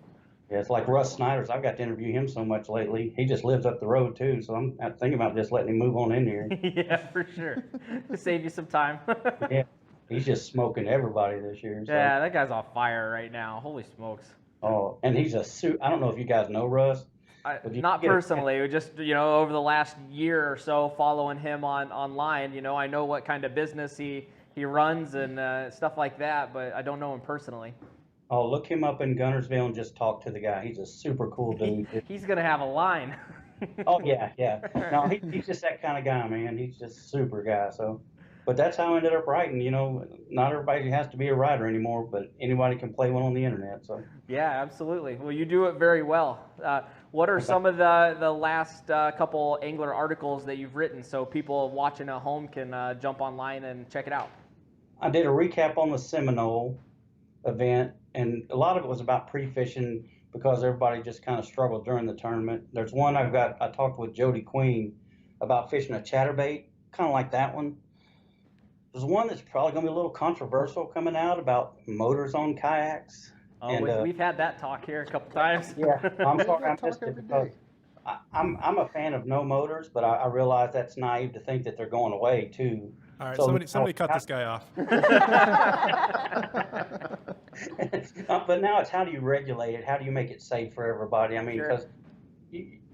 Yeah, it's like Russ Snyder's. I've got to interview him so much lately. He just lives up the road too, so I'm thinking about just letting him move on in here.
Yeah, for sure. To save you some time.
Yeah, he's just smoking everybody this year. So.
Yeah, that guy's on fire right now. Holy smokes.
Oh, and he's I don't know if you guys know Russ.
Not personally, just over the last year or so, following him online. I know what kind of business he runs and stuff like that, but I don't know him personally.
Oh, look him up in Gunnersville and just talk to the guy. He's a super cool dude.
He's gonna have a line.
Oh yeah. No, he's just that kind of guy, man. He's just a super guy. So, but that's how I ended up writing. Not everybody has to be a writer anymore, but anybody can play one on the internet. So.
Yeah, absolutely. Well, you do it very well. What are some of the last couple Angler articles that you've written so people watching at home can jump online and check it out? I
did a recap on the Seminole event, and a lot of it was about pre-fishing because everybody just kind of struggled during the tournament. There's one I talked with Jody Queen about fishing a chatterbait, kind of like that one. There's one that's probably going to be a little controversial coming out about motors on kayaks.
Oh, and, we've had that talk here a couple times.
Yeah, I'm sorry I missed it because I'm a fan of no motors, but I realize that's naive to think that they're going away too.
All right, somebody cut this guy off.
But now it's how do you regulate it? How do you make it safe for everybody? I mean, because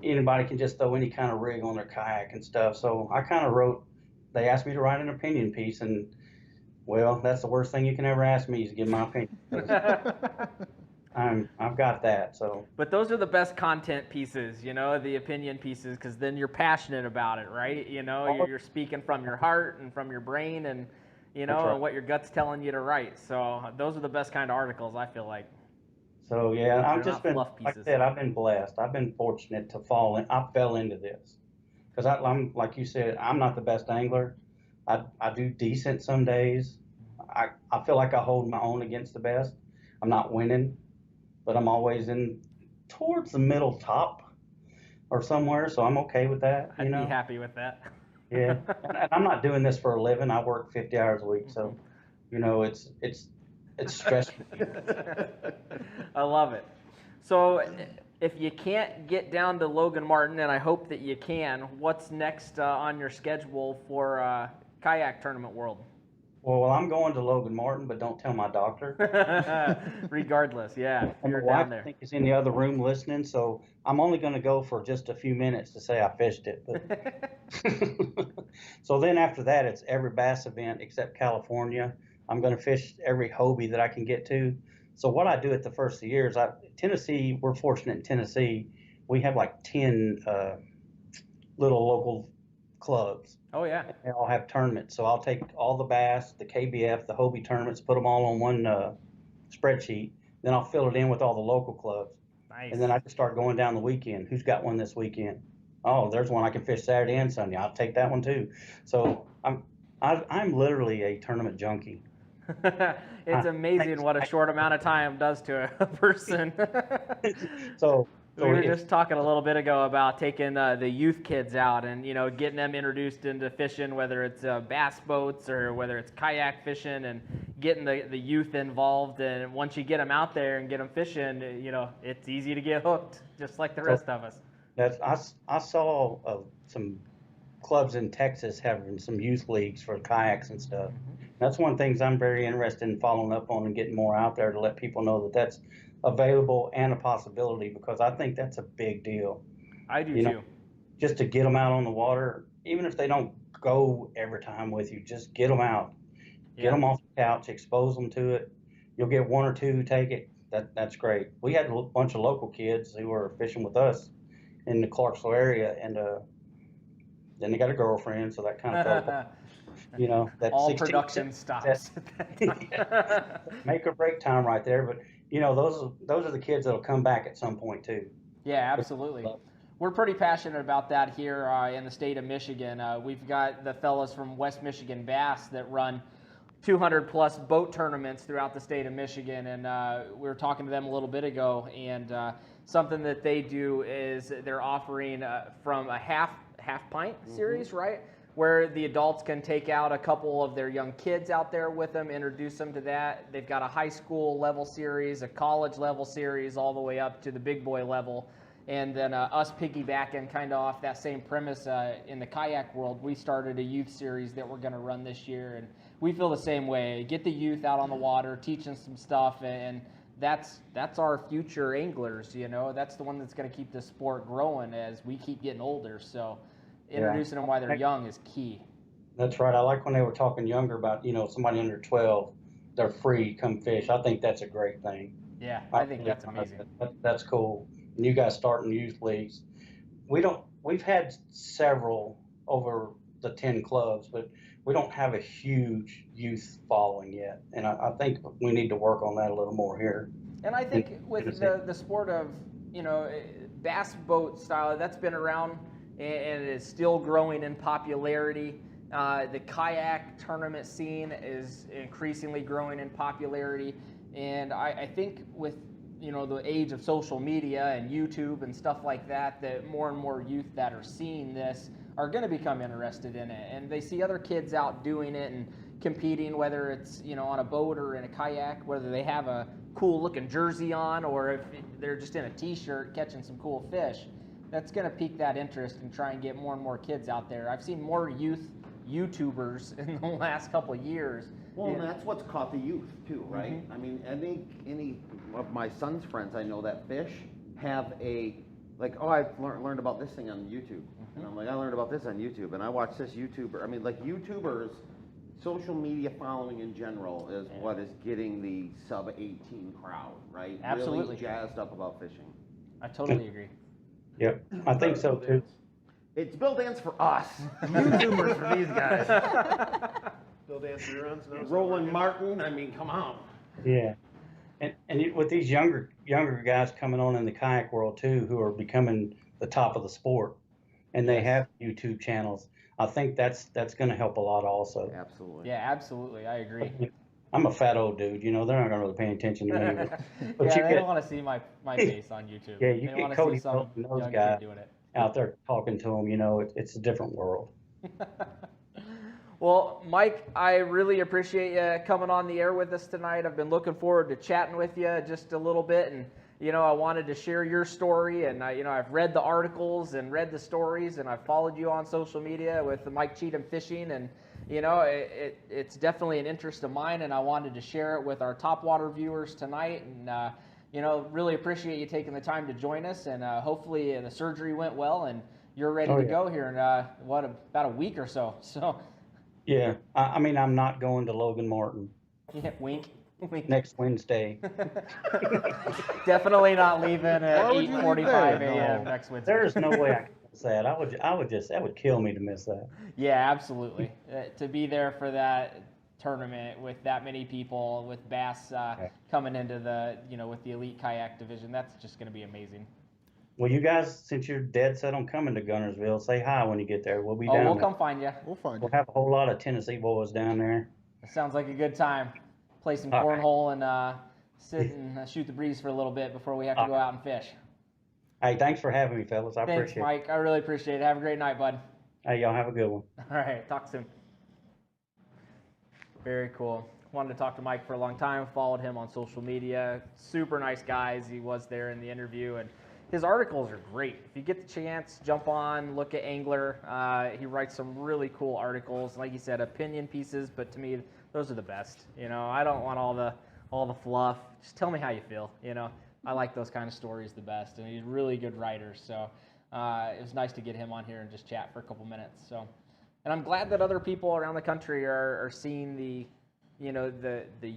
anybody can just throw any kind of rig on their kayak and stuff. So I kind of they asked me to write an opinion piece, and well, that's the worst thing you can ever ask me is to give my opinion. I've got that. So. But those are the best content pieces, the opinion pieces, because then you're passionate about it, right? You're speaking from your heart and from your brain, and and what your gut's telling you to write. So those are the best kind of articles, I feel like. So yeah, like I said, I've been blessed. I've been fortunate to I fell into this because I'm like you said, I'm not the best angler. I do decent some days. I feel like I hold my own against the best. I'm not winning, but I'm always in towards the middle top or somewhere, so I'm okay with that. I'd be happy with that. Yeah, and I'm not doing this for a living. I work 50 hours a week, so it's stressful. I love it. So if you can't get down to Logan Martin, and I hope that you can, what's next on your schedule for Kayak Tournament World? Well, I'm going to Logan Martin, but don't tell my doctor. Regardless, yeah. And my wife, I think, is in the other room listening, so I'm only going to go for just a few minutes to say I fished it. But so then after that, it's every bass event except California. I'm going to fish every Hobie that I can get to. So what I do at the first of the year is Tennessee, we're fortunate in Tennessee, we have like 10 little local clubs. Oh, yeah. They all have tournaments. So I'll take all the bass, the KBF, the Hobie tournaments, put them all on one spreadsheet. Then I'll fill it in with all the local clubs. Nice. And then I can start going down the weekend. Who's got one this weekend? Oh, there's one I can fish Saturday and Sunday. I'll take that one too. So I'm literally a tournament junkie. It's amazing what a short amount of time does to a person. So we were just talking a little bit ago about taking the youth kids out and getting them introduced into fishing, whether it's bass boats or whether it's kayak fishing, and getting the youth involved. And once you get them out there and get them fishing, it's easy to get hooked, just like the rest of us. I saw some clubs in Texas having some youth leagues for kayaks and stuff. That's one of the things I'm very interested in following up on and getting more out there to let people know that that's available and a possibility, because I think that's a big deal. I do too. Just to get them out on the water, even if they don't go every time with you. Just get them out. Get
Yeah.
them off the couch, expose them to it. You'll get one or two who take it. That's great. We had a bunch of local kids who were fishing with us in the Clarksville area, and then they got a girlfriend, so that kind of felt, you know, that
All
16
production stops at that time.
make or break time right there. But you know, those are the kids that'll come back at some point too.
Yeah, absolutely. We're pretty passionate about that here in the state of Michigan. We've got the fellas from West Michigan Bass that run 200 plus boat tournaments throughout the state of Michigan, and we were talking to them a little bit ago, and something that they do is they're offering from a half pint series, right, where the adults can take out a couple of their young kids out there with them, introduce them to that. They've got a high school level series, a college level series, all the way up to the big boy level. And then us piggybacking kind of off that same premise in the kayak world, we started a youth series that we're going to run this year, and we feel the same way. Get the youth out on the water, teach them some stuff, and that's our future anglers. You know, that's the one that's going to keep the sport growing as we keep getting older. So introducing them while they're young is key.
That's right. I like when they were talking younger about, you know, somebody under 12, they're free, come fish. I think that's a great thing.
Yeah, I think that's amazing.
That's cool. And you guys starting youth leagues. We've had several over the 10 clubs, but we don't have a huge youth following yet. And I think we need to work on that a little more here.
And I think with the sport of, you know, bass boat style, that's been around and it is still growing in popularity. The kayak tournament scene is increasingly growing in popularity. And I think with, you know, the age of social media and YouTube and stuff like that, that more and more youth that are seeing this are going to become interested in it. And they see other kids out doing it and competing, whether it's, you know, on a boat or in a kayak, whether they have a cool looking jersey on or if they're just in a t-shirt catching some cool fish. That's going to pique that interest and try and get more and more kids out there. I've seen more youth YouTubers in the last couple of years.
Well, and that's what's caught the youth too, right? I mean, any of my son's friends I know that fish have a, like, oh, I learned about this thing on YouTube. And I'm like, I learned about this on YouTube, and I watched this YouTuber. I mean, like, YouTubers, social media following in general is what is getting the sub-18 crowd, right?
Absolutely.
Really jazzed up about fishing.
I totally agree.
Yep, I think so too.
It's Bill Dance for us.
YouTubers for these guys.
Bill Dance reruns,
Roland Martin, I mean, come on.
Yeah, and with these younger guys coming on in the kayak world too, who are becoming the top of the sport, and they have YouTube channels, I think that's going to help a lot also.
Absolutely.
Yeah, absolutely. I agree.
I'm a fat old dude, you know, they're not going to really pay attention to me. But
yeah,
you
they
get,
don't want to see my face on YouTube.
Yeah, you
they
get
want to
Cody
see some
and those
young
guys
kid doing it.
out there talking to them, you know, it's a different world.
Well, Mike, I really appreciate you coming on the air with us tonight. I've been looking forward to chatting with you just a little bit, and you know, I wanted to share your story, and you know, I've read the articles and read the stories, and I've followed you on social media with the Mike Cheatham Fishing, and you know, it's definitely an interest of mine, and I wanted to share it with our Topwater viewers tonight, and you know, really appreciate you taking the time to join us, and hopefully the surgery went well, and you're ready to go here in about a week or so. So.
Yeah, I mean, I'm not going to Logan Martin.
Yeah, wink. Wink.
Next Wednesday.
Definitely not leaving at 8:45 a.m. next Wednesday.
There's no way I can miss that. That would kill me to miss that.
Yeah, absolutely. To be there for that tournament with that many people, with bass coming into the, you know, with the elite kayak division, that's just going to be amazing.
Well, you guys, since you're dead set on coming to Guntersville, say hi when you get there. We'll be
down.
down
We'll
there.
come find you.
We'll find you.
We'll have a whole lot of Tennessee boys down there.
It sounds like a good time. Play some cornhole and sit and shoot the breeze for a little bit before we have to go out and fish.
Hey, thanks for having me, fellas. I appreciate it.
Thanks, Mike. I really appreciate it. Have a great night, bud.
Hey, y'all have a good one.
All right, talk soon. Very cool. Wanted to talk to Mike for a long time. Followed him on social media. Super nice guys. He was there in the interview, and his articles are great. If you get the chance, jump on, look at Angler. He writes some really cool articles. Like you said, opinion pieces, but to me, those are the best. You know, I don't want all the fluff. Just tell me how you feel. You know, I like those kind of stories the best, and he's a really good writer. So it was nice to get him on here and just chat for a couple minutes. So And I'm glad that other people around the country are seeing the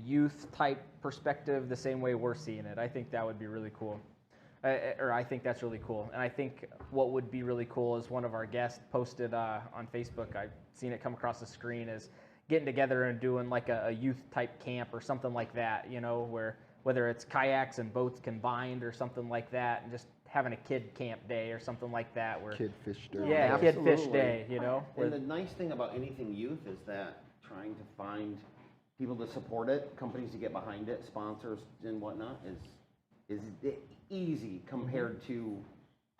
youth type perspective the same way we're seeing it. I think that would be really cool. I think that's really cool. And I think what would be really cool is one of our guests posted on Facebook, I've seen it come across the screen, is getting together and doing like a youth type camp or something like that, where whether it's kayaks and boats combined or something like that, and just having a kid camp day or something like that. Where
Kid fish day.
Yeah, kid fish
Absolutely.
day,
And the nice thing about anything youth is that trying to find people to support it, companies to get behind it, sponsors and whatnot, is easy compared to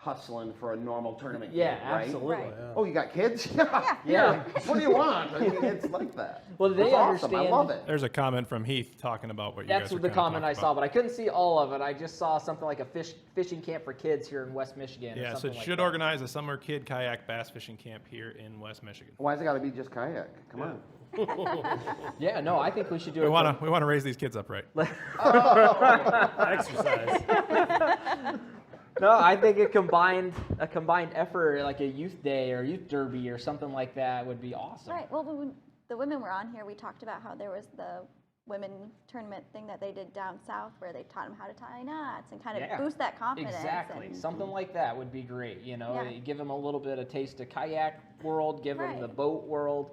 hustling for a normal tournament.
Yeah,
game, right?
absolutely.
Right.
Oh, you got kids? Yeah.
Yeah.
What do you want? I mean, it's like that.
Well, they
That's awesome. I
understand-
love it.
There's a comment from Heath talking about what you
That's
guys are
the
kinda
comment I
talking
saw,
about.
but I couldn't see all of it. I just saw something like a fishing camp for kids here in West Michigan. or
Yeah, so
something
it
like
should
that.
organize a summer kid kayak bass fishing camp here in West Michigan.
Why's it got to be just kayak? Come on.
Yeah, no, I think we should do
We
it.
want to raise these kids up right.
Exercise.
No, I think a combined effort, like a youth day or youth derby or something like that, would be awesome.
Right. Well, when the women were on here, we talked about how there was the women tournament thing that they did down south where they taught them how to tie knots and kind of
Yeah,
boost that confidence.
Exactly.
And,
Something like that would be great.
Yeah.
Give them a little bit of taste of kayak world, give them
Right.
the boat world,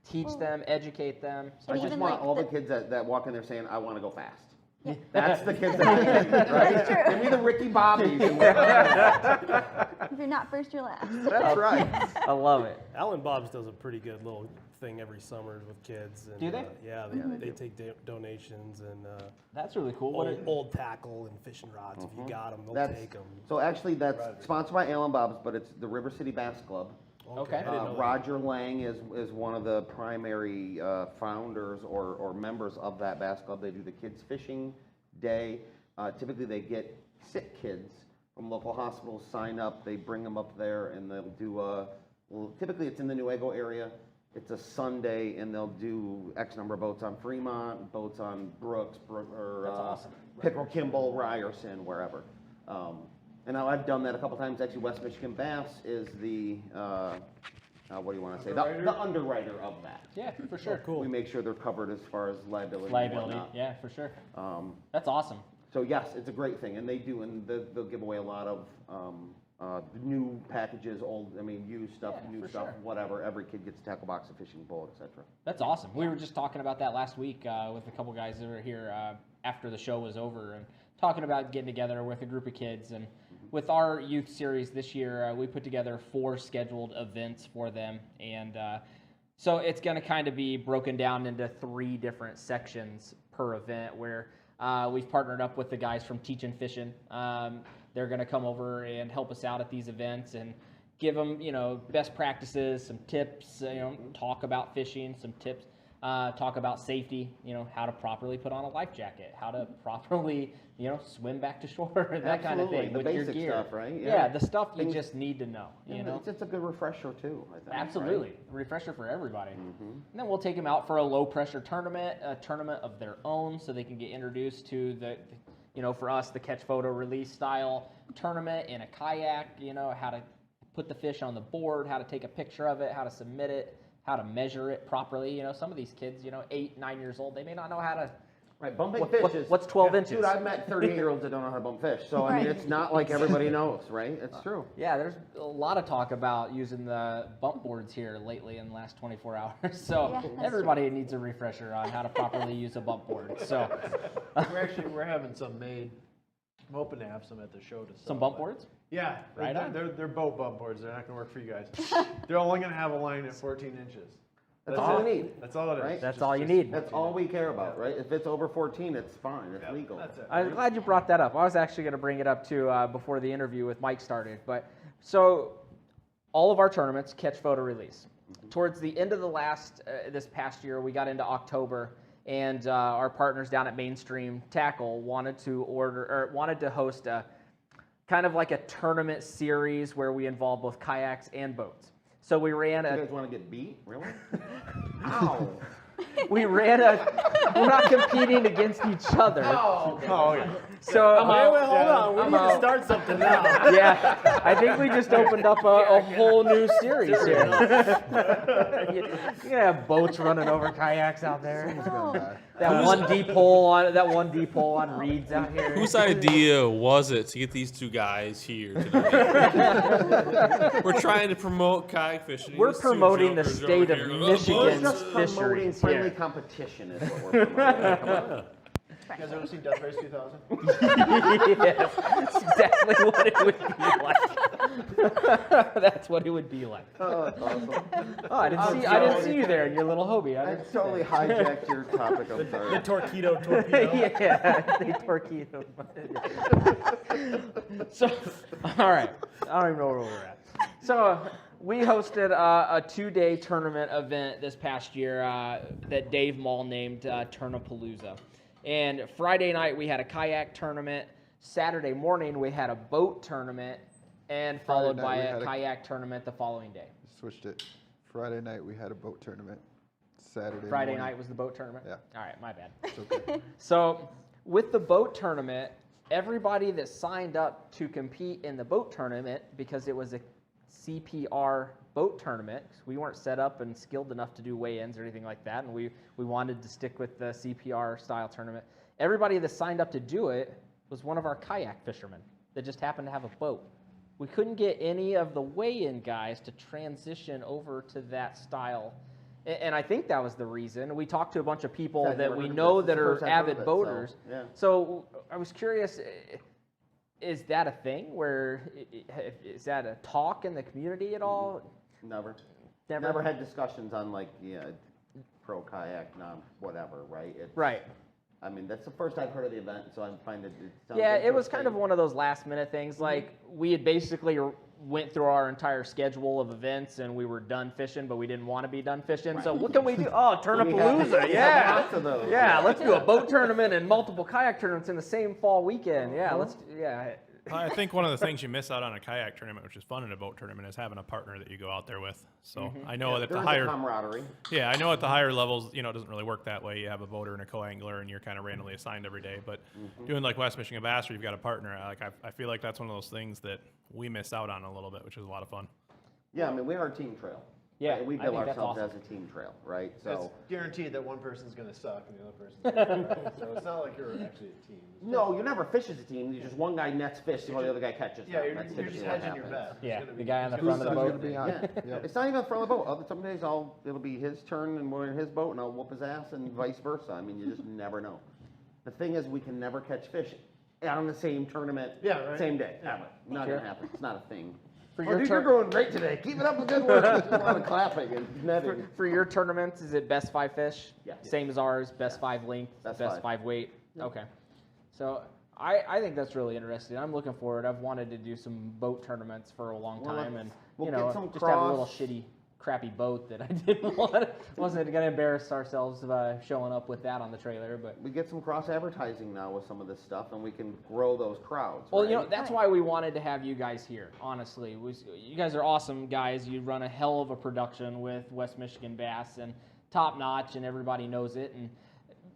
teach
Well,
them, educate them.
I
And
just
even
want
like
all the
the-
kids that walk in there saying, I want to go fast.
Yeah.
That's the kids that I need, right?
That's true.
Give me the Ricky Bobbies.
If you're not first, you're last.
That's right.
I love it.
Alan Bob's does a pretty good little thing every summer with kids. And,
Do they?
Yeah, they take donations and
That's really cool.
old tackle and fishing rods. If you got them, they'll
That's,
take them.
so actually, that's sponsored by Alan Bob's, but it's the River City Bass Club.
Okay.
I didn't know that.
Roger Lang is one of the primary founders or members of that bass club. They do the kids fishing day. Typically, they get sick kids from local hospitals, sign up, they bring them up there, and they'll do typically it's in the Newaygo area. It's a Sunday, and they'll do X number of boats on Fremont, boats on Brooks, or
That's awesome.
Pickerel, Kimball, Ryerson, wherever. And now I've done that a couple times. Actually, West Michigan Bass is the, what do you want to say? The underwriter of that.
Yeah, for sure.
Cool.
We make sure they're covered as far as liability. and
Liability.
whatnot.
Yeah, for sure.
Um,
That's awesome.
so yes, it's a great thing, and they do, and they'll give away a lot of new packages, used stuff,
Yeah,
new
for
stuff,
sure.
whatever. Every kid gets a tackle box, a fishing pole, etc.
That's awesome. We were just talking about that last week with a couple guys that were here after the show was over and talking about getting together with a group of kids. And with our youth series this year, we put together 4 scheduled events for them. And so it's going to kind of be broken down into 3 different sections per event where we've partnered up with the guys from Teachin' Fishin'. They're going to come over and help us out at these events and give them, best practices, some tips, talk about fishing, some tips, talk about safety, how to properly put on a life jacket, how to properly, swim back to shore, that kind of
Absolutely.
thing
The
with your
basic
gear.
stuff, right?
Yeah,
Yeah.
the stuff you
Things-
just need to know,
It's a good refresher too, I think.
Absolutely.
right?
A refresher for everybody.
Mm-hmm.
And then we'll take them out for a low pressure tournament, a tournament of their own so they can get introduced to the for us, the catch photo release style tournament in a kayak, how to put the fish on the board, how to take a picture of it, how to submit it, how to measure it properly. Some of these kids, 8, 9 years old, they may not know how to.
Right, bumping
What-
fish
what-
is...
what's 12 inches?
Dude, I've met 38-year-olds that don't know how to bump fish, so I mean,
Right.
it's not like everybody knows, right? It's true.
Yeah, there's a lot of talk about using the bump boards here lately in the last 24 hours. So
Yeah, that's
everybody needs a refresher on how to properly use a bump board. So
We're having some made. I'm hoping to have some at the show to sell.
some bump
but-
boards?
Yeah,
Right on.
they're boat bump boards. They're not going to work for you guys. They're only going to have a line at 14 inches.
That's all
it.
we need.
That's all it is.
Right?
That's
Just-
all you
just
need.
That's all we care about, right? If it's over 14, it's fine, it's
Yeah,
legal.
That's it.
I'm glad you brought that up. I was actually going to bring it up too before the interview with Mike started. But so all of our tournaments catch photo release. Towards the end of this past year, we got into October, and our partners down at Mainstream Tackle wanted to host a kind of like a tournament series where we involve both kayaks and boats. So we ran
You
a
guys want to get beat? Really? Ow!
We ran we're not competing against each other.
Oh,
okay. So
Wait, hold on. We need to start something now.
yeah, I think we just opened up a whole new series here. You're gonna have boats running over kayaks out there.
Oh.
That one deep hole on reeds out here.
Whose idea was it to get these two guys here tonight? We're trying to promote kayak fishing.
We're
These two
promoting the
jumpers
state
over
of
here.
Michigan's
Just promoting
fisheries
friendly
here.
competition is what we're promoting. Come on.
You guys ever seen Death Race 2000?
Yes, that's exactly what it would be like. That's what it would be like.
Oh, that's awesome.
Oh, I didn't see you there in your little Hobie.
I totally hijacked your topic. I'm
The
sorry.
torpedo.
Yeah, they torpedo. So, all right. I don't even know where we're at. So, we hosted a 2-day tournament event this past year that Dave Mall named Turnapalooza. And Friday night we had a kayak tournament. Saturday morning we had a boat tournament, and followed by a kayak tournament the following day.
Switched it. Friday night we had a boat tournament. Saturday
Friday
morning.
night was the boat tournament?
Yeah.
All right, my bad.
It's okay.
So with the boat tournament, everybody that signed up to compete in the boat tournament, because it was a CPR boat tournament, we weren't set up and skilled enough to do weigh-ins or anything like that, and we wanted to stick with the CPR style tournament. Everybody that signed up to do it was one of our kayak fishermen that just happened to have a boat. We couldn't get any of the weigh-in guys to transition over to that style. And I think that was the reason. We talked to a bunch of people
Yeah,
that we
never
know
heard of
that
this.
are
It's the first I've heard
avid
of it,
boaters.
so, yeah.
So I was curious, is that a thing where, is that a talk in the community at all?
Never. Never had discussions on like, pro kayak, non whatever, right?
Right.
I mean, that's the first I've heard of the event, so I find it sounds
Yeah, it was kind of
interesting.
one of those last minute things. Like, we had basically went through our entire schedule of events and we were done fishing, but we didn't want to be done fishing. So what can we do? Oh, Turnapalooza, yeah.
Lots of those.
Yeah, let's do a boat tournament and multiple kayak tournaments in the same fall weekend. Yeah,
I think one of the things you miss out on a kayak tournament, which is fun in a boat tournament, is having a partner that you go out there with. So I know that
There's
the higher
camaraderie.
Yeah, I know at the higher levels, it doesn't really work that way. You have a boater and a co-angler, and you're kind of randomly assigned every day. But doing like West Michigan Bass, where you've got a partner, I feel like that's one of those things that we miss out on a little bit, which is a lot of fun.
Yeah, I mean, we are a team trail.
Yeah,
Right? We
I
bill
think that's
ourselves
awesome.
as a team trail, right?
It's
So
guaranteed that one person's going to suck and the other person's going to So it's not like you're actually a team.
no, you never fish as a team. You just one guy nets fish while the other guy catches.
Yeah,
them.
you're
That's
just
typically what
hedging your
happens.
bet.
Yeah,
Who's gonna
the
be-
guy on the
who's
front of the
gonna
boat.
Be on
Yeah.
it. Yep.
It's not even from the boat. Some days it'll be his turn and we're in his boat and I'll whoop his ass and vice versa. I mean, you just never know. The thing is, we can never catch fish on the same tournament,
Yeah, right.
same day.
Yeah.
Ever. Not
Sure.
gonna happen. It's not a thing.
For
Oh,
your
dude, you're
turn-
going great today. Keep it up with good work. There's a lot of clapping and netting.
For your tournaments, is it best 5 fish?
Yeah.
Same as ours, best 5 length,
Best
best
five.
5 weight? Okay. So I think that's really interesting. I'm looking forward. I've wanted to do some boat tournaments for a long
Well,
time, and
we'll
you know,
get some
just have a little
cross-
shitty, crappy boat that I didn't want. Wasn't going to embarrass ourselves by showing up with that on the trailer, but.
We get some cross advertising now with some of this stuff, and we can grow those crowds.
Well,
right?
that's why we wanted to have you guys here, honestly. You guys are awesome guys. You run a hell of a production with West Michigan Bass, and top notch, and everybody knows it.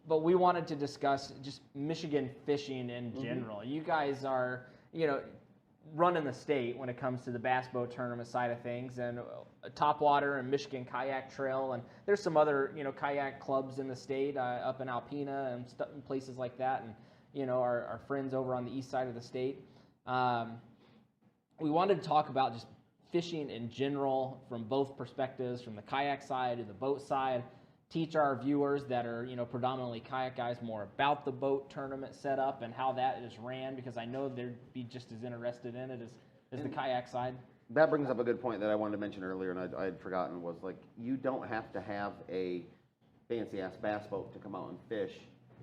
But we wanted to discuss just Michigan fishing in general. You guys are, running the state when it comes to the bass boat tournament side of things, and Topwater and Michigan Kayak Trail, and there's some other, kayak clubs in the state, up in Alpena and places like that, and our friends over on the east side of the state. We wanted to talk about just fishing in general from both perspectives, from the kayak side to the boat side. Teach our viewers that are, predominantly kayak guys more about the boat tournament setup and how that is ran, because I know they'd be just as interested in it as the kayak side.
That brings up a good point that I wanted to mention earlier, and I had forgotten, was like, you don't have to have a fancy-ass bass boat to come out and fish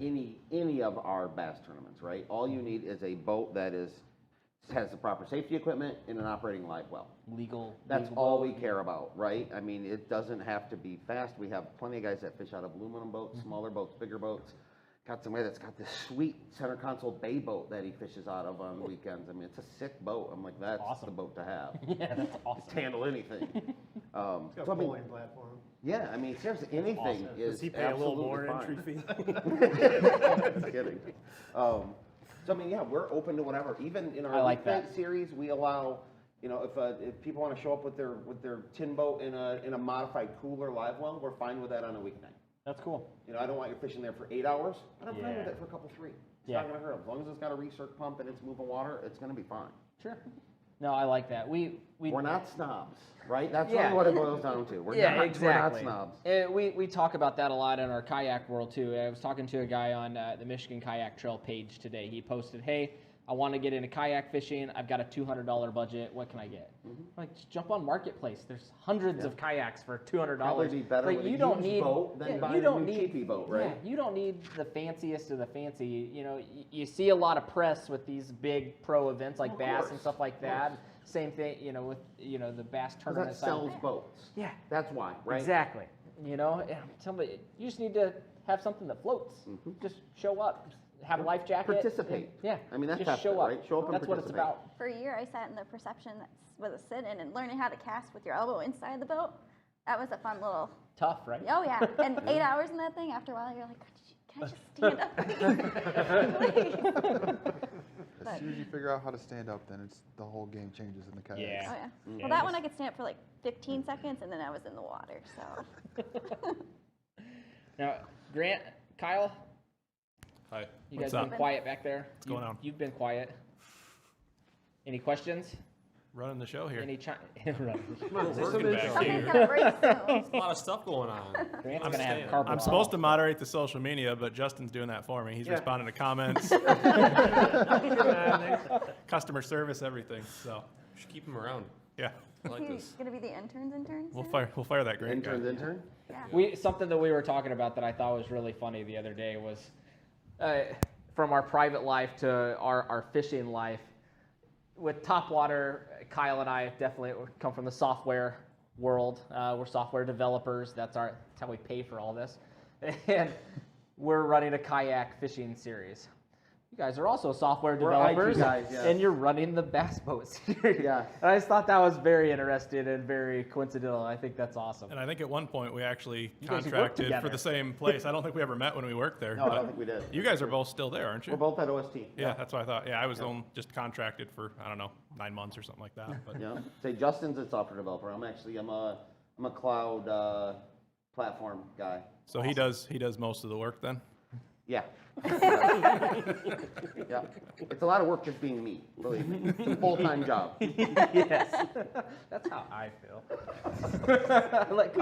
any of our bass tournaments, right? All you need is a boat that has the proper safety equipment and an operating live well. That's all we care about, right? I mean, it doesn't have to be fast. We have plenty of guys that fish out of aluminum boats, smaller boats, bigger boats. Got some guy that's got this sweet center console bay boat that he fishes out of on weekends. I mean, it's a sick boat. I'm like, that's
Awesome.
the boat to have.
Yeah, that's awesome.
To handle anything.
It's got
So,
a
I mean,
bowling platform.
yeah, I mean, seriously, anything is
Does he pay a little more
absolutely
entry
fine.
fee?
Just kidding. So I mean, yeah, we're open to whatever. Even in our
I like
weeknight
that.
series, we allow, you know, if people want to show up with their tin boat in a modified cooler live well, we're fine with that on a weeknight.
That's cool.
You know, I don't want you fishing there for 8 hours, but I'm fine with
Yeah.
it for a couple 3. It's
Yeah.
not going to hurt. As long as it's got a recirc pump and it's moving water, it's going to be fine.
Sure. No, I like that.
We're not snobs, right? That's
Yeah.
really what it boils down to. We're
Yeah,
not,
exactly.
We're not snobs.
We talk about that a lot in our kayak world too. I was talking to a guy on the Michigan Kayak Trail page today. He posted, "Hey, I want to get into kayak fishing. I've got a $200 budget. What can I get?" Like, just jump on Marketplace. There's hundreds of kayaks for $200.
Probably be better
Like,
with a
you don't
used
need
boat than buying
you
a
don't
new
need
cheapy boat, right?
Yeah, you don't need the fanciest of the fancy. You know, you see a lot of press with these big pro events like
Of
Bass
course,
and stuff like
of
that.
course.
Same thing, you know, with the Bass
Because
tournament.
that sells boats.
Yeah.
That's why, right?
Exactly. You know, somebody, you just need to have something that floats. Just show up, have a life jacket.
Participate.
Yeah.
I mean, that's
just
half
show
it,
up.
right? Show up and
That's what it's
participate.
about.
For a year, I sat in the perception with a sit-in and learning how to cast with your elbow inside the boat. That was a fun little.
Tough, right?
Oh yeah, and 8 hours in that thing. After a while, you're like, can I just stand up, please?
As soon as you figure out how to stand up, then the whole game changes in the kayak.
Yeah.
Oh yeah.
Yeah,
Well, that one I could stand up for like 15 seconds, and then I was in the water. So.
Now, Grant, Kyle,
Hi.
you
What's
guys
up?
been quiet back there.
What's going on?
You've been quiet. Any questions?
Running the show here.
Any
Working back
Something's
here.
gonna break soon.
There's a lot of stuff going on.
Grant's
I'm
gonna have
staying.
carpal
I'm
tunnel.
supposed to moderate the social media, but Justin's doing that for me. He's responding to comments, customer service, everything. So,
Should keep him around.
yeah,
I like
He's
this.
gonna be the interns
we'll
soon?
fire that great guy.
Intern.
Yeah.
Something that we were talking about that I thought was really funny the other day was from our private life to our fishing life. With Topwater, Kyle and I definitely come from the software world. We're software developers. That's how we pay for all this. And we're running a kayak fishing series. You guys are also software
We're IT
developers,
guys, yeah.
and you're running the Bass Boat series.
Yeah.
And I just thought that was very interesting and very coincidental. I think that's awesome.
And I think at one point we actually
You guys have worked
contracted for
together.
the same place. I don't think we ever met when we worked there.
No, I
but
don't think we did.
You guys are both still there, aren't you?
We're both at OST.
Yeah, that's what I thought. Yeah, I was just contracted for, I don't know, 9 months or something like that. But
Yeah. Say Justin's a software developer. I'm a cloud platform guy.
so he does most of the work then.
Yeah. Yeah. It's a lot of work just being me, believe me. It's a full-time job.
Yes, that's how I feel. Let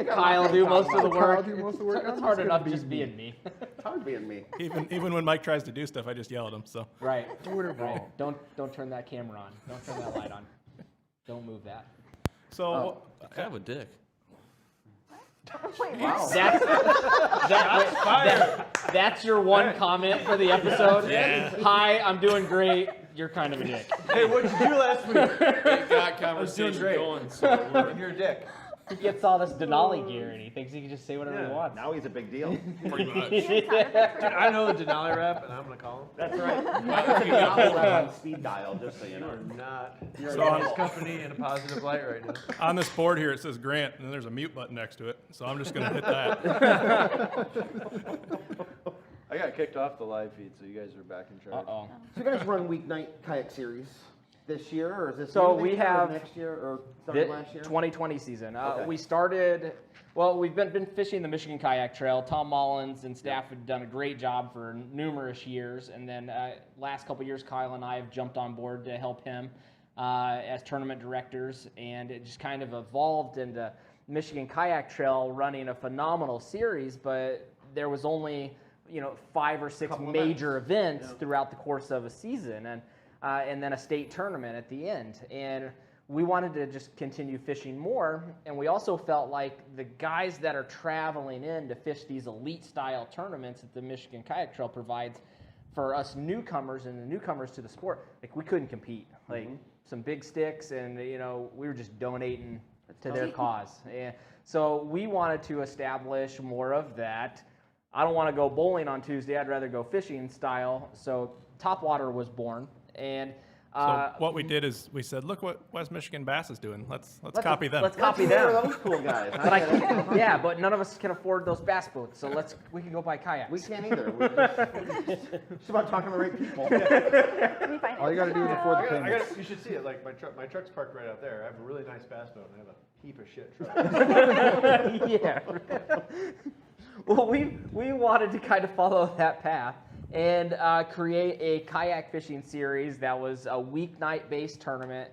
Kyle do most of the work.
do most of the work.
It's
I'm
hard
just
enough
gonna be
just being me.
It's hard being me.
Even when Mike tries to do stuff, I just yell at him. So
Right. Right. Don't turn that camera on. Don't turn that light on. Don't move that.
so
Kind of a dick.
Wait, what?
That's your one comment for the episode. Hi, I'm doing great. You're kind of a dick.
Hey, what'd you do last week?
It got conversation
great.
going. So
You're a dick.
He gets all this Denali gear and he thinks he can just say whatever he wants.
Now he's a big deal.
pretty much.
Dude, I know the Denali rap, and I'm gonna call him.
That's right. You got that on speed dial, just so you know.
You're not.
You're
So
a
I'm-
This company in a positive light right now.
on this board here it says Grant, and then there's a mute button next to it. So I'm just gonna hit that.
I got kicked off the live feed, so you guys are back in charge.
Uh-oh.
So you guys run weeknight kayak series this year, or is this
So
new
we
this year, or
have
next year or
The
started last year?
2020 season.
Okay.
We started, well, we've been fishing the Michigan Kayak Trail. Tom Mullins and staff have done a great job for numerous years. And then last couple years, Kyle and I have jumped on board to help him as tournament directors. And it just kind of evolved into Michigan Kayak Trail running a phenomenal series, but there was only, 5 or 6
Couple
major events throughout the course of a season. And then a state tournament at the end. And we wanted to just continue fishing more. And we also felt like the guys that are traveling in to fish these elite style tournaments that the Michigan Kayak Trail provides for us newcomers and the newcomers to the sport, like we couldn't compete. Like some big sticks and, we were just donating to their cause. And so we wanted to establish more of that. I don't want to go bowling on Tuesday. I'd rather go fishing style. So Topwater was born. And
So what we did is we said, look what West Michigan Bass is doing. Let's copy them.
Let's copy
Hire
them.
those cool guys.
But I can't, yeah, but none of us can afford those bass boats, so we can go buy kayaks.
We can't either. It's about talking to the right people.
All you got to do is afford the payment.
You should see it. Like my truck's parked right out there. I have a really nice bass boat, and I have a heap of shit truck.
Yeah. Well, we wanted to kind of follow that path and create a kayak fishing series that was a weeknight-based tournament.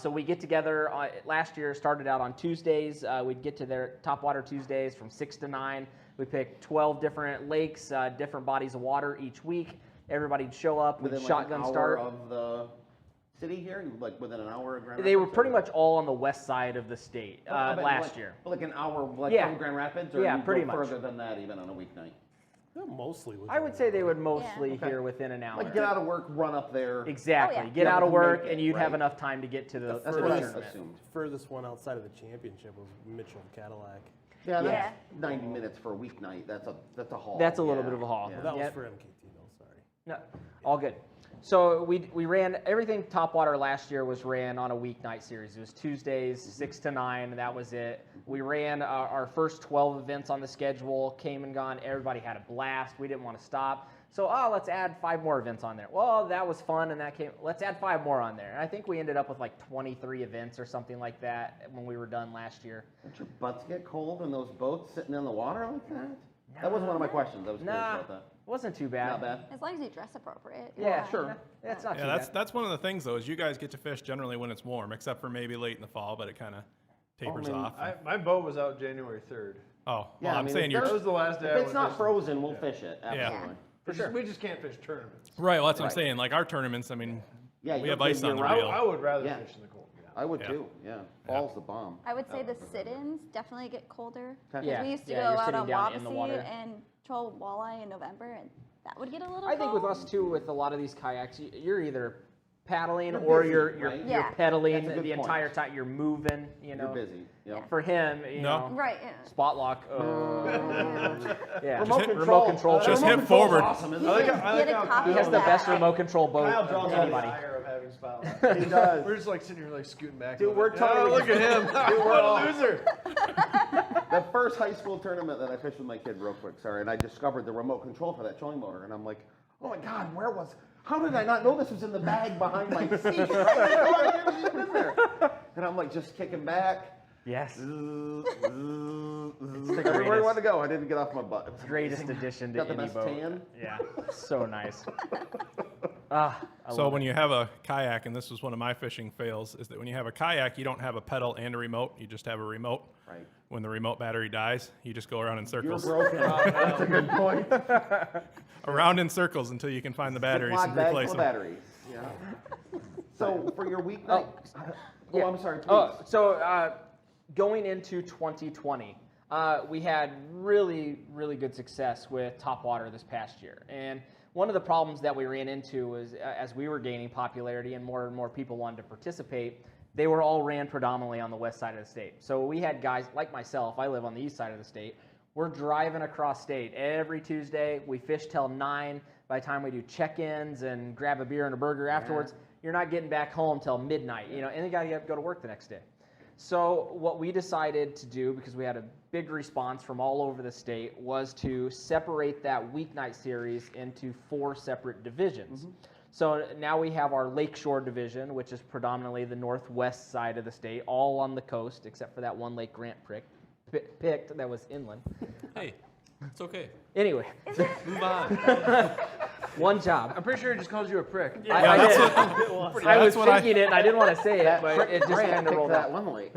So we get together, last year started out on Tuesdays. We'd get to their Topwater Tuesdays from 6 to 9. We picked 12 different lakes, different bodies of water each week. Everybody'd show up with
Within
shotgun
like an
start.
hour of the city here, like within an hour of Grand
They were
Rapids,
pretty
or-
much all on the west side of the state last year.
Like an hour, like
Yeah.
from Grand Rapids, or
Yeah,
you
pretty
go
much.
further than that, even on a weeknight.
They're mostly.
I would say they would mostly
Yeah. Okay.
here within an hour.
Like get out of work, run up there.
Exactly.
Oh, yeah.
Get
Yeah,
out of
to make
work,
it,
and you'd have
right.
enough time to get to the
That's what I
tournament.
assumed.
Furthest one outside of the championship was Mitchell Cadillac.
Yeah, that's
Yeah.
90 minutes for a weeknight. That's a haul.
That's a little
Yeah.
bit of a haul.
Yeah.
Well, that was
Yep.
for MKT though. Sorry.
No, all good. So we ran everything. Topwater last year was ran on a weeknight series. It was Tuesdays, 6 to 9. That was it. We ran our first 12 events on the schedule. Came and gone. Everybody had a blast. We didn't want to stop. So let's add 5 more events on there. Well, that was fun, and let's add 5 more on there. And I think we ended up with like 23 events or something like that when we were done last year.
Don't your butts get cold in those boats sitting in the water like that? That wasn't one of my questions. I was curious
Nah,
about that.
wasn't too bad.
Not bad.
As long as you dress appropriate. you're
Yeah,
fine.
sure. That's not
Yeah,
too
that's
bad.
that's one of the things though is you guys get to fish generally when it's warm, except for maybe late in the fall, but it kind of tapers
I mean,
off.
My boat was out January 3rd.
Well,
Yeah, I
I'm
mean,
saying
if
you're
That was the last day.
If
I
it's
went
not
fishing.
frozen, we'll
Yeah.
fish it. Absolutely.
For sure. We just can't fish tournaments.
right. Well, that's what I'm
Right.
saying. Like our tournaments, I mean,
Yeah,
we
you're
have ice
good
on the
year-round.
reel.
I would rather
Yeah.
fish in the cold. Yeah.
I would
Yeah.
too. Yeah. Fall's the bomb.
I would say the sit-ins definitely get colder.
Okay.
Yeah.
We used to
Yeah,
go
you're
out
sitting
on
down in the
Wapsie
water.
and troll walleye in November, and that would get a little
I think with
cold.
us too, with a lot of these kayaks, you're either paddling
You're
or
busy,
you're
right?
Yeah.
pedaling
That's a good
the
point.
entire time. You're moving, you know.
You're busy. Yep.
For him, you
No.
know,
Right, yeah.
spot lock. Yeah.
Remote
Remote control.
Just
remote
hit
control's
forward.
Awesome, isn't
I like
it?
how, I like
Get a
how
copy
He has
of
the
that.
best remote control boat
Kyle
of
draws out the
anybody.
ire of having spot.
He does.
We're just like sitting here like scooting back.
Dude,
on
we're
it.
totally-
Oh, look at him. What a loser.
The first high school tournament that I fished with my kid, real quick, sorry, and I discovered the remote control for that trolling motor, and I'm like, oh my God, how did I not know this was in the bag behind my seat? Right? I had no idea it was even in there. And I'm like just kicking back.
Yes.
Everywhere I
greatest.
want to go, I didn't get off my butt. It was
Greatest
amazing.
addition to
Got the
any
best
boat.
tan.
Yeah. So nice.
So when you have a kayak, and this was one of my fishing fails, is that when you have a kayak, you don't have a pedal and a remote. You just have a remote.
Right.
When the remote battery dies, you just go around in
You're
circles.
broken. That's a good point.
Around in circles until you can find the batteries
Ziploc
and
bag
replace
full
them.
of batteries. Yeah. So for your weeknight,
yeah.
I'm sorry, please.
So going into 2020, we had really, really good success with Topwater this past year. And one of the problems that we ran into was as we were gaining popularity and more people wanted to participate, they were all ran predominantly on the west side of the state. So we had guys like myself, I live on the east side of the state. We're driving across state every Tuesday. We fish till 9. By the time we do check-ins and grab a beer and a burger afterwards, you're not getting back home till midnight, you know, and you got to go to work the next day. So what we decided to do, because we had a big response from all over the state, was to separate that weeknight series into 4 separate divisions. So now we have our Lakeshore division, which is predominantly the northwest side of the state, all on the coast, except for that one Lake Grant picked that was inland.
Hey, it's okay.
Anyway,
Move on.
one job.
I'm pretty sure he just calls you a prick.
I did. I was
That's what I-
thinking it, and I didn't want to say it, but it just
Grant
kind of
picked
rolled
that
out.
one late.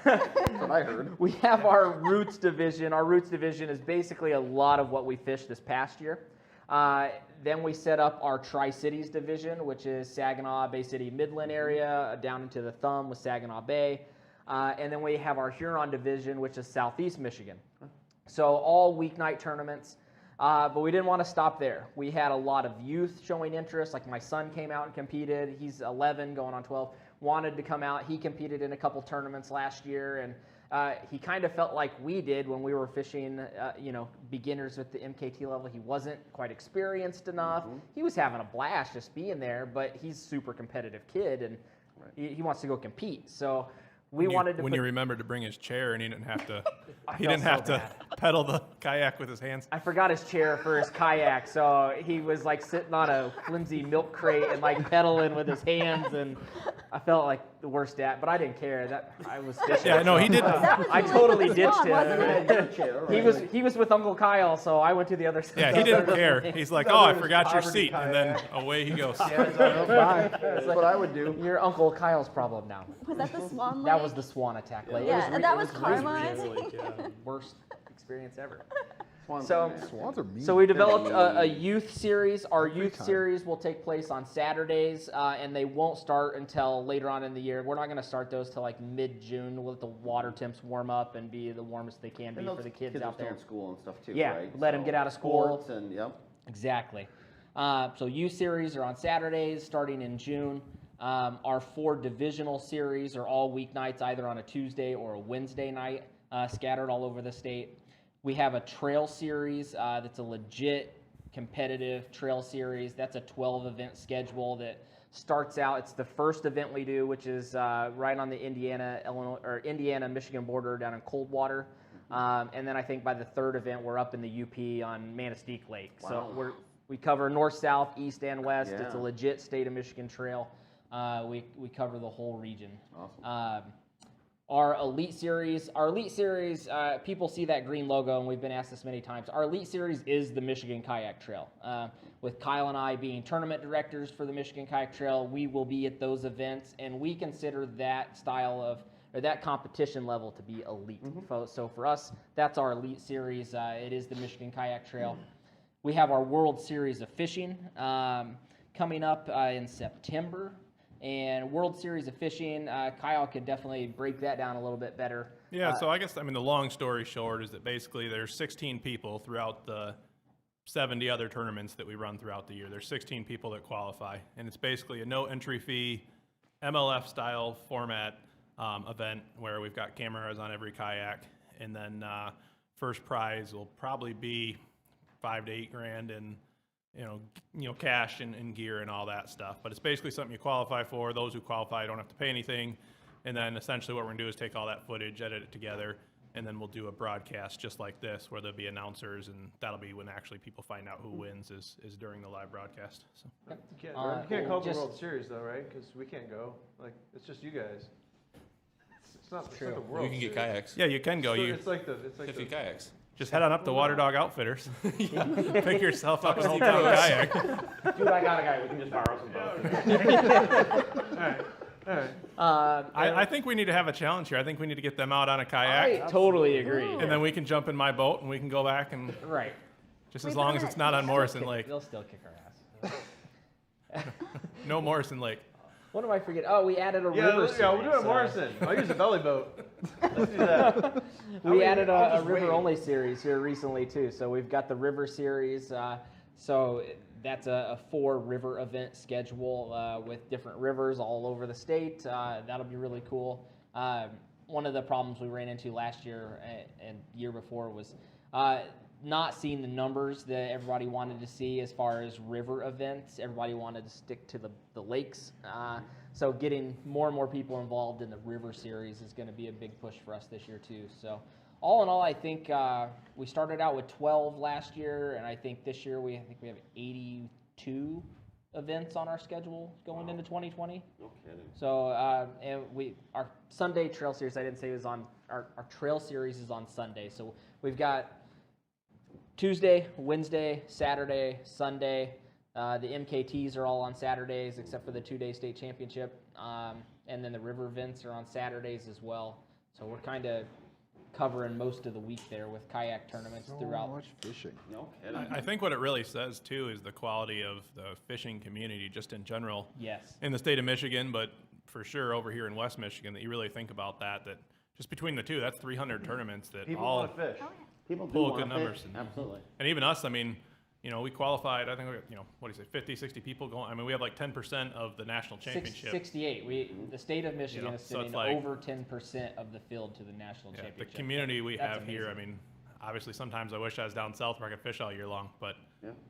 That's what I heard.
We have our Roots division. Our Roots division is basically a lot of what we fished this past year. Then we set up our Tri-Cities division, which is Saginaw, Bay City, Midland area, down into the thumb with Saginaw Bay. And then we have our Huron division, which is Southeast Michigan. So all weeknight tournaments. But we didn't want to stop there. We had a lot of youth showing interest. Like my son came out and competed. He's 11, going on 12. Wanted to come out. He competed in a couple tournaments last year. And he kind of felt like we did when we were fishing, beginners at the MKT level. He wasn't quite experienced enough. He was having a blast just being there, but he's a super competitive kid, and he wants to go compete. So we wanted to.
When you remembered to bring his chair, and he didn't have to. He didn't have to pedal the kayak with his hands.
I forgot his chair for his kayak, so he was like sitting on a flimsy milk crate and like pedaling with his hands, and I felt like the worst at. But I didn't care. That I was fishing.
Yeah, no, he didn't.
I totally ditched
Wasn't
him. He was with Uncle Kyle, so I went to the other side.
Yeah, he didn't care. He's like, oh, I forgot your seat, and then away he goes.
That's what I would do.
Your Uncle Kyle's problem now.
Was that the swan lake?
That was the swan attack lake.
Yeah, and that was
really
Carmine's.
worst experience ever.
Swans
So-
are nasty.
Swans are mean.
So we developed a
mean.
youth series. Our
Every
youth
time.
series will take place on Saturdays, and they won't start until later on in the year. We're not going to start those till like mid-June. We'll let the water temps warm up and be the warmest they can be
And those
for the kids
are
out
still
there.
in school and stuff too,
Yeah,
right?
let 'em get out of school.
Sports and, yep.
Exactly. So youth series are on Saturdays starting in June. Our 4 divisional series are all weeknights, either on a Tuesday or a Wednesday night, scattered all over the state. We have a trail series that's a legit competitive trail series. That's a 12-event schedule that starts out. It's the first event we do, which is right on the Indiana-Michigan border down in Coldwater. And then I think by the 3rd event, we're up in the UP on Manistee Lake.
Wow.
So we cover north, south, east, and west. It's a
Yeah.
legit state of Michigan trail. We cover the whole region.
Awesome.
Our Elite Series, people see that green logo, and we've been asked this many times. Our Elite Series is the Michigan Kayak Trail. With Kyle and I being tournament directors for the Michigan Kayak Trail, we will be at those events, and we consider that that competition level to be elite. So for us, that's our Elite Series. It is the Michigan Kayak Trail. We have our World Series of Fishing coming up in September. And World Series of Fishing, Kyle could definitely break that down a little bit better.
Yeah, so I guess, the long story short is that basically there's 16 people throughout the 70 other tournaments that we run throughout the year. There's 16 people that qualify, and it's basically a no entry fee, MLF-style format event where we've got cameras on every kayak, and then first prize will probably be $5 to $8 grand in cash and gear and all that stuff. But it's basically something you qualify for. Those who qualify don't have to pay anything. And then essentially what we're going to do is take all that footage, edit it together, and then we'll do a broadcast just like this where there'll be announcers, and that'll be when actually people find out who wins is during the live broadcast. So.
You can't call it the World Series though, right? Because we can't go. Like, it's just you guys. It's not the World
You can get
Series.
kayaks.
Yeah, you can go.
It's like the
50 kayaks.
Just head on up to Water Dog Outfitters. Pick yourself up an old town kayak.
Dude, I got a guy. We can just borrow some boats.
All right.
I think we need to have a challenge here. I think we need to get them out on a kayak,
I totally agree.
and then we can jump in my boat and we can go back and
Right.
just as long as it's not on Morrison Lake.
They'll still kick our ass.
No Morrison Lake.
What am I forgetting? Oh, we added a
Yeah,
river
we'll
series.
do it, Morrison. I'll use a belly boat. Let's do that.
We added
I'll
a
just wait.
river-only series here recently, too. So we've got the river series. So that's a 4-river event schedule with different rivers all over the state. That'll be really cool. One of the problems we ran into last year and year before was not seeing the numbers that everybody wanted to see as far as river events. Everybody wanted to stick to the lakes. So getting more and more people involved in the river series is going to be a big push for us this year too. So all in all, I think we started out with 12 last year, and I think this year we have 82 events on our schedule going into 2020.
No kidding.
So and our Sunday trail series, I didn't say was on our trail series is on Sunday. So we've got Tuesday, Wednesday, Saturday, Sunday. The MKTs are all on Saturdays except for the 2-day state championship. And then the river events are on Saturdays as well. So we're kind of covering most of the week there with kayak tournaments throughout.
So much fishing.
No kidding.
I think what it really says, too, is the quality of the fishing community just in general
Yes.
in the state of Michigan, but for sure over here in West Michigan, that you really think about that just between the two, that's 300 tournaments that
People
all
want to fish.
People do
pull
want
good
to
numbers.
fish. Absolutely.
And even us, I mean, we qualified, I think, what do you say, 50, 60 people going. I mean, we have like 10% of the national championship.
68. The state of Michigan is
so it's
sending
like,
over 10% of the field to the national championship.
The community we
That's
have here, I
amazing.
mean, obviously sometimes I wish I was down south where I could fish all year long, but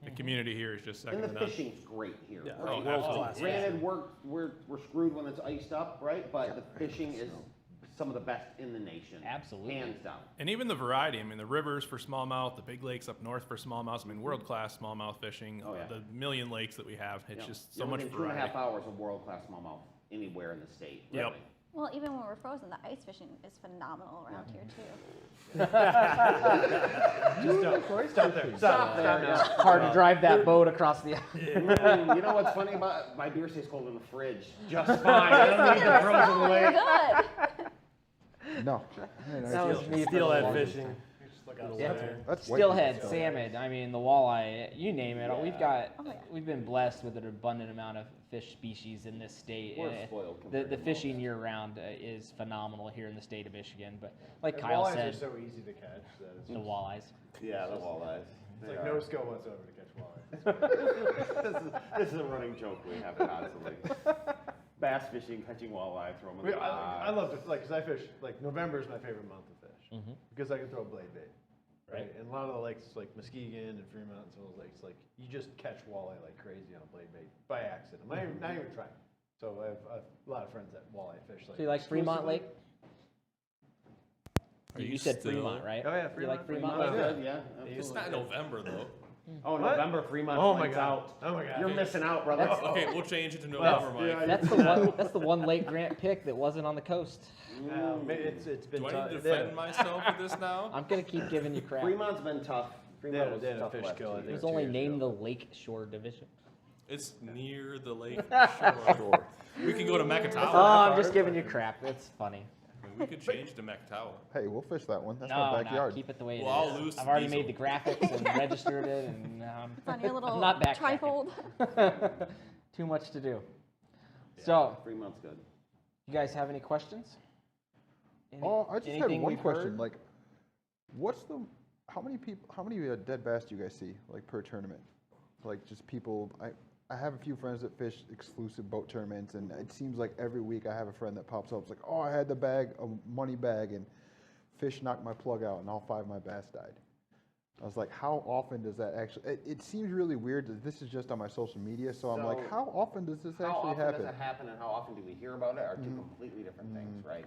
the community here is just second
And
to
the
none.
fishing's great here.
Yeah,
right?
world class.
Granted, we're screwed when it's iced up, right? But the fishing is some of the best in the nation.
Absolutely.
Hands down.
And even the variety, I mean, the rivers for smallmouth, the big lakes up north for smallmouth, I mean, world-class smallmouth fishing,
Oh, yeah.
the million lakes that we have, it's
Yeah.
just so
You're
much
within
variety.
2.5 hours of world-class smallmouth anywhere in the state.
Yep.
really.
Well, even when we're frozen, the ice fishing is phenomenal around here too.
Stop there. Stop there.
It's hard to drive that boat across the.
You know what's funny about my beer stays cold in the fridge just fine. I don't need the frozen lake.
Good.
No.
That was me for the
Steelhead
longest
fishing.
time.
Just look out
Yeah.
there.
That's way
Steelhead,
too
salmon. I mean, the walleye. You name it.
Yeah.
We've been blessed with an abundant amount of fish species in this state.
We're
and
spoiled
The
compared to
fishing
most.
year round is phenomenal here in the state of Michigan. But like
And
Kyle
walleyes
said,
are so easy to catch that it's
the
just,
walleyes.
Yeah, the walleyes.
it's like no skill whatsoever to catch walleyes.
this is a running joke we have constantly. Bass fishing, catching walleye, throw them in the
I love to, like, because I fish, like, November is my favorite month to fish. Because I can throw blade bait. Right? And a lot of the lakes, like Muskegon and Fremont and some of those lakes, like, you just catch walleye like crazy on a blade bait by accident. Not even trying. So I have a lot of friends that walleye fish.
So you like Fremont Lake?
Are
You
you
said
still-
Fremont, right?
Oh, yeah,
You like
Fremont.
Fremont Lake?
Good, yeah.
It's not November though.
Oh,
What?
November, Fremont.
Oh my
lights
god.
out.
Oh my god.
You're missing out, brother.
Okay, we'll change it to November, Mike.
That's the one Lake Grant pick that wasn't on the coast.
It's been
Do I
tough.
need to defend myself with this now?
I'm gonna keep giving you crap.
Fremont's been tough. Fremont was
They had a
tough
fish
last
kill, I
year.
It
think.
was
2
only
years
named
ago.
the Lake Shore Division.
It's near the lake shore. We can go to
Oh,
Macatawa.
I'm just giving you crap. It's funny.
We could change to Macatawa.
Hey, we'll fish that one. That's
No,
my
no,
backyard.
keep it the way it is.
Well, I'll lose
I've
to
already
Diesel.
made the graphics and registered it, and
It's on your little
I'm not backtracking.
trifold.
Too much to do. So,
Fremont's good.
you guys have any questions?
Oh, I just had
Anything
one
we've
question.
heard?
Like, how many dead bass do you guys see, like, per tournament? Like, just people, I have a few friends that fish exclusive boat tournaments, and it seems like every week I have a friend that pops up. It's like, oh, I had the bag, a money bag, and fish knocked my plug out, and all 5 of my bass died. I was like, how often does that actually, it seems really weird that this is just on my social media, so I'm like,
So,
how often does this
How
actually
often
happen?
does it happen and how often do we hear about it are two completely different things, right?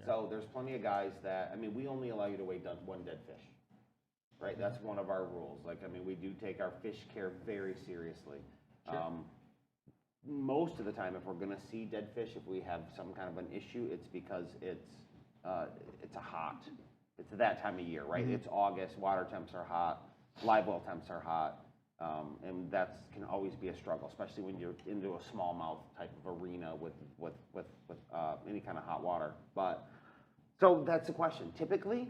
So there's plenty of guys that, I mean, we only allow you to weigh one dead fish, right? That's one of our rules. Like, I mean, we do take our fish care very seriously. Most of the time, if we're gonna see dead fish, if we have some kind of an issue, it's because it's that time of year, right? It's August, water temps are hot, live well temps are hot, and that can always be a struggle, especially when you're into a smallmouth type of arena with any kind of hot water. But so that's the question. Typically,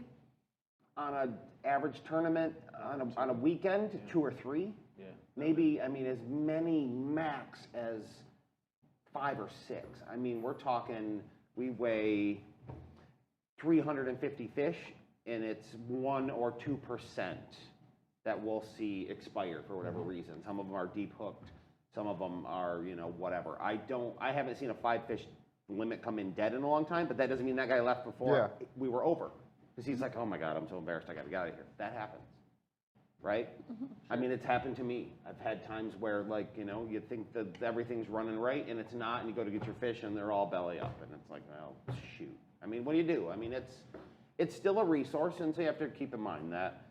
on an average tournament, on a weekend, 2 or 3.
Yeah.
Maybe, I mean, as many max as 5 or 6. I mean, we're talking, we weigh 350 fish, and it's 1 or 2% that we'll see expire for whatever reason. Some of them are deep hooked, some of them are, whatever. I haven't seen a 5 fish limit come in dead in a long time, but that doesn't mean that guy left before we were over. Because he's like, oh my God, I'm so embarrassed, I gotta get out of here. That happens. Right? I mean, it's happened to me. I've had times where, like, you think that everything's running right, and it's not, and you go to get your fish, and they're all belly up, and it's like, well, shoot. I mean, what do you do? I mean, it's still a resource, and so you have to keep in mind that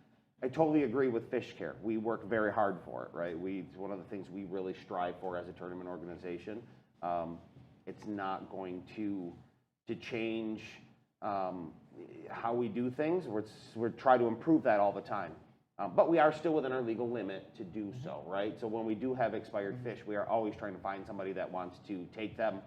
I totally agree with fish care. We work very hard for it, right? It's one of the things we really strive for as a tournament organization. It's not going to change how we do things. We're trying to improve that all the time. But we are still within our legal limit to do so, right? So when we do have expired fish, we are always trying to find somebody that wants to take them,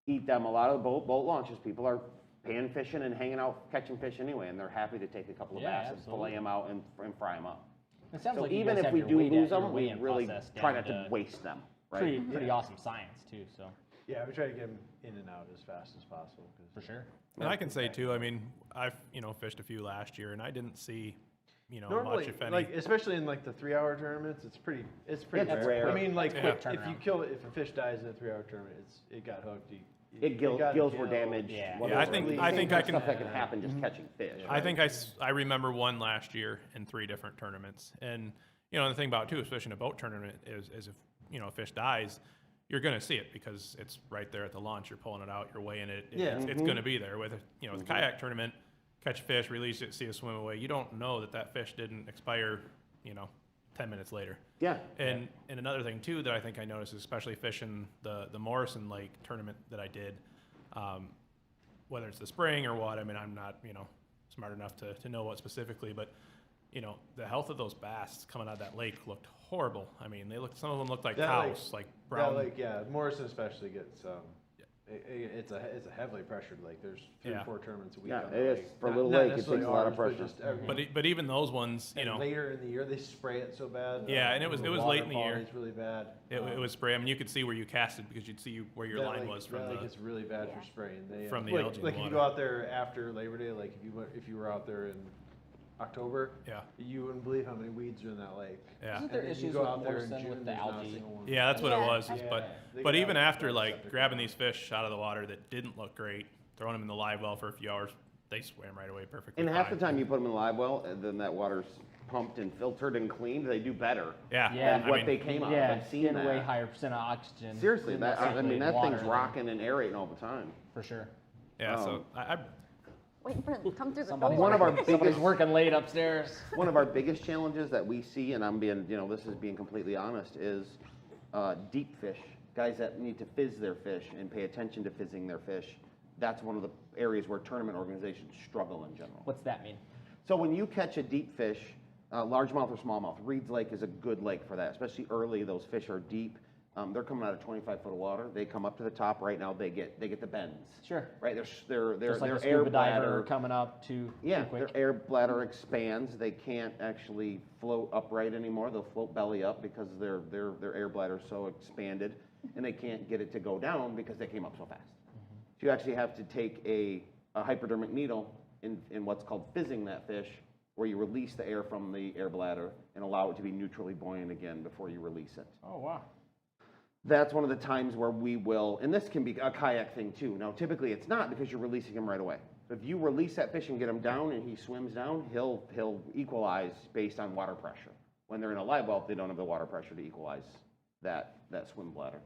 eat them. A lot of boat launches, people are pan fishing and hanging out catching fish anyway, and they're happy to take a couple of bass and fillet them out and fry them up.
It sounds
So
like you
even
guys
if
have
we
your
do
weigh-in-
lose
your
them, we
weigh-in
really
process
try
down
not to waste them, right?
Pretty awesome science too. So
Yeah, we try to get them in and out as fast as possible.
for sure.
And I can say too, I mean, I've fished a few last year, and I didn't see
Normally,
much, if any.
like especially in like the 3-hour tournaments, it's pretty
It's
rare.
rare.
I mean, like
Yeah.
if a fish dies in a 3-hour tournament, it got hooked.
Gills were damaged.
Yeah.
One
Yeah,
of
I
those
think-
things.
I think
Same
I can-
stuff that can happen just catching fish.
I think I remember one last year in 3 different tournaments. And, the thing about it, too, especially in a boat tournament, is if, a fish dies, you're going to see it because it's right there at the launch. You're pulling it out, you're weighing it.
Yeah.
It's going to be there. With the kayak tournament, catch a fish, release it, see it swim away. You don't know that fish didn't expire, 10 minutes later.
Yeah.
And another thing too that I think I noticed, especially fishing the Morrison Lake tournament that I did, whether it's the spring or what. I mean, I'm not smart enough to know what specifically, but the health of those bass coming out of that lake looked horrible. I mean, some of them looked like cows, like brown.
Morrison especially gets. It's a heavily pressured lake. There's 3 or 4 tournaments a week.
Yeah,
on
it
the
is.
lake.
For a
Not-
little
not
lake, it
necessarily
takes a lot of
ours, but
pressure.
just every-
But even those ones,
and later in the year they spray it so bad.
Yeah, and it was late in the year.
It's really bad.
It was spray. I mean, you could see where you casted because you'd see where your line was from
that lake
the.
is really bad
Yeah.
for spraying.
From the
like,
algae in
Like
the
if you
water.
go out there after Labor Day, like if you were out there in October,
Yeah.
you wouldn't believe how many weeds are in that lake.
Yeah.
Isn't there
And then you
issues
go
with
out there in
Morrison
June,
with the
there's not a
algae?
single one.
Yeah, that's what
Yeah.
it was.
Yeah.
But
They
even
got
after
septic
like grabbing
tank.
these fish out of the water that didn't look great, throwing them in the live well for a few hours, they swam right away perfectly.
And half the
fine.
time you put them in the live well, and then that water's pumped and filtered and cleaned, they do better
Yeah.
Yeah.
than what they came out.
Yeah,
I've seen
getting
that.
way higher percent of oxygen.
Seriously,
in
that
the
that
water
thing's
than-
rocking and aerating all the time.
for sure.
Yeah. So I
Waiting for them to come through the
Somebody's,
door.
One of our
somebody's
biggest
working late upstairs.
One of our biggest challenges that we see, and I'm being, this is being completely honest, is deep fish. Guys that need to fizz their fish and pay attention to fizzing their fish. That's one of the areas where tournament organizations struggle in general.
What's that mean?
So when you catch a deep fish, largemouth or smallmouth, Reed's Lake is a good lake for that, especially early. Those fish are deep. They're coming out of 25 foot of water. They come up to the top. Right now, they get the bends.
Sure.
Right, their
Just like a
air
scuba diver
bladder.
coming up too
Yeah,
quick.
their air bladder expands. They can't actually float upright anymore. They'll float belly up because their air bladder is so expanded, and they can't get it to go down because they came up so fast. So you actually have to take a hypodermic needle in what's called fizzing that fish, where you release the air from the air bladder and allow it to be neutrally buoyant again before you release it.
Oh, wow.
That's one of the times where we will, and this can be a kayak thing too. Now, typically it's not because you're releasing him right away. If you release that fish and get him down and he swims down, he'll equalize based on water pressure. When they're in a live well, they don't have the water pressure to equalize that swim bladder.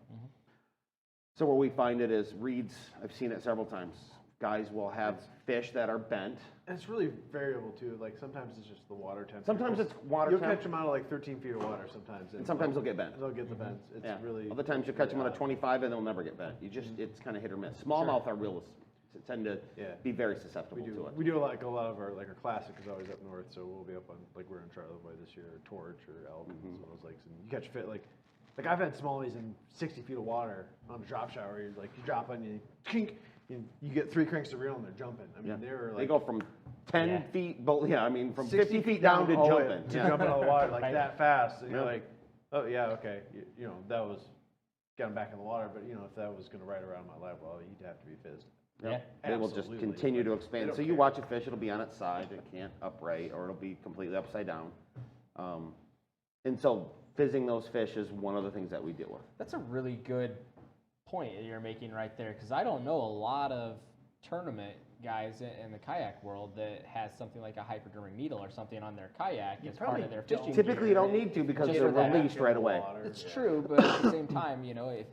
So where we find it is reeds, I've seen it several times. Guys will have fish that are bent.
And it's really variable too. Like sometimes it's just the water temperature.
Sometimes it's water
You'll
temp.
catch them out of like 13 feet of water sometimes.
And sometimes they'll get bent.
They'll get the bends. It's
Yeah.
really.
Other times you catch them on a
odd.
25 and they'll never get bent. It's kind of hit or miss. Smallmouth are real, tend to
Yeah.
be very susceptible
We do.
to it.
We do like a lot of our classic is always up north, so we'll be up on like we're in Charlotte Boy this year, or Torch or Elvin, some of those lakes, and you catch fit like I've had smallies in 60 feet of water on a drop shower. You drop on you, kink, you get 3 cranks to reel and they're jumping. I mean
Yeah.
they were like
They go from 10
Yeah.
feet, but yeah, I mean from
60
50 feet down to
all the way
jumping.
to
Yeah.
jumping out of the water like
Right.
that fast. And you're
Yeah.
like, oh yeah, okay, you know that was got him back in the water. But you know if that was going to ride around my live well, he'd have to be fizzed.
Yeah.
They will just
Absolutely.
continue to
They
expand.
don't
So you
care.
watch a fish, it'll be on its side, it can't upright, or it'll be completely upside down. And so fizzing those fish is one of the things that we deal with.
That's a really good point that you're making right there, because I don't know a lot of tournament guys in the kayak world that has something like a hypodermic needle or something on their kayak as part of their fishing
Typically you
gear.
don't need to because
Just
they're
for that
released right away.
It's true, but at the same time, you know, if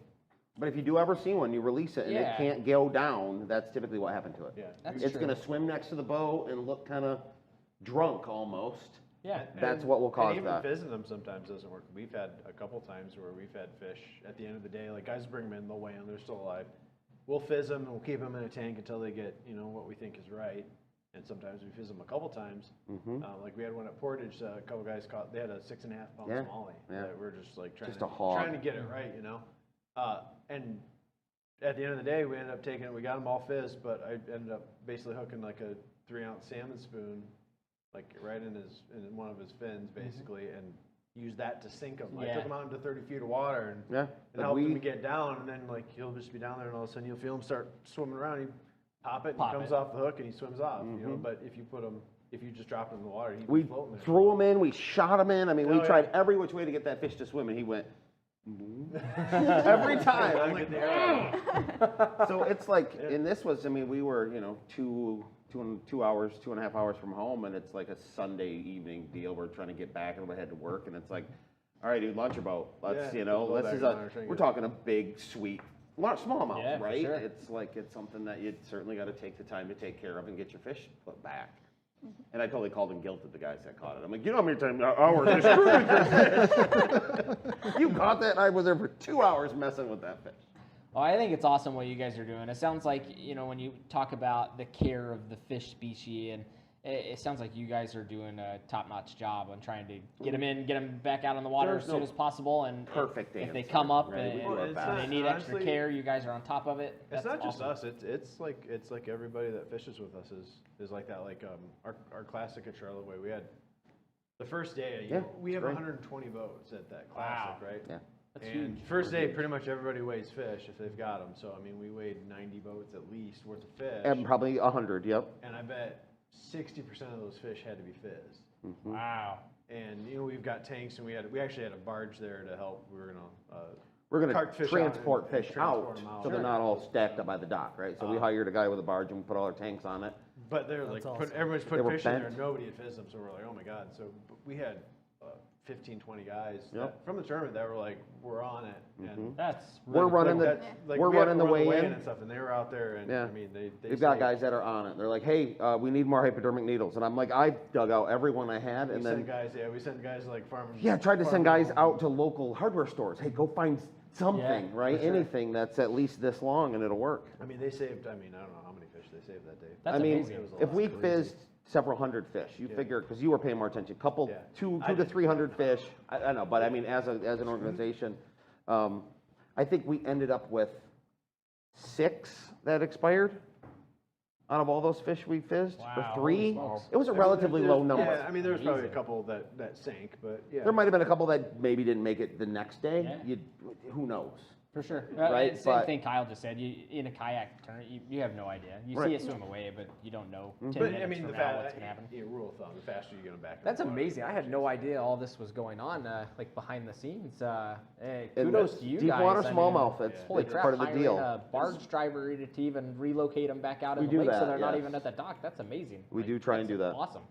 But if you do ever see one, you release it and
Yeah.
it can't go down, that's typically what happened to it.
Yeah.
That's
It's
true.
going to swim next to the boat and look kind of drunk almost.
yeah,
That's what will cause
and even
that.
fizzing them sometimes doesn't work. We've had a couple times where we've had fish at the end of the day, like guys bring them in, they'll weigh them, they're still alive. We'll fizz them and we'll keep them in a tank until they get, you know, what we think is right. And sometimes we fizz them a couple times. Like we had one at Portage, a couple guys caught, they had a 6.5 pound
Yeah,
smallie.
yeah.
That we're just like
Just a hog.
trying to get it right, you know. And at the end of the day, we ended up taking it, we got them all fizzed, but I ended up basically hooking like a 3-ounce salmon spoon, like right in one of his fins basically, and used that to sink him. I
Yeah.
took him out into 30 feet of water and
Yeah.
and helped him to get down, and then like he'll just be down there, and all of a sudden you'll feel him start swimming around. You pop it, and
Pop
he comes
it.
off the hook, and he swims off. You know,
Mhm.
but if you put him if you just dropped him in the water, he'd
We
be floating there.
threw him in, we shot him in. I mean, we
Oh, yeah.
tried every which way to get that fish to swim, and he went every time. I'm like, so it's like, and this was, I mean, we were, you know, 2.5 hours from home, and it's like a Sunday evening deal. We're trying to get back, and we had to work, and it's like, all right, dude, launch your boat. Let's,
Yeah,
you know,
go
this
back
is
on
a,
our thing.
we're talking a big, sweet, small amount,
Yeah, for
right?
sure.
It's like, it's something that you certainly got to take the time to take care of and get your fish put back. And I totally called and guilted the guys that caught it. I'm like, you know how many hours I screwed with your fish? You caught that, and I was there for 2 hours messing with that fish.
Well, I think it's awesome what you guys are doing. It sounds like, you know, when you talk about the care of the fish species, and it sounds like you guys are doing a top-notch job on trying to get them in, get them back out on the water
There's
as soon
no
as possible. And
perfect
if they
answer,
come up
right? We do our
and
best.
they need extra
Honestly,
care, you guys are on top of it.
It's
That's
not just
awesome.
us. It's like everybody that fishes with us is like that. Like our classic at Charlotte Way, we had the first day. You
Yeah,
know, we have
great.
120 boats at that classic, right?
Yeah.
That's
And
huge.
first day, pretty much everybody weighs fish if they've got them. So I mean, we weighed 90 boats at least worth of fish,
And probably 100, yep.
and I bet 60% of those fish had to be fizzed.
Mm-hmm.
Wow.
And you know, we've got tanks, and we actually had a barge there to help. We were gonna
We're going
cart
to
fish out
transport
and
fish
transport
out,
'em out.
so they're
Sure.
not all stacked up by the dock, right? So we hired a guy with a barge and we put all our tanks on it.
But they're like,
awesome.
everyone's
They
putting
were
fish in there,
bent.
and nobody had fizzed them, so we're like, oh my god. So we had 15, 20 guys
Yep.
that, from the tournament that were like, we're on it. And
That's
We're
really
running
cool.
the,
that's, like,
we're
we have
running
to
the
run
weigh-in.
and stuff, and they were out there, and
Yeah.
I mean, they
We've got
saved-
guys that are on it. They're like, hey, we need more hypodermic needles. And I'm like, I dug out every one I had,
We
and
sent
then,
guys, we sent guys like farmers.
yeah, tried to send
farmers
guys out to local hardware stores. Hey, go find something,
Yeah,
right?
for sure.
Anything that's at least this long, and it'll work.
I mean, they saved. I mean, I don't know how many fish they saved that day.
That's
I mean,
amazing.
It was a
if
lot.
we
Crazy.
fizzed several hundred fish, you
Yeah.
figure, because you were paying more attention,
Yeah.
two
I
to
did.
300 fish. I know, but I mean, as an organization, I think we ended up with 6 that expired out of all those fish we fizzed,
Wow,
or
holy
3.
smokes.
It was a
I mean,
relatively
there's-
low number.
Yeah, I mean, there was probably a
Amazing.
couple that sank, but yeah.
There might have been a couple that maybe didn't make it the next day.
Yeah.
Who knows?
For sure.
Right,
Same
but-
thing Kyle just said. You in a kayak tournament, you have no idea. You see
Right.
it swim away, but you don't know 10
But
minutes
I mean,
from
the
now what's gonna happen.
rule of thumb: the faster you get them back. in
That's
the water,
amazing.
the
I had
better
no
chance.
idea all this was going on, like behind the scenes.
And
Kudos to you
deep
guys.
water
I mean,
smallmouth, that's
holy
it's
crap,
part of the
hiring
deal.
a barge driver to even relocate them back out in
We
the
do
lake so
that,
they're not
yes.
even at the dock. That's amazing.
We
Like,
do try and
that's
do that.
Awesome.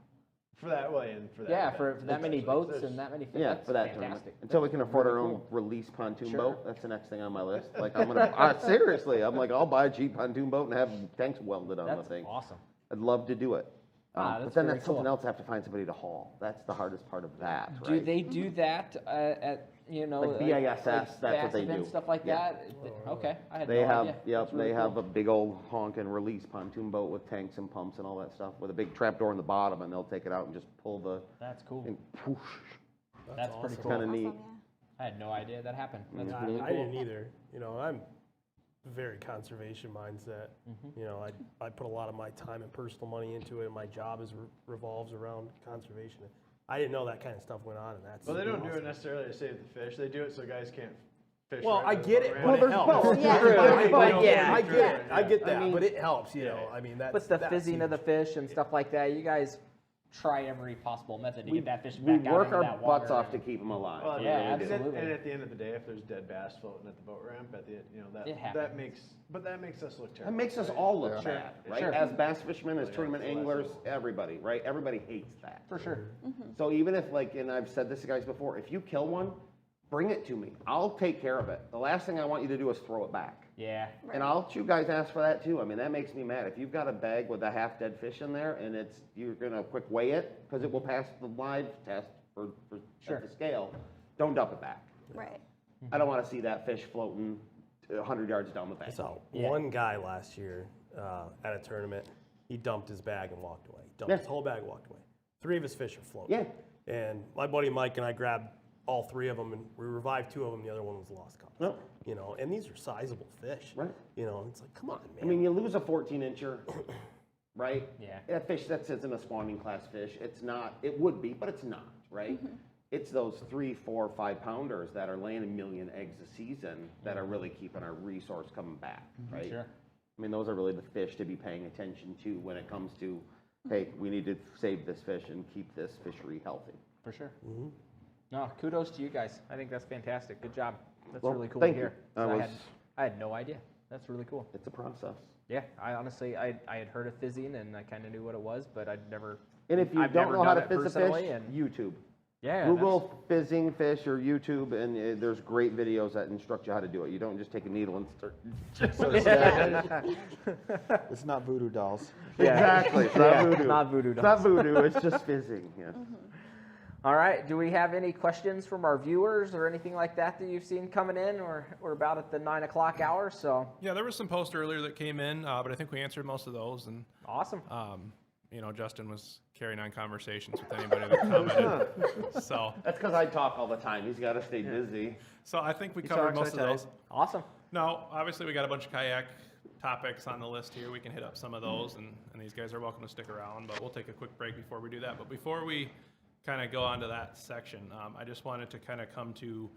For that way and for that.
Yeah,
event.
for that many
There's-
boats
there's-
and that many fish.
Yeah,
that's
for that tournament.
fantastic.
Until we can afford our
really
own release pontoon
Sure.
boat, that's the next thing on my list. Like I'm gonna, seriously, I'm like, I'll buy a cheap pontoon boat and have tanks welded on
That's
the thing.
awesome.
I'd love to do it. But
that's
then
very
that's something
cool.
else I have to find somebody to haul. That's the hardest part of that, right?
Do they do that at
Like BASS, that's what they do.
Stuff like
Yeah.
that? Okay, I had
They
no
have,
idea.
yep,
That's really
they have
cool.
a big old honk and release pontoon boat with tanks and pumps and all that stuff, with a big trap door in the bottom, and they'll take it out and just pull the,
That's cool.
and whoosh.
That's pretty
awesome.
cool.
Kinda neat.
Awesome, yeah.
I had no idea that happened. That's
Mhm.
really
I
cool.
didn't either. You know, I'm very conservation mindset. You know, I put a lot of my time and personal money into it, and my job revolves around conservation. I didn't know that kind of stuff went on, and that's
Well, they don't do it
awesome.
necessarily to save the fish. They do it so guys can't fish.
Well,
right
I
by the
get
boat
it,
ramp.
but it
there's
helps.
both.
Yeah.
True.
But yeah.
I get it. I get that,
I mean-
but it helps. You
Yeah.
know, I mean, that's
But the
that's
fizzing of the
huge.
fish and stuff like that, you guys
Try every possible method to
We,
get that fish
we
back out
work
into
our
that water.
butts off to keep them alive.
Well,
We
Yeah,
really do.
absolutely.
And at the end of the day, if there's dead bass floating at the boat ramp, at the
It
that
happens.
makes us look
That
terrible.
makes us
right?
all look
Sure.
bad, right?
Sure.
As bass fishermen, as
Yeah,
tournament
it's the last
anglers,
one.
everybody, right? Everybody hates that.
For sure.
So even if, like, and I've said this to guys before, if you kill one, bring it to me. I'll take care of it. The last thing I want you to do is throw it back.
Yeah.
And I'll let you guys ask for that too. I mean, that makes me mad. If you've got a bag with a half dead fish in there and you're gonna quick weigh it because it will pass the live test for
Sure.
at the scale, don't dump it back.
Right.
I don't want to see that fish floating 100 yards down the bank.
I saw
Yeah.
one guy last year at a tournament. He dumped his bag and walked away. Dumped
Yeah.
his whole bag and walked away. 3 of his fish are floating.
Yeah.
And my buddy Mike and I grabbed all 3 of them, and we revived 2 of them. The other one was a lost cause.
No.
You know, and these are sizable fish.
Right.
You know, it's like, come on, man.
I mean, you lose a 14-incher, right?
Yeah.
That fish that isn't a spawning class fish. It's not. It would be, but it's not, right? It's those 3, 4, 5 pounders that are laying 1 million eggs a season that are really keeping our resource coming back, right?
Sure.
I mean, those are really the fish to be paying attention to when it comes to hey, we need to save this fish and keep this fishery healthy.
For sure. No, kudos to you guys. I think that's fantastic. Good job. That's
Well,
really cool
thank
to
you.
hear.
That
'Cause
was-
I had no idea. That's really cool.
It's a process.
Yeah, I honestly, I had heard of fizzing and I kind of knew what it was, but I'd never.
And if you
I've
don't
never
know how
done
to
it
fizz a
personally,
fish,
and
YouTube.
yeah,
Google fizzing fish or YouTube, and there's great videos that instruct you how to do it. You don't just take a needle and start.
So it's not voodoo dolls.
Exactly. It's not
Yeah,
voodoo.
not voodoo
It's not voodoo. It's just fizzing. Yeah.
All right. Do we have any questions from our viewers or anything like that that you've seen coming in? We're about at the 9 o'clock hour, so
Yeah, there was some posts earlier that came in, but I think we answered most of those. And
awesome.
Justin was carrying on conversations with anybody that commented. So
That's because I talk all the time. He's got to stay busy.
I think we
You
covered
talk
most of
so
those.
tight. Awesome.
Now, obviously, we got a bunch of kayak topics on the list here. We can hit up some of those, and these guys are welcome to stick around, but we'll take a quick break before we do that. But before we kind of go on to that section, I just wanted to kind of come to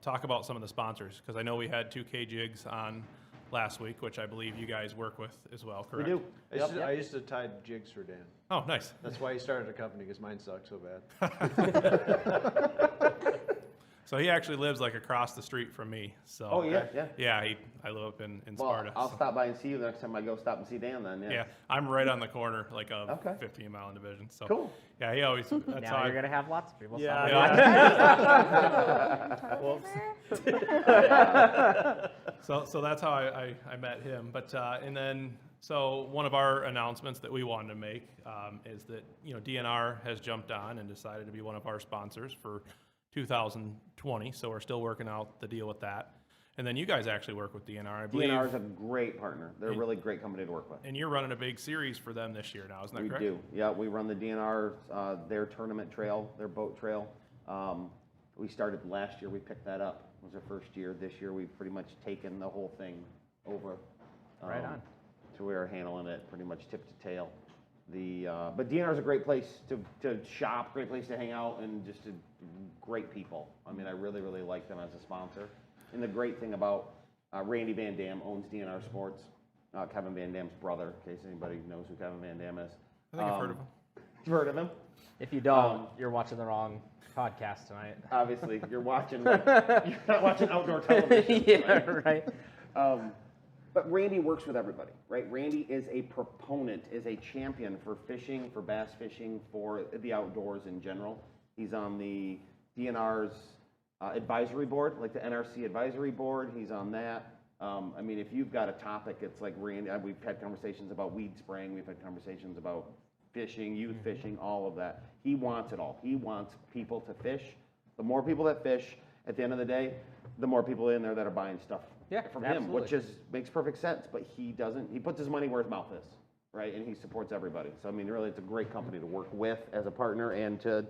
talk about some of the sponsors, because I know we had 2K Jigs on last week, which I believe you guys work with as well, correct?
We do.
I used to tie jigs for Dan.
Oh, nice.
That's why he started a company, because mine sucked so bad.
So he actually lives like across the street from me. So
Oh, yeah, yeah.
yeah, I live up in
Well,
Sparta.
I'll
so-
stop by and see you the next time I go stop and see Dan then.
Yeah, I'm right on the corner, like of
Okay.
15-mile division. So
Cool.
yeah, he always. That's
Now
how
you're gonna have lots of people.
Yeah,
So that's how I met him. But and then so one of our announcements that we wanted to make is that DNR has jumped on and decided to be one of our sponsors for 2020. So we're still working out the deal with that. And then you guys actually work with DNR, I believe.
DNR is a great partner. They're a really great company to work with.
And you're running a big series for them this year now, isn't that
We
correct?
do. Yeah, we run the DNR, their tournament trail, their boat trail. We started last year. We picked that up. It was our first year. This year, we've pretty much taken the whole thing over.
Right on.
So we're handling it pretty much tip to tail. But DNR is a great place to shop, great place to hang out, and just great people. I mean, I really, really like them as a sponsor. And the great thing about Randy Van Dam owns DNR Sports, Kevin Van Dam's brother, in case anybody knows who Kevin Van Dam is.
I think I've heard of him.
You've heard of him?
If you don't, you're watching the wrong podcast tonight.
Obviously, you're watching. You're not watching outdoor television.
Yeah, right.
But Randy works with everybody, right? Randy is a proponent, is a champion for fishing, for bass fishing, for the outdoors in general. He's on the DNR's advisory board, like the NRC advisory board. He's on that. I mean, if you've got a topic, it's like Randy. We've had conversations about weed spraying. We've had conversations about fishing, youth fishing, all of that. He wants it all. He wants people to fish. The more people that fish, at the end of the day, the more people in there that are buying stuff from him,
absolutely.
which makes perfect sense. But he doesn't. He puts his money where his mouth is, right? And he supports everybody. So I mean, really, it's a great company to work with as a partner and to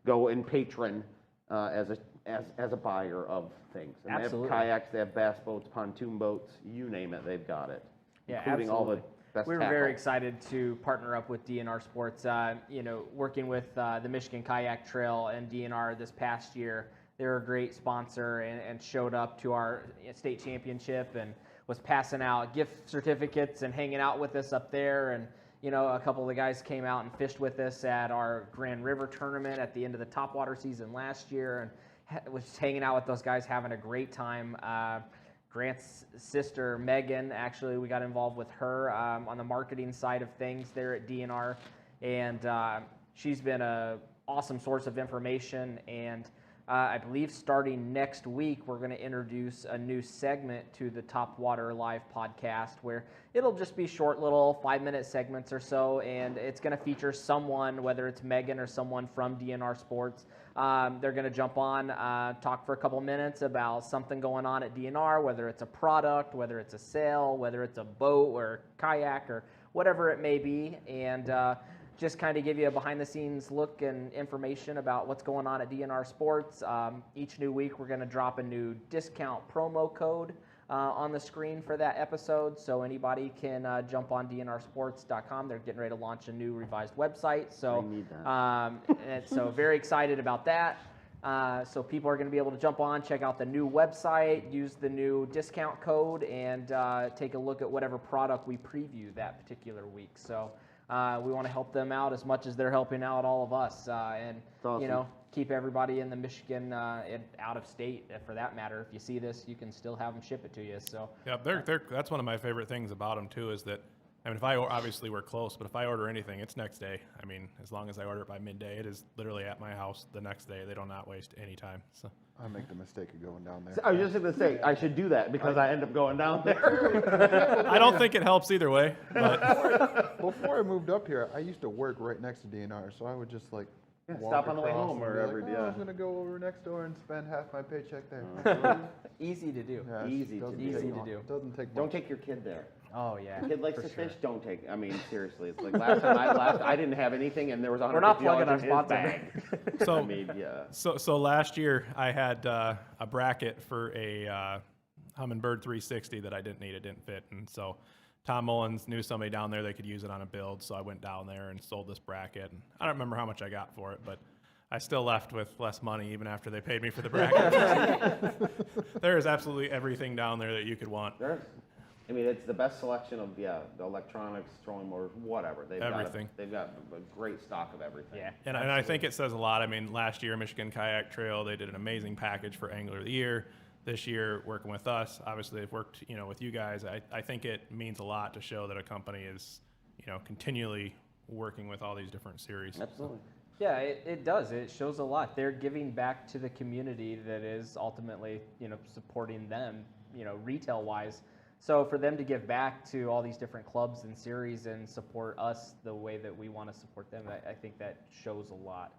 go and patron as a buyer of things. And
Absolutely.
They have kayaks, they have bass boats, pontoon boats, you name it, they've got it.
Yeah,
including all the
absolutely.
best
We were
tackle.
very excited to partner up with DNR Sports. Working with the Michigan Kayak Trail and DNR this past year, they were a great sponsor and showed up to our state championship and was passing out gift certificates and hanging out with us up there. And a couple of the guys came out and fished with us at our Grand River tournament at the end of the Topwater season last year, and was just hanging out with those guys, having a great time. Grant's sister, Megan, actually, we got involved with her on the marketing side of things there at DNR, and she's been an awesome source of information. And I believe starting next week, we're going to introduce a new segment to the Topwater Live podcast where it'll just be short little 5-minute segments or so, and it's going to feature someone, whether it's Megan or someone from DNR Sports. They're going to jump on, talk for a couple minutes about something going on at DNR, whether it's a product, whether it's a sale, whether it's a boat or kayak or whatever it may be, and just kind of give you a behind-the-scenes look and information about what's going on at DNR Sports. Each new week, we're going to drop a new discount promo code on the screen for that episode, so anybody can jump on dnrsports.com. They're getting ready to launch a new revised website, so
I need that.
and so very excited about that. So people are going to be able to jump on, check out the new website, use the new discount code, and take a look at whatever product we preview that particular week. So We want to help them out as much as they're helping out all of us, and
awesome.
you know, keep everybody in the Michigan and out of state, for that matter. If you see this, you can still have them ship it to you. So
Yeah, that's one of my favorite things about them too, is that, I mean, obviously we're close, but if I order anything, it's next day. I mean, as long as I order it by midday, it is literally at my house the next day. They do not waste any time. So
I make the mistake of going down there.
I was just going to say, I should do that because I end up going down there.
I don't think it helps either way. But
Before I moved up here, I used to work right next to DNR, so I would just like walk
stop on the way
across
home
and
or
be like,
every
"Oh,
day.
I was gonna go over next door and spend half my paycheck there.
easy to do.
Yeah, it
Easy to
doesn't
do.
take
Easy to
long.
do.
Doesn't take
Don't
much.
take your kid there.
Oh yeah.
Kid likes
for
to
sure.
fish, don't take. I mean, seriously, it's like last time I didn't have anything and there was
We're not plugging
$150
our
in his
sponsor.
bag.
So-
I mean, yeah.
So last year I had a bracket for a Humminbird 360 that I didn't need. It didn't fit, and so Tom Mullins knew somebody down there that could use it on a build. So I went down there and sold this bracket. And I don't remember how much I got for it, but I still left with less money even after they paid me for the bracket. There is absolutely everything down there that you could want.
I mean, it's the best selection of the electronics, trolling motors, whatever.
Everything.
They've got a great stock of everything.
Yeah.
And I think it says a lot. I mean, last year, Michigan Kayak Trail, they did an amazing package for Angler of the Year. This year, working with us, obviously they've worked, with you guys. I think it means a lot to show that a company is, continually working with all these different series.
Absolutely.
Yeah, it does. It shows a lot. They're giving back to the community that is ultimately, supporting them, retail-wise. So for them to give back to all these different clubs and series and support us the way that we want to support them, I think that shows a lot.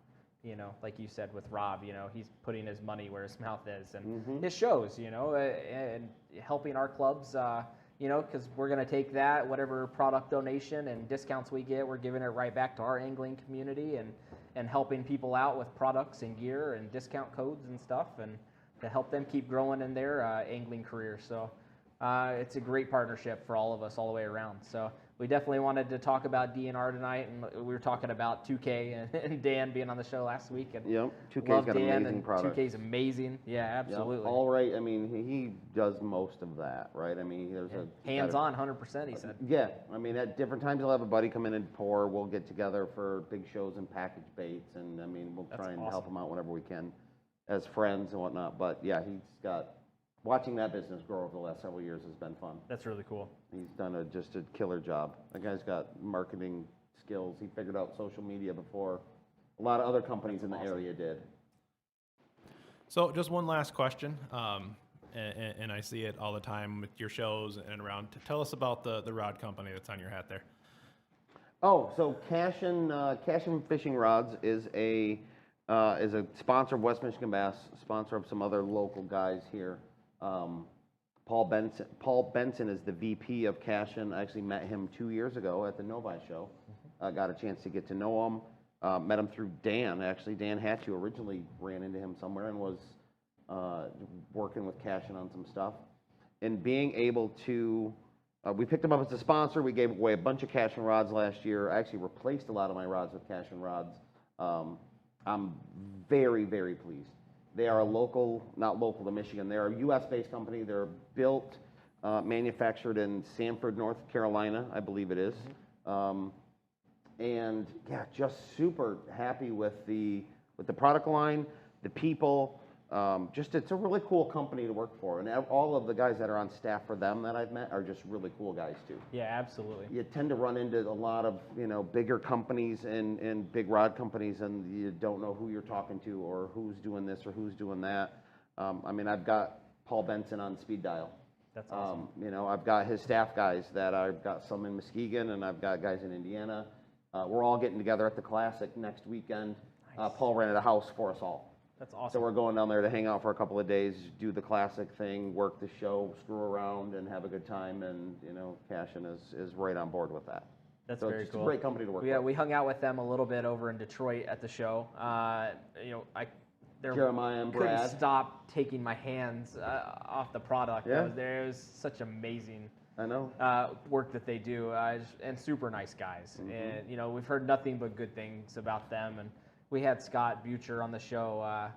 Like you said with Rob, he's putting his money where his mouth is, and it shows, and helping our clubs, because we're going to take that, whatever product donation and discounts we get, we're giving it right back to our angling community and helping people out with products and gear and discount codes and stuff, and to help them keep growing in their angling career. So it's a great partnership for all of us all the way around. So we definitely wanted to talk about DNR tonight, and we were talking about 2K and Dan being on the show last week. And
Yep, 2K's
love
got an
Dan,
amazing
and
product.
2K's amazing. Yeah, absolutely.
Yep. All right. I mean, he does most of that, right? I mean, there's
Hands-on, 100%, he said.
Yeah, I mean, at different times he'll have a buddy come in and pour. We'll get together for big shows and package baits, and I mean, we'll try and help him out whenever we can as friends and whatnot. But yeah, watching that business grow over the last several years has been fun.
That's really cool.
He's done just a killer job. That guy's got marketing skills. He figured out social media before a lot of other companies in the area did.
So just one last question, and I see it all the time with your shows and around. Tell us about the rod company that's on your hat there.
Oh, so Cashin Fishing Rods is a sponsor of West Michigan Bass, sponsor of some other local guys here. Paul Benson is the VP of Cashin. I actually met him 2 years ago at the Novi show. Got a chance to get to know him. Met him through Dan. Actually, Dan Hatchew originally ran into him somewhere and was working with Cashin on some stuff. And being able to, we picked him up as a sponsor. We gave away a bunch of Cashin rods last year. I actually replaced a lot of my rods with Cashin rods. I'm very, very pleased. They are not local to Michigan. They're a U.S.-based company. They're built, manufactured in Sanford, North Carolina, I believe it is. And yeah, just super happy with the product line, the people. It's a really cool company to work for, and all of the guys that are on staff for them that I've met are just really cool guys too.
Yeah, absolutely.
You tend to run into a lot of bigger companies and big rod companies, and you don't know who you're talking to or who's doing this or who's doing that. I mean, I've got Paul Benson on speed dial.
That's awesome.
I've got his staff guys that I've got some in Muskegon, and I've got guys in Indiana. We're all getting together at the Classic next weekend.
Nice.
Paul rented a house for us all.
That's awesome.
So we're going down there to hang out for a couple of days, do the Classic thing, work the show, screw around, and have a good time. And Cashin is right on board with that.
That's
so
very
it's
cool.
a great company to work
Yeah,
with.
we hung out with them a little bit over in Detroit at the show.
Jeremiah and
couldn't
Brad.
stop taking my hands off the product.
Yeah.
It was such amazing
I know.
work that they do, and super nice guys.
Mm-hmm.
And we've heard nothing but good things about them. And we had Scott Butcher on the show a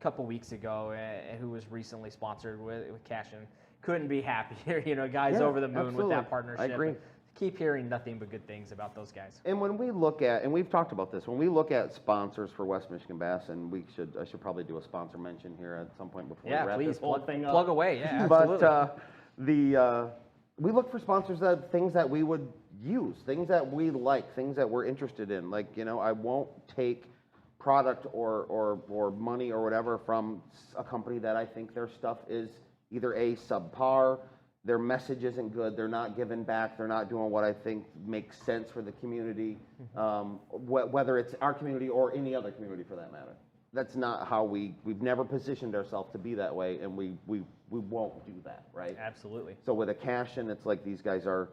couple weeks ago, who was recently sponsored with Cashin. Couldn't be happier. Guys
Yeah,
over the moon
absolutely.
with that partnership.
I agree.
keep hearing nothing but good things about those guys.
And when we look at, and we've talked about this, when we look at sponsors for West Michigan Bass, and I should probably do a sponsor mention here at some point before we wrap
please
this whole thing up.
plug away. Yeah, absolutely.
But we look for sponsors that things that we would use, things that we like, things that we're interested in. Like, I won't take product or money or whatever from a company that I think their stuff is either A, subpar, their message isn't good, they're not giving back, they're not doing what I think makes sense for the community, whether it's our community or any other community for that matter. That's not how we've never positioned ourselves to be that way, and we won't do that, right?
Absolutely.
So with a cash-in, it's like these guys are,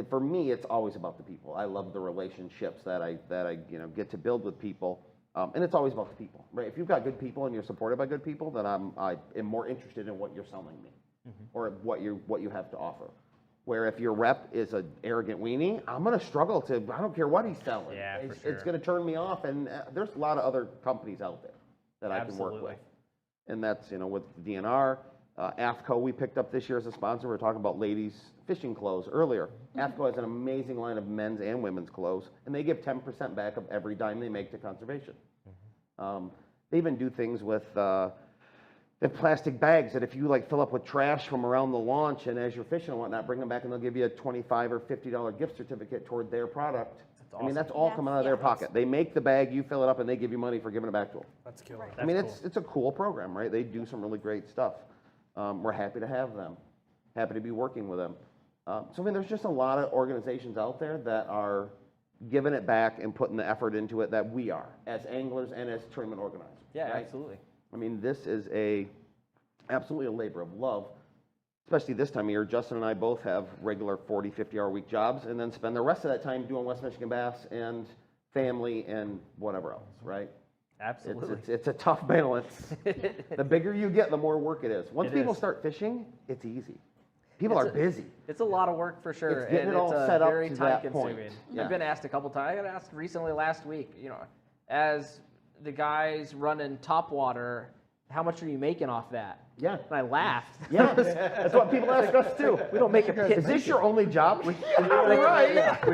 for me, it's always about the people. I love the relationships that I get to build with people, and it's always about the people, right? If you've got good people and you're supported by good people, then I am more interested in what you're selling me, or what you have to offer. Where if your rep is an arrogant weenie, I'm going to struggle I don't care what he's selling.
Yeah, for
It's
sure.
going to turn me off, and there's a lot of other companies out there that I can work with. And that's, with DNR, AFCO we picked up this year as a sponsor. We were talking about ladies fishing clothes earlier. AFCO has an amazing line of men's and women's clothes, and they give 10% back of every dime they make to conservation. They even do things with the plastic bags that if you fill up with trash from around the launch, and as you're fishing and whatnot, bring them back and they'll give you a $25 or $50 gift certificate toward their product.
That's awesome.
I mean, that's all coming out of their pocket. They make the bag, you fill it up, and they give you money for giving it back to them.
That's killer.
I mean, it's a cool program, right? They do some really great stuff. We're happy to have them, happy to be working with them. So I mean, there's just a lot of organizations out there that are giving it back and putting the effort into it that we are as anglers and as tournament organizers.
Yeah,
right?
absolutely.
I mean, this is absolutely a labor of love, especially this time of year. Justin and I both have regular 40, 50-hour week jobs, and then spend the rest of that time doing West Michigan Bass and family and whatever else, right?
Absolutely.
It's a tough balance. The bigger you get, the more work it is. Once
It
people
is.
start fishing, it's easy. People are busy.
It's a lot of work for sure.
It's getting it all
it's
set up
very
to that
time-consuming.
point. Yeah.
I've been asked a couple times. I got asked recently last week, as the guys running Topwater, how much are you making off that?
Yeah.
And I laughed.
Yeah, that's what people ask us too.
We don't make a penny.
Is this your only job? Right.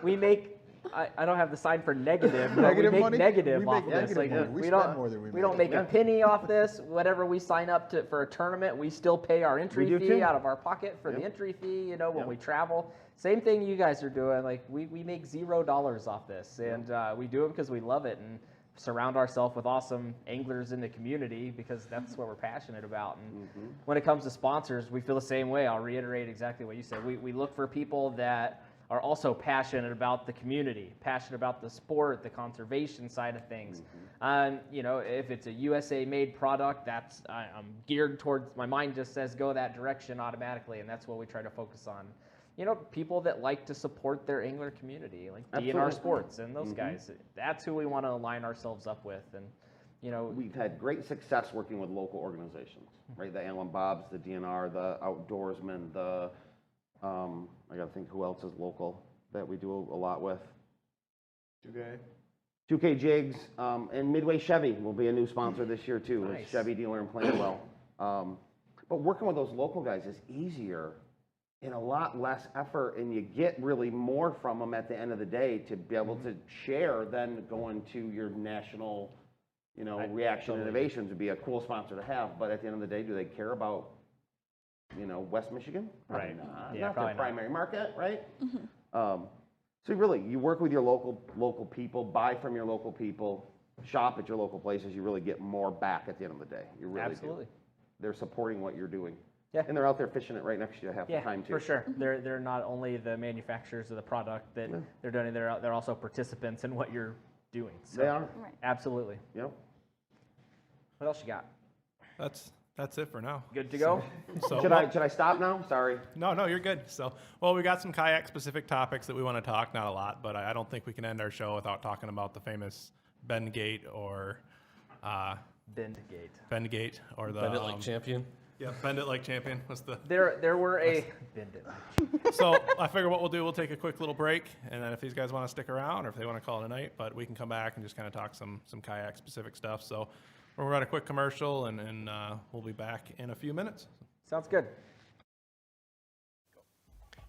We make. I don't have the sign for negative, but
Negative
we make
money?
negative
We
off
make
this.
negative money. We spend
don't,
more than we
we don't
make.
make a penny off this. Whatever we sign up to for a tournament, we still pay our entry
We do
fee
too.
out of our pocket for the entry fee. When we travel, same thing you guys are doing. We make $0 off this, and we do it because we love it and surround ourselves with awesome anglers in the community because that's what we're passionate about. And when it comes to sponsors, we feel the same way. I'll reiterate exactly what you said. We look for people that are also passionate about the community, passionate about the sport, the conservation side of things. If it's a USA-made product, I'm geared towards, my mind just says go that direction automatically, and that's what we try to focus on. People that like to support their angler community, like DNR Sports and those guys. That's who we want to align ourselves up with. And,
We've had great success working with local organizations, right? The Allen Bobs, the DNR, the Outdoorsmen, I got to think who else is local that we do a lot with. 2K Jigs, and Midway Chevy will be a new sponsor this year too.
Nice.
It's Chevy dealer in Plainwell. But working with those local guys is easier and a lot less effort, and you get really more from them at the end of the day to be able to share than going to your national, Reaction Innovations would be a cool sponsor to have. But at the end of the day, do they care about, West Michigan? Probably
Right.
not.
Yeah,
Not
probably
their
not.
primary market, right? So really, you work with your local people, buy from your local people, shop at your local places. You really get more back at the end of the day. You really
absolutely.
do. They're supporting what you're doing.
Yeah.
And they're out there fishing it right next to you half the time too.
For sure. They're not only the manufacturers of the product that they're doing. They're also participants in what you're doing. So,
They are.
Right.
absolutely.
Yep.
What else you got?
That's it for now.
Good to go.
So
Should I stop now? Sorry.
No, you're good. So, we got some kayak-specific topics that we want to talk. Not a lot, but I don't think we can end our show without talking about the famous Bennink or Bendgate or the
Bend it like champion.
Yeah, Bend It Like Champion was the.
There were a Bend It.
So I figure what we'll do, we'll take a quick little break, and then if these guys want to stick around or if they want to call it a night, but we can come back and just kind of talk some kayak-specific stuff. So we're going to run a quick commercial, and we'll be back in a few minutes.
Sounds good.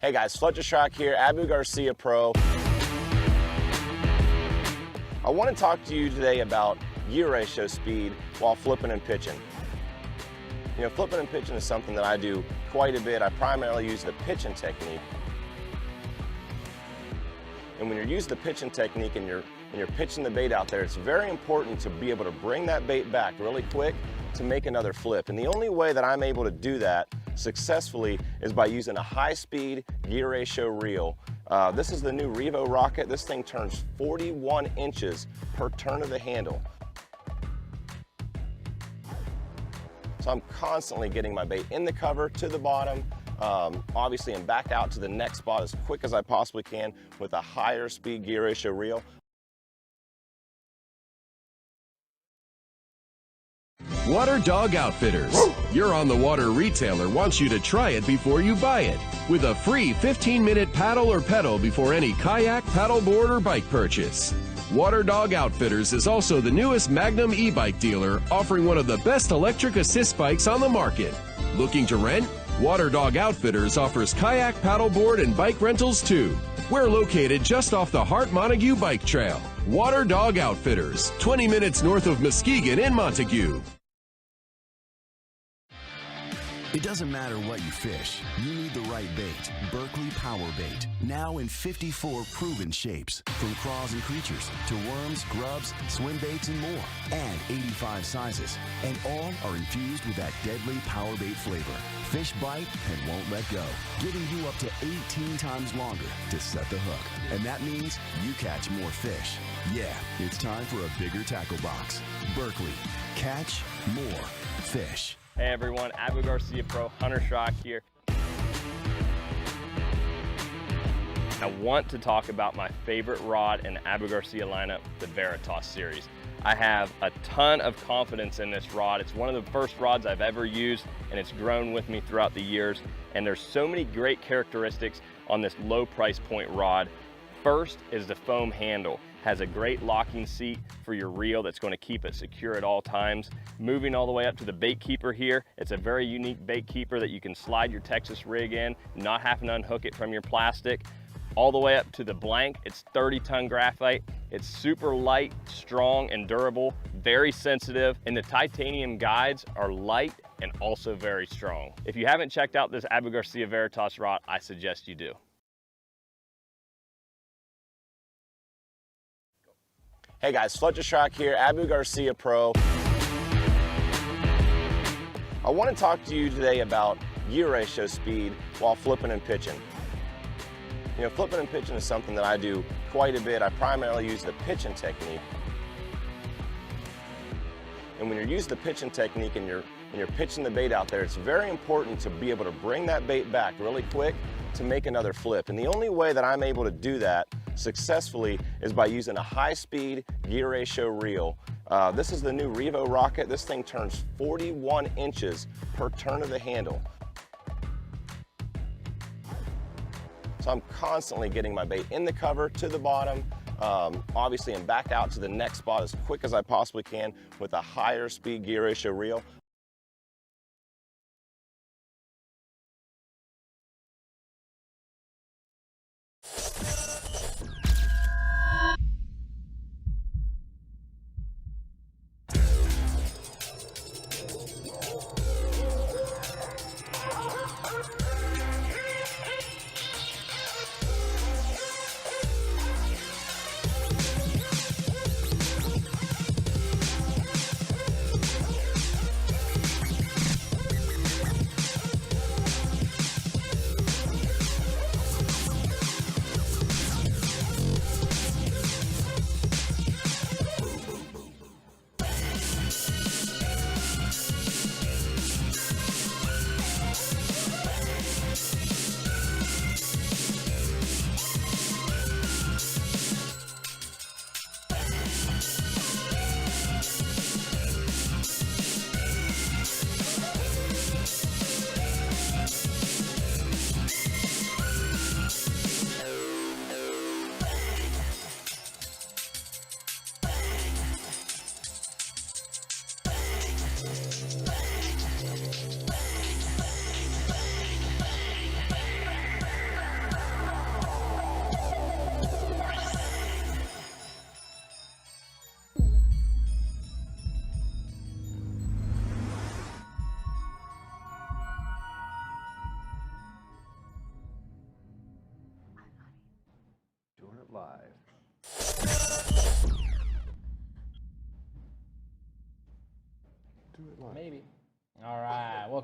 Hey guys, Fletcher Schrock here, Abu Garcia Pro. I want to talk to you today about gear ratio speed while flipping and pitching. You know, flipping and pitching is something that I do quite a bit. I primarily use the pitching technique. And when you're using the pitching technique and you're pitching the bait out there, it's very important to be able to bring that bait back really quick to make another flip. And the only way that I'm able to do that successfully is by using a high-speed gear ratio reel. This is the new Revo Rocket. This thing turns 41 inches per turn of the handle. So I'm constantly getting my bait in the cover to the bottom, obviously, and back out to the next spot as quick as I possibly can with a higher speed gear ratio reel.
Water Dog Outfitters. Your on the water retailer wants you to try it before you buy it with a free 15-minute paddle or pedal before any kayak, paddleboard, or bike purchase. Water Dog Outfitters is also the newest Magnum e-bike dealer, offering one of the best electric assist bikes on the market. Looking to rent? Water Dog Outfitters offers kayak, paddleboard, and bike rentals too. We're located just off the Hart Montague Bike Trail. Water Dog Outfitters, 20 minutes north of Muskegon in Montague.
It doesn't matter what you fish, you need the right bait. Berkley Power Bait, now in 54 proven shapes. From craws and creatures to worms, grubs, swim baits, and more. And 85 sizes. And all are infused with that deadly Power Bait flavor. Fish bite and won't let go, giving you up to 18 times longer to set the hook. And that means you catch more fish. Yeah, it's time for a bigger tackle box. Berkley, catch more fish.
Hey everyone, Abu Garcia Pro, Hunter Schrock here. I want to talk about my favorite rod in the Abu Garcia lineup, the Veritas series. I have a ton of confidence in this rod. It's one of the first rods I've ever used, and it's grown with me throughout the years. And there's so many great characteristics on this low price point rod. First is the foam handle. Has a great locking seat for your reel that's going to keep it secure at all times. Moving all the way up to the bait keeper here, it's a very unique bait keeper that you can slide your Texas rig in, not having to unhook it from your plastic. All the way up to the blank, it's 30-ton graphite. It's super light, strong, and durable, very sensitive, and the titanium guides are light and also very strong. If you haven't checked out this Abu Garcia Veritas rod, I suggest you do. Hey guys, Fletcher Schrock here, Abu Garcia Pro. I want to talk to you today about gear ratio speed while flipping and pitching. You know, flipping and pitching is something that I do quite a bit. I primarily use the pitching technique. And when you're using the pitching technique and you're pitching the bait out there, it's very important to be able to bring that bait back really quick to make another flip. And the only way that I'm able to do that successfully is by using a high-speed gear ratio reel. This is the new Revo Rocket. This thing turns 41 inches per turn of the handle. So I'm constantly getting my bait in the cover to the bottom, obviously, and back out to the next spot as quick as I possibly can with a higher speed gear ratio reel.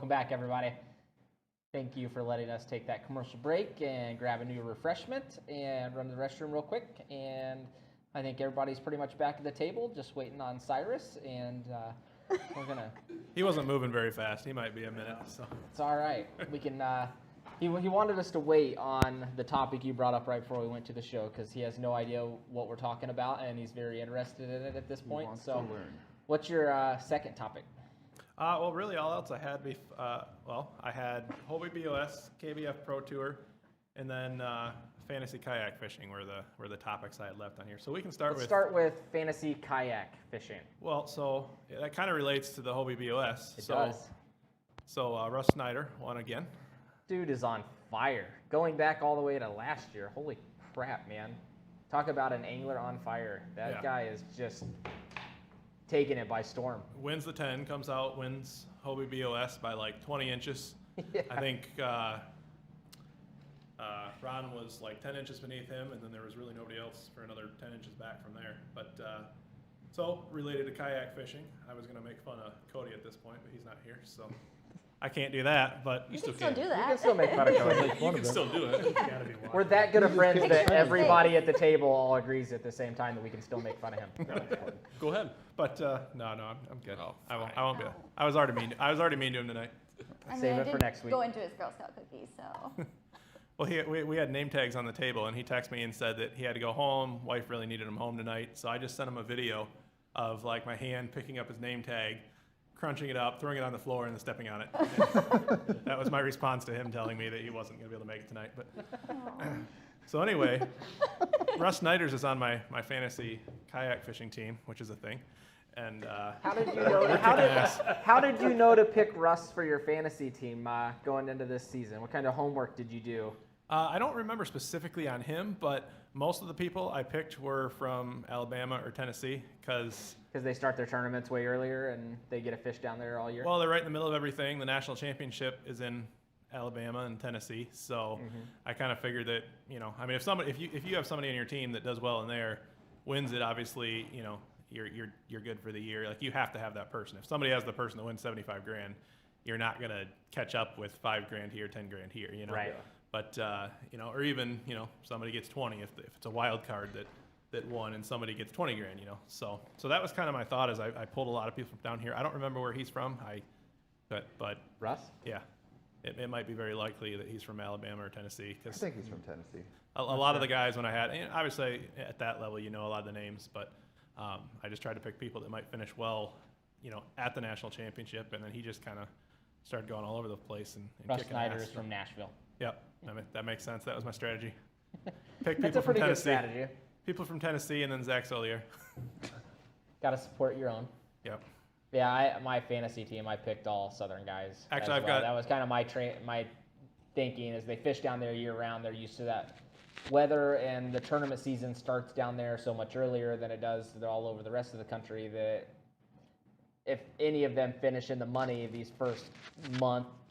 Welcome back, everybody. Thank you for letting us take that commercial break and grab a new refreshment and run to the restroom real quick. And I think everybody's pretty much back at the table, just waiting on Cyrus. And we're gonna.
He wasn't moving very fast. He might be a minute. So
It's all right. We can. He wanted us to wait on the topic you brought up right before we went to the show because he has no idea what we're talking about and he's very interested in it at this point. So, what's your second topic?
well, really, all else I had, I had Hobie BOS, KBF Pro Tour, and then fantasy kayak fishing were the topics I had left on here. So we can start
Start with fantasy kayak fishing.
Well, so that kind of relates to the Hobie BOS.
It does.
So Russ Snyder won again.
Dude is on fire. Going back all the way to last year. Holy crap, man. Talk about an angler on fire. That guy is just taking it by storm.
Wins the 10, comes out, wins Hobie BOS by like 20 inches.
Yeah.
I think Ron was like 10 inches beneath him, and then there was really nobody else for another 10 inches back from there. But so related to kayak fishing, I was going to make fun of Cody at this point, but he's not here, so I can't do that. But
You can still do that.
You can still make fun of Cody.
You can still do it.
We're that good of friends that everybody at the table all agrees at the same time that we can still make fun of him.
Go ahead.
But no, I'm good.
Oh,
I won't be. I was already mean to him tonight.
Save
I
it for
did
next week.
Go into his Girl Scout cookies, so.
Well, we had name tags on the table, and he texted me and said that he had to go home. Wife really needed him home tonight, so I just sent him a video of like my hand picking up his name tag, crunching it up, throwing it on the floor, and then stepping on it. That was my response to him telling me that he wasn't going to be able to make it tonight. But so anyway, Russ Snyder's is on my fantasy kayak fishing team, which is a thing. And
How did you know? How did you know to pick Russ for your fantasy team going into this season? What kind of homework did you do?
I don't remember specifically on him, but most of the people I picked were from Alabama or Tennessee because
they start their tournaments way earlier and they get a fish down there all year.
Well, they're right in the middle of everything. The national championship is in Alabama and Tennessee, so I kind of figured that if you have somebody on your team that does well in there, wins it, obviously you're good for the year. Like you have to have that person. If somebody has the person that wins $75,000, you're not gonna catch up with $5,000 here, $10,000 here.
Right.
But or even somebody gets 20 if it's a wild card that won and somebody gets $20,000. So that was kind of my thought as I pulled a lot of people from down here. I don't remember where he's from. But
Russ?
Yeah, it might be very likely that he's from Alabama or Tennessee.
I think he's from Tennessee.
A lot of the guys when I had, and obviously at that level a lot of the names, but I just tried to pick people that might finish well, at the national championship, and then he just kind of started going all over the place and
Russ
kicking
Snyder
ass.
is from Nashville.
Yep, that makes sense. That was my strategy. Pick
That's
people
a
from
pretty good
Tennessee.
strategy.
People from Tennessee, and then Zach Solier.
Got to support your own.
Yep.
Yeah, my fantasy team, I picked all Southern guys.
Actually,
that was kind of my thinking is they fish down there year round. They're used to that weather, and the tournament season starts down there so much earlier than it does all over the rest of the country that if any of them finish in the money these first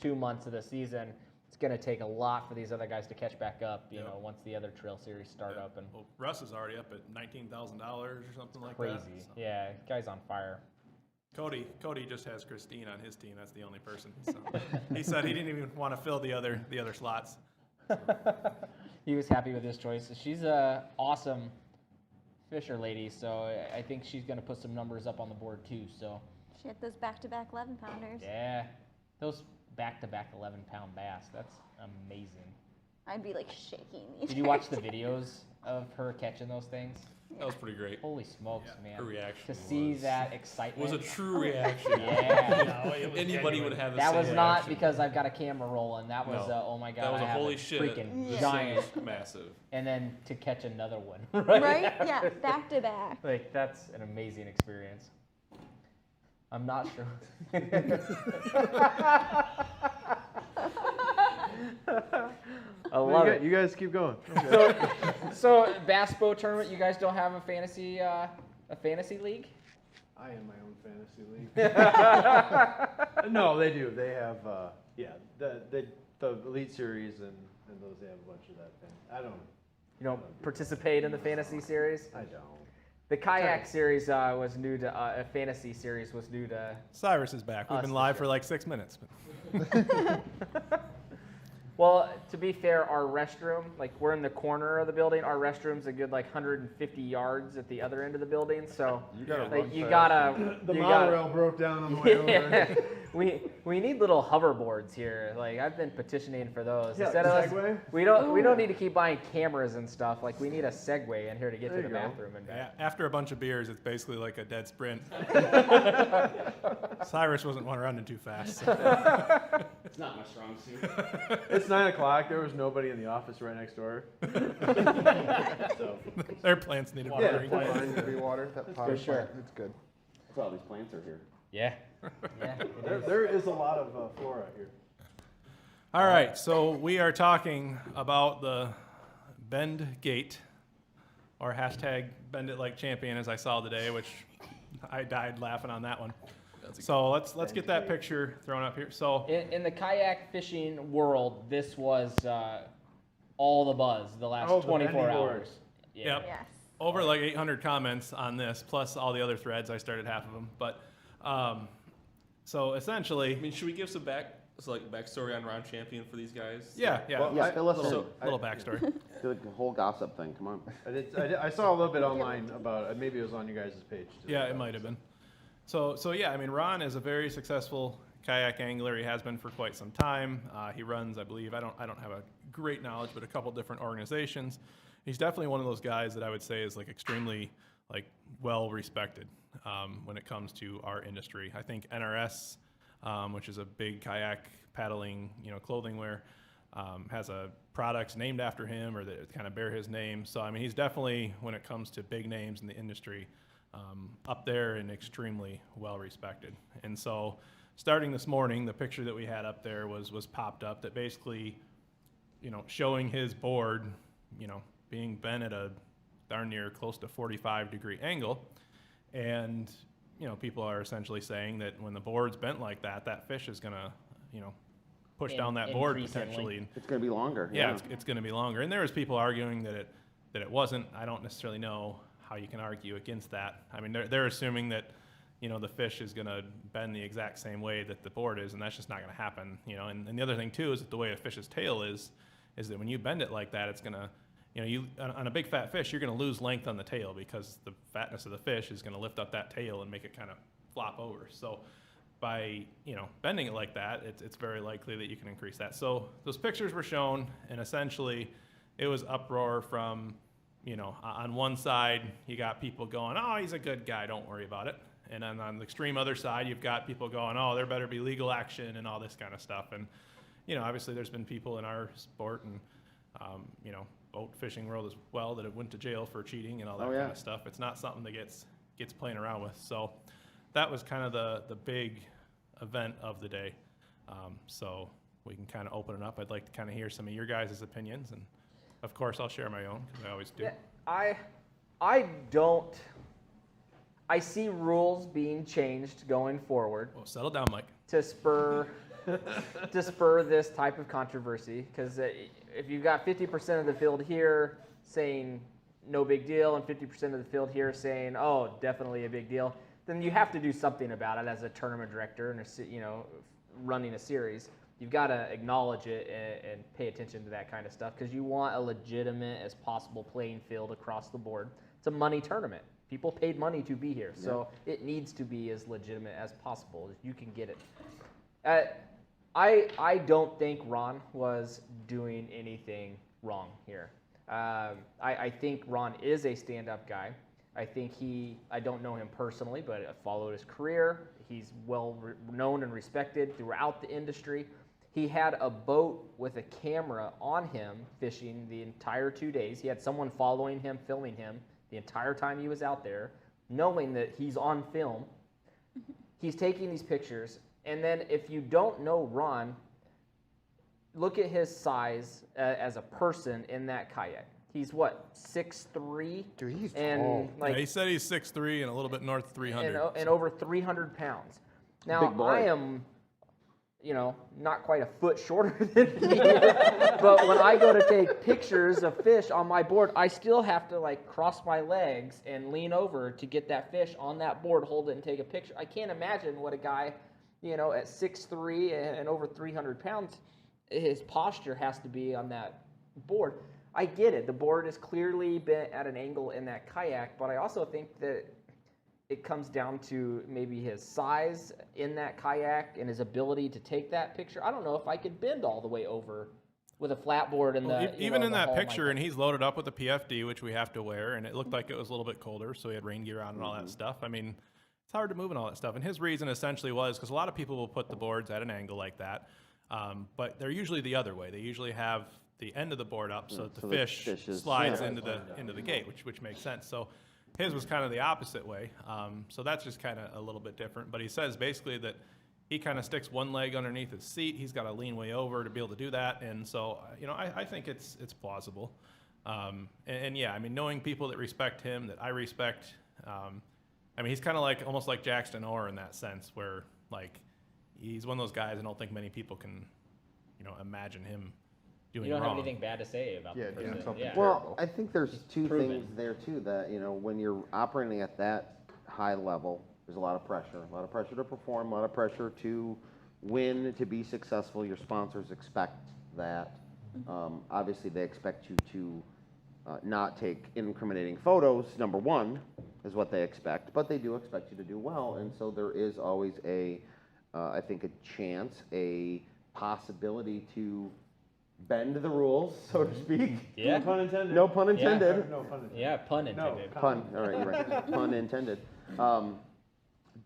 2 months of the season, it's going to take a lot for these other guys to catch back up, once the other trail series start up. And
well, Russ is already up at $19,000 or something like
crazy.
that. So.
Yeah, guy's on fire.
Cody just has Christine on his team. That's the only person. So he said he didn't even want to fill the other slots.
He was happy with his choice. She's a awesome fisher lady, so I think she's going to put some numbers up on the board too. So
She had those back-to-back 11-pounders.
yeah, those back-to-back 11-pound bass. That's amazing.
I'd be like shaking.
Did you watch the videos of her catching those things?
That was pretty great.
Holy smokes, man!
Her reaction
to see that excitement
was a true reaction.
Yeah,
Anybody would have the
that
same
was not
reaction.
because I've got a camera rolling. That was
No.
oh my god!
That was
I
a
have
holy shit.
freaking
This
giant,
thing is massive.
And then to catch another one,
Right? Yeah, back-to-back.
Like that's an amazing experience. I'm not sure. I love it.
You guys keep going.
So Bass Bow Tournament, you guys don't have a fantasy league?
I am my own fantasy league. No, they do. They have, the Elite Series and those, they have a bunch of that thing. I don't.
You don't participate in the fantasy series?
I don't.
The kayak series was new to a fantasy series was new to.
Cyrus is back. We've
us
been
this
live
year.
for like 6 minutes.
Well, to be fair, our restroom, like we're in the corner of the building. Our restroom's a good like 150 yards at the other end of the building. So
You gotta
like,
run
you
fast.
gotta.
The
you
monorail
gotta,
broke down on the way over.
we need little hoverboards here. Like I've been petitioning for those.
Yeah,
Instead of
Segway?
we don't need to keep buying cameras and stuff. Like we need a Segway in here to get
There
to the
you go.
bathroom and
Yeah,
back.
after a bunch of beers, it's basically like a dead sprint. Cyrus wasn't one running too fast.
It's not my strong suit.
It's 9 o'clock. There was nobody in the office right next door. So,
Their plants needed
Yeah,
watering.
Fine, be water, that pot
For
of
sure.
plant, it's good.
That's why all these plants are here.
Yeah. Yeah. it is.
there is a lot of flora here.
All right, so we are talking about the Bend Gate, or hashtag Bend It Like Champion, as I saw today, which I died laughing on that one. So let's get that picture thrown up here. So
In the kayak fishing world, this was all the buzz the last
Oh, the
24
bending
hours.
boards.
Yeah.
Yep.
Yes.
over like 800 comments on this, plus all the other threads. I started half of them, but so essentially,
I mean, should we give some backstory on Ron Champion for these guys?
yeah.
Well, yeah, fill us in.
Little backstory.
The whole gossip thing, come on.
I saw a little bit online about it. Maybe it was on you guys' page too.
Yeah, it might have been. So yeah, I mean, Ron is a very successful kayak angler. He has been for quite some time. He runs, I believe, I don't have a great knowledge, but a couple different organizations. He's definitely one of those guys that I would say is like extremely like well respected when it comes to our industry. I think NRS, which is a big kayak paddling, clothing wear, has a products named after him or that kind of bear his name. So I mean, he's definitely, when it comes to big names in the industry, up there and extremely well respected. And so starting this morning, the picture that we had up there was popped up that basically, showing his board, being bent at a darn near close to 45-degree angle. And, people are essentially saying that when the board's bent like that, that fish is going to, push down that board potentially.
It's going to be longer.
Yeah, it's going to be longer. And there was people arguing that it wasn't. I don't necessarily know how you can argue against that. I mean, they're assuming that, the fish is going to bend the exact same way that the board is, and that's just not going to happen, And the other thing, too, is that the way a fish's tail is that when you bend it like that, it's going to, on a big fat fish, you're going to lose length on the tail because the fatness of the fish is going to lift up that tail and make it kind of flop over. So by, bending it like that, it's very likely that you can increase that. So those pictures were shown, and essentially it was uproar from, on one side, you got people going, oh, he's a good guy, don't worry about it. And then on the extreme other side, you've got people going, oh, there better be legal action and all this kind of stuff. And, obviously there's been people in our sport and, boat fishing world as well that have went to jail for cheating and all that kind of stuff. It's not something that gets playing around with. So that was kind of the big event of the day. So we can kind of open it up. I'd like to kind of hear some of your guys' opinions, and of course I'll share my own because I always do.
Yeah, I see rules being changed going forward.
Well, settle down, Mike.
To spur this type of controversy, because if you've got 50% of the field here saying no big deal and 50% of the field here saying, oh, definitely a big deal, then you have to do something about it as a tournament director and running a series. You've got to acknowledge it and pay attention to that kind of stuff, because you want a legitimate as possible playing field across the board. It's a money tournament. People paid money to be here, so it needs to be as legitimate as possible as you can get it. I don't think Ron was doing anything wrong here. I think Ron is a stand-up guy. I think I don't know him personally, but I followed his career. He's well known and respected throughout the industry. He had a boat with a camera on him fishing the entire 2 days. He had someone following him, filming him the entire time he was out there, knowing that he's on film. He's taking these pictures. And then if you don't know Ron, look at his size as a person in that kayak. He's what, 6'3"?
Dude, he's
and
tall.
Yeah, he said he's 6'3" and a little bit north of 300.
And over 300 pounds. Now,
Big boy.
I am, not quite a foot shorter than me. But when I go to take pictures of fish on my board, I still have to like cross my legs and lean over to get that fish on that board, hold it and take a picture. I can't imagine what a guy, at 6'3" and over 300 pounds, his posture has to be on that board. I get it. The board is clearly bent at an angle in that kayak, but I also think that it comes down to maybe his size in that kayak and his ability to take that picture. I don't know if I could bend all the way over with a flat board and
even in that picture, and he's loaded up with the PFD, which we have to wear, and it looked like it was a little bit colder, so he had rain gear on and all that stuff. I mean, it's hard to move and all that stuff. And his reason essentially was because a lot of people will put the boards at an angle like that, but they're usually the other way. They usually have the end of the board up so that the fish slides into the gate, which makes sense. So his was kind of the opposite way. So that's just kind of a little bit different. But he says basically that he kind of sticks one leg underneath his seat. He's got to lean way over to be able to do that. And so, I think it's plausible. And yeah, I mean, knowing people that respect him, that I respect, I mean, he's kind of almost like Jackson Orr in that sense where like he's one of those guys I don't think many people can, imagine him doing wrong.
You don't have anything bad to say about the person. Yeah.
Well, I think there's two things there too that, when you're operating at that high level, there's a lot of pressure to perform, a lot of pressure to win, to be successful. Your sponsors expect that. Obviously, they expect you to not take incriminating photos, number one, is what they expect, but they do expect you to do well. And so there is always I think, a chance, a possibility to bend the rules, so to speak.
Yeah.
No pun intended.
No pun intended.
No pun intended.
Yeah, pun intended.
No, pun. All right, you're right. Pun intended.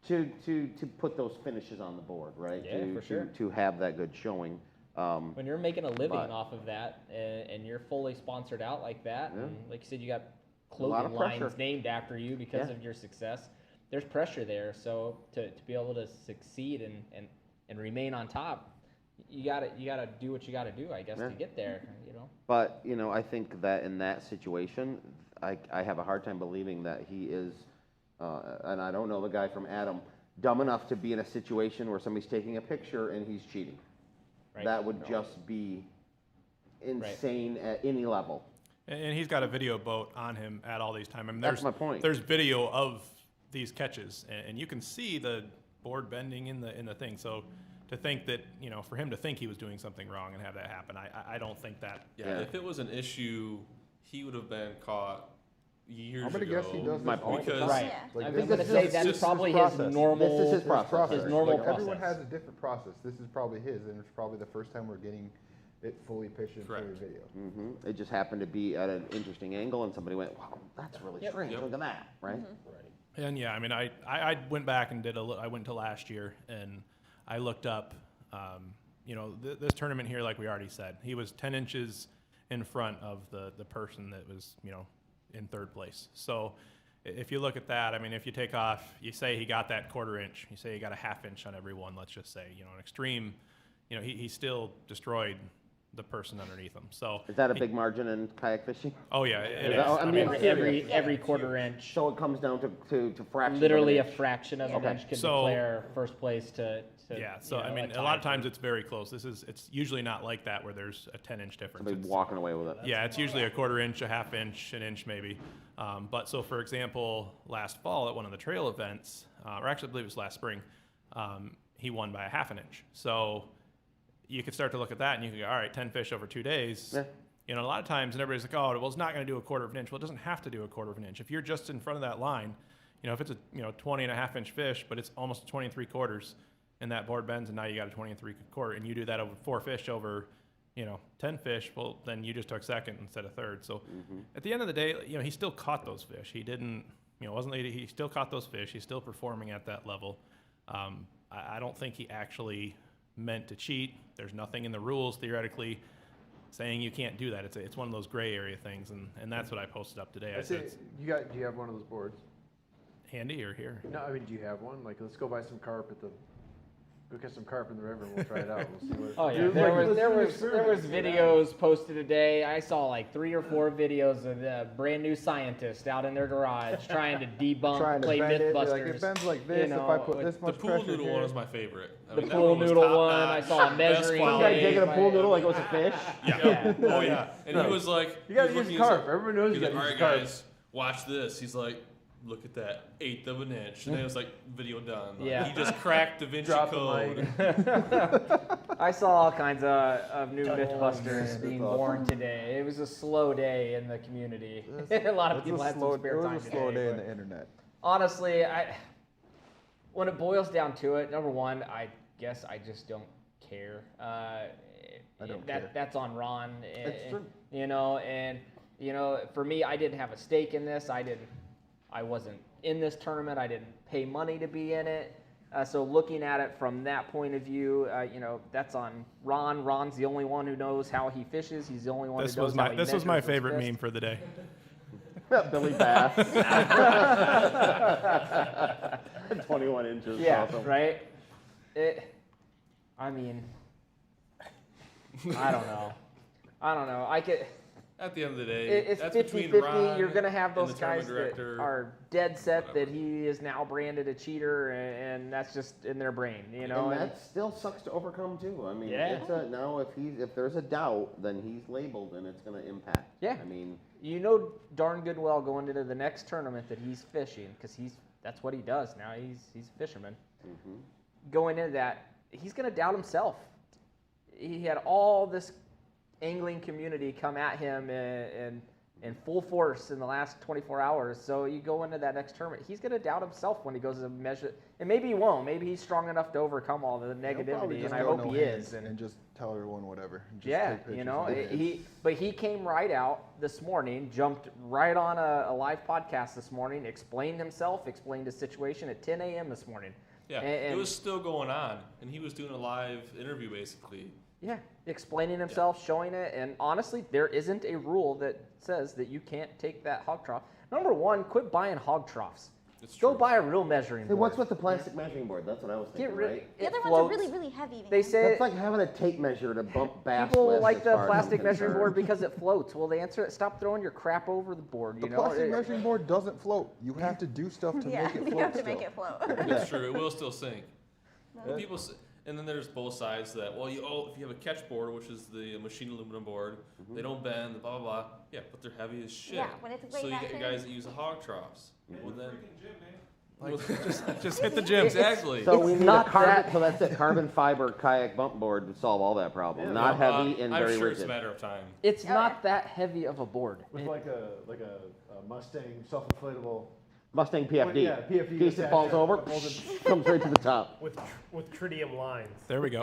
To put those finishes on the board, right?
Yeah, for sure.
To have that good showing.
When you're making a living off of that and you're fully sponsored out like that, and like you said, you got clothing lines named after you because of your success, there's pressure there. So to be able to succeed and remain on top, you gotta do what you gotta do, I guess, to get there.
But I think that in that situation, I have a hard time believing that he is, and I don't know the guy from Adam, dumb enough to be in a situation where somebody's taking a picture and he's cheating. Right. That would just be insane at any level.
And he's got a video boat on him at all these times. I mean,
That's my point.
There's video of these catches, and you can see the board bending in the thing. So to think that, for him to think he was doing something wrong and have that happen, I don't think that.
Yeah, if it was an issue, he would have been caught years ago.
I'm gonna guess he does
My
this all
point.
the time.
Right.
Like,
I
this
was going to
is
say
just-
that's
this is
probably
his
his
process.
normal.
This is his process.
His normal
Like,
process.
everyone has a different process. This is probably his, and it's probably the first time we're getting it fully pictured for a video.
It just happened to be at an interesting angle, and somebody went, "Wow, that's really strange. Look at that!" Right?
And yeah, I mean, I went back and I went to last year and I looked up, this tournament here, like we already said, he was 10 inches in front of the person that was, in third place. So if you look at that, I mean, if you take off, you say he got that quarter inch, you say he got a half inch on every one, let's just say, an extreme, he still destroyed the person underneath him. So
is that a big margin in kayak fishing?
Oh yeah, it is.
I mean,
every quarter inch.
So it comes down to fractions.
Literally
of
a
an inch.
fraction of an inch can
So-
declare first place to
yeah. So I mean, a lot of times it's very close. It's usually not like that where there's a 10-inch difference.
Somebody
It's-
walking away with it.
Yeah, it's usually a quarter inch, a half inch, an inch maybe. But so for example, last fall at one of the trail events, or actually I believe it was last spring, he won by a half an inch. So you could start to look at that and you could go, all right, 10 fish over 2 days.
Yeah.
A lot of times, and everybody's like, oh, well, it's not going to do a quarter of an inch. Well, it doesn't have to do a quarter of an inch. If you're just in front of that line, if it's a 20 and a half inch fish, but it's almost 23 quarters, and that board bends, and now you got a 23 quarter, and you do that over 4 fish over, 10 fish, well, then you just took second instead of third. So at the end of the day, he still caught those fish. He didn't, he still caught those fish. He's still performing at that level. I don't think he actually meant to cheat. There's nothing in the rules theoretically saying you can't do that. It's one of those gray area things, and that's what I posted up today. I said,
Do you have one of those boards?
handy or here?
No, I mean, do you have one? Like, let's go buy some carp at the Go catch some carp in the river and we'll try it out. We'll see what.
Oh yeah, there was videos posted today. I saw like 3 or 4 videos of the brand new scientist out in their garage trying to debunk clay Mythbusters.
It bends like this. If I put this much
The pool noodle one is my favorite.
The pool noodle one, I saw a measuring.
Some guy taking a pool noodle like it was a fish.
Yeah. Oh yeah. And he was like,
you gotta use carp. Everyone knows you
gotta
use
use
carp.
All right, guys, watch this. He's like, look at that, 1/8 of an inch. And then it was like, video done. Like,
Yeah.
He just cracked Da Vinci Code.
I saw all kinds of new Mythbusters being born today. It was a slow day in the community. A lot of people had some spare time
It was a slow day in the internet.
Honestly, when it boils down to it, number one, I guess I just don't care. That's on Ron.
It's true.
For me, I didn't have a stake in this. I wasn't in this tournament. I didn't pay money to be in it. So looking at it from that point of view, that's on Ron. Ron's the only one who knows how he fishes. He's the only one who knows how he
This was my
measures his
favorite
fish.
meme for the day.
Billy Bass. 21 inches.
Yeah,
awesome.
right? I mean, I don't know.
At the end of the day,
It's
that's
50-50.
between Ron
You're going to have
and
those
the
guys
tournament
that
director.
are dead set that he is now branded a cheater, and that's just in their brain,
And that still sucks to overcome too. I mean,
Yeah.
now if there's a doubt, then he's labeled and it's going to impact.
Yeah.
I mean,
you know darn good well going into the next tournament that he's fishing, because that's what he does now. He's a fisherman.
Mm-hmm.
Going into that, he's going to doubt himself. He had all this angling community come at him in full force in the last 24 hours. So you go into that next tournament, he's going to doubt himself when he goes to measure. And maybe he won't. Maybe he's strong enough to overcome all the negativity, and I hope he is.
And just tell everyone whatever. And just
Yeah,
take pictures.
but he came right out this morning, jumped right on a live podcast this morning, explained himself, explained his situation at 10 a.m. this morning.
Yeah, it was still going on, and he was doing a live interview basically.
Yeah, explaining himself, showing it, and honestly, there isn't a rule that says that you can't take that hog trough. Number one, quit buying hog troughs. Go buy a real measuring board.
Hey, what's with the plastic measuring board? That's what I was thinking.
Get rid.
Right?
The other
floats.
ones are really, really heavy.
They say
That's like having a tape measure to bump bass.
people like
as
the
far as
plastic
I'm
measuring board
concerned.
because it floats. Well, the answer is stop throwing your crap over the board.
The plastic measuring board doesn't float. You have to do stuff to make it float.
you have to make it float.
It's true. It will still sink. But people, and then there's both sides that, well, if you have a catch board, which is the machine aluminum board, they don't bend, blah, blah, blah. Yeah, but they're heavy as shit.
Yeah, when it's way
so you
back
get your
in.
guys that use the hog troughs. Well, then,
just hit the gym.
Exactly.
So we need
not
a carbon.
that-
So that's it. Carbon fiber kayak bump board would solve all that problem. Not heavy and
I'm
very
sure
rigid.
it's a matter of time.
It's not that heavy of a board.
With like a Mustang self-inflatable.
Mustang PFD.
Yeah, PFD
In case it falls over, comes right to the top.
With tritium lines.
There we go.